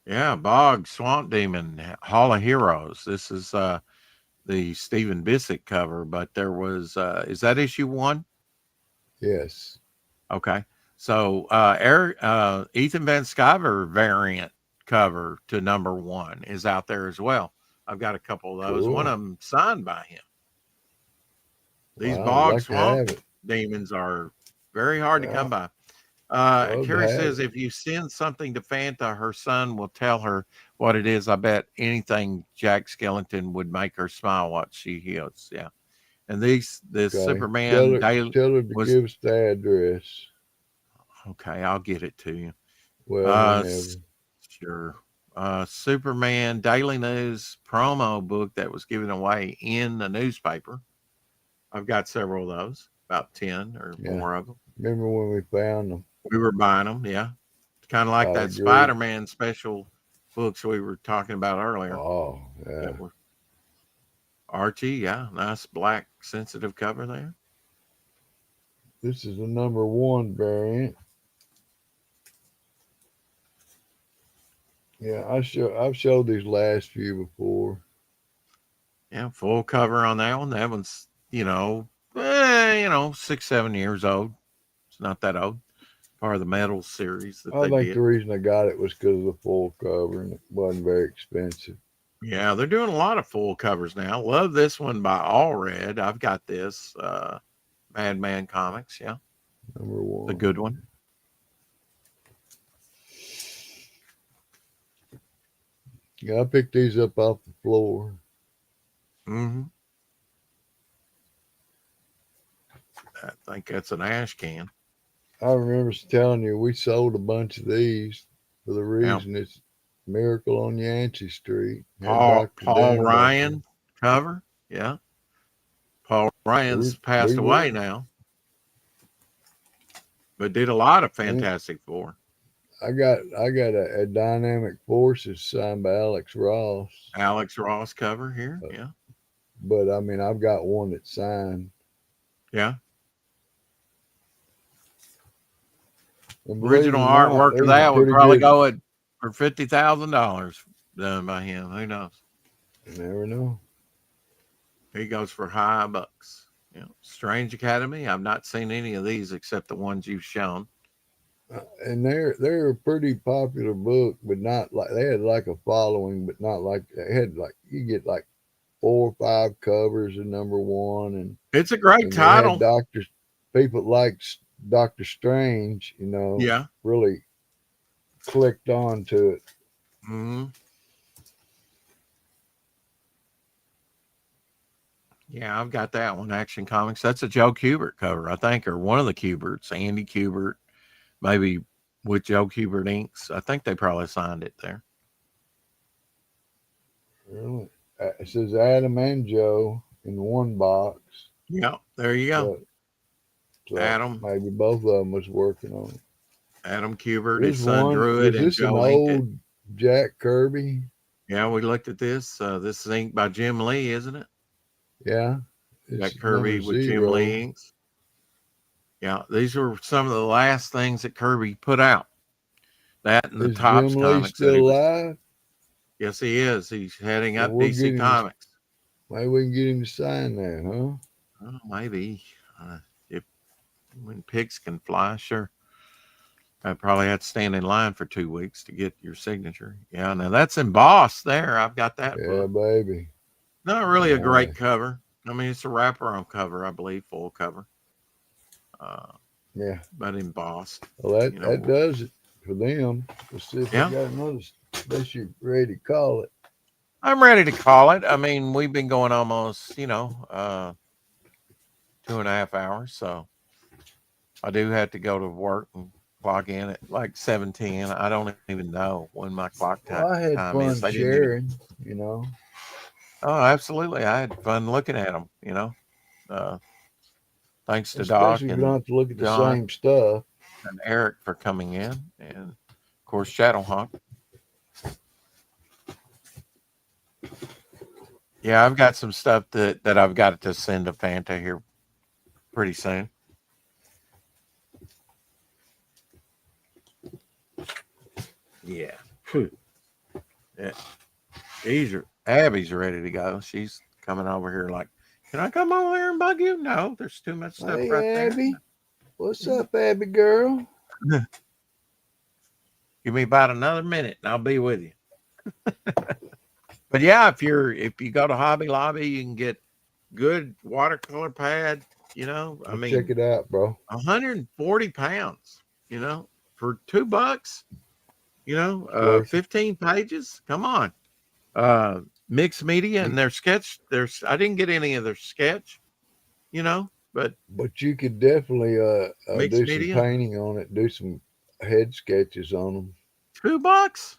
Yeah, Bog, Swamp Demon, Hall of Heroes. This is the Stephen Bissett cover, but there was is that issue 1? Yes. Okay. So Ethan Van Sciver variant cover to number 1 is out there as well. I've got a couple of those. Cool. One of them signed by him. These Wow, Bog I'd like to Swamp have it. Demons are very hard to come by. Love to Carrie have says it. if you send something to Fanta, her son will tell her what it is. I bet anything Jack Skellington would make her smile what she hears. Yeah. And the Okay. Superman daily Tell her to was give us the address. okay. I'll get it to you. Well, whenever. Sure. Superman Daily News promo book that was given away in the newspaper. I've got several of those, about 10 or more of them. Remember when we found them? We were buying them, yeah. Kind of like that agree. Spider-Man special books we were talking about earlier. Oh, yeah. Archie, yeah. Nice black sensitive cover there. This is the #1 variant. Yeah, I've showed these last few before. Yeah, full cover on that one. That one's, 6-7 years old. It's not that old. Part of the metal series that I they think did. the reason I got it was because of the full cover, and it wasn't very expensive. Yeah, they're doing a lot of full covers now. Love this one by All Red. I've got this Madman Comics. Yeah, #1, the good one. Yeah, I picked these up off the floor. Mm-hmm. I think that's an ash can. I remember telling you we sold a bunch of these for the reason it's Miracle on Yancey Street. Paul Ryan cover. Yeah. Paul Ryan's passed away now, but did a lot of Fantastic Four. I got a Dynamic Forces signed by Alex Ross. Alex Ross cover here. Yeah. But I mean, I've got one that's signed. Yeah. Original artwork of that would probably go at for $50,000 done by him. Who knows? You never know. He goes for high bucks. Yeah. Strange Academy. I've not seen any of these except the ones you've shown. And they're a pretty popular book, but not like they had like a following, but not like they had like you get like 4 or 5 covers of #1, and it's a great title. People like Doctor Strange, yeah, really clicked on to it. Mm-hmm. Yeah, I've got that one. Action Comics. That's a Joe Kubert cover, I think, or one of the Kuberts. Andy Kubert, maybe with Joe Kubert inks. I think they probably signed it there. Really? It says Adam and Joe in one box. Yeah, there you go. So Adam. Maybe both of them was working on it. Adam Kubert, his son drew it, and Joe inked it. Jack Kirby? Yeah, we looked at this. This is inked by Jim Lee, isn't it? Yeah. Jack Kirby with Jim Lee inks. Yeah, these were some of the last things that Kirby put out. That and the Topps Jim comics. Lee still alive? Yes, he is. He's heading up DC Comics. Maybe we can get him to sign that, huh? Oh, maybe. When pigs can fly, sure. I probably had to stand in line for 2 weeks to get your signature. Yeah, now that's embossed there. I've got that. Yeah, baby. Not really a great cover. I mean, it's a wraparound cover, I believe, full cover. Yeah. But embossed. Well, that does it for them. Let's see if I got another. Unless you're ready to call it. I'm ready to call it. I mean, we've been going almost, 2.5 hours, so I do have to go to work and clock in at like 7:10. I don't even know when my clock time, I had time fun is. sharing, Oh, absolutely. I had fun looking at them, Thanks to Especially Doc if you and don't have to look at the John same stuff. and Eric for coming in, and of course Shadowhawk. Yeah, I've got some stuff that I've got to send to Fanta here pretty soon. Yeah. Yeah. Abby's ready to go. She's coming over here like, can I come over here and bug you? No, there's too much stuff Hey, right Abby. there. What's up, Abby girl? Give me about another minute and I'll be with you. But yeah, if you go to Hobby Lobby, you can get good watercolor pad, I mean, check it out, bro. 140 pounds, for $2, 15 pages. Come on. Mixed media and their sketch. I didn't get any of their sketch, but you could definitely do media? some painting on it, do some head sketches on them. $2.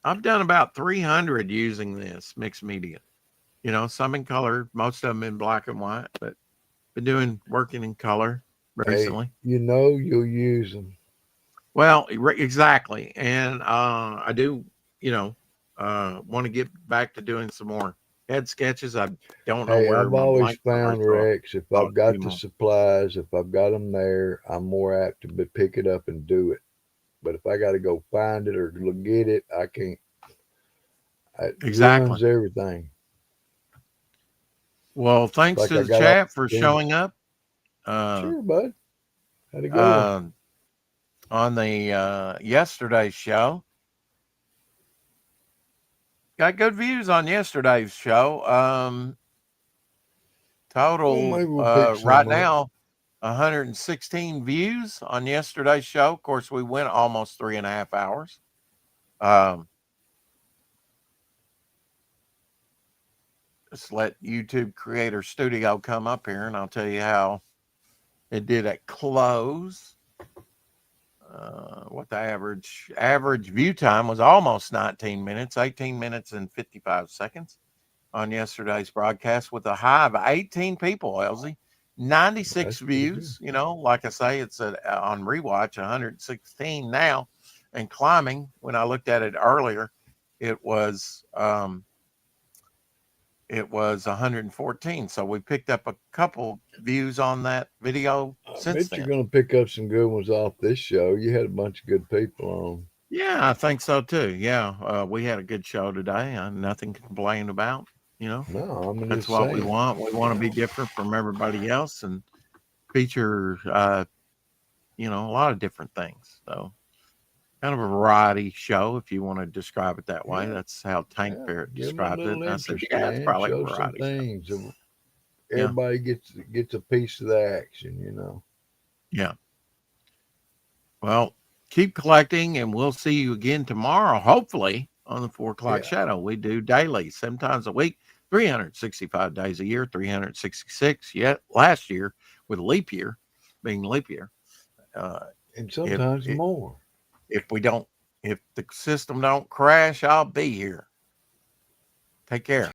I've done about 300 using this mixed media. You know, some in color, most of them in black and white, but been working in color recently. Hey, you know you'll use them. Well, exactly. And I do, want to get back to doing some more head sketches. I don't know Hey, where I've my always blanks are, found, so Rex, if I'll I've got do the more. supplies, if I've got them there, I'm more apt to pick it up and do it. But if I got to go find it or get it, I can't. It Exactly. ruins everything. Well, thanks Like to I the got all chat for showing up. Sure, bud. How'd it go? On the yesterday's show. Got good views on yesterday's show. Total Well, maybe we'll pick some right up. now 116 views on yesterday's show. Of course, we went almost 3.5 hours. Just let YouTube Creator Studio come up here and I'll tell you how it did at close. What the average view time was almost 19 minutes, 18 minutes and 55 seconds on yesterday's broadcast with a high of 18 people, Elsie. 96 views, you know, like I say, it's on rewatch 116 now and climbing. When I looked at it earlier, it was 114. So we picked up a couple views on that video I since bet then. you're going to pick up some good ones off this show. You had a bunch of good people on. Yeah, I think so too. Yeah, we had a good show today. Nothing to complain about. You know, No, I mean, that's what we want. We want to be different from everybody else and feature, a lot of different things. So, kind of a variety show, if you want to describe it that way. Yeah. That's how Tank Ferret Give them a described it. little And I said, interest, yeah, it's man. probably a Show some variety show. things. Everybody gets a piece of the action, you know. Yeah. Well, keep collecting, and we'll see you again tomorrow, hopefully, on the 4 o'clock shadow. We do daily, 7 times a week, 365 days a year, 366. Yet last year, with leap year, being leap year, and sometimes more. If the system don't crash, I'll be here. Take care.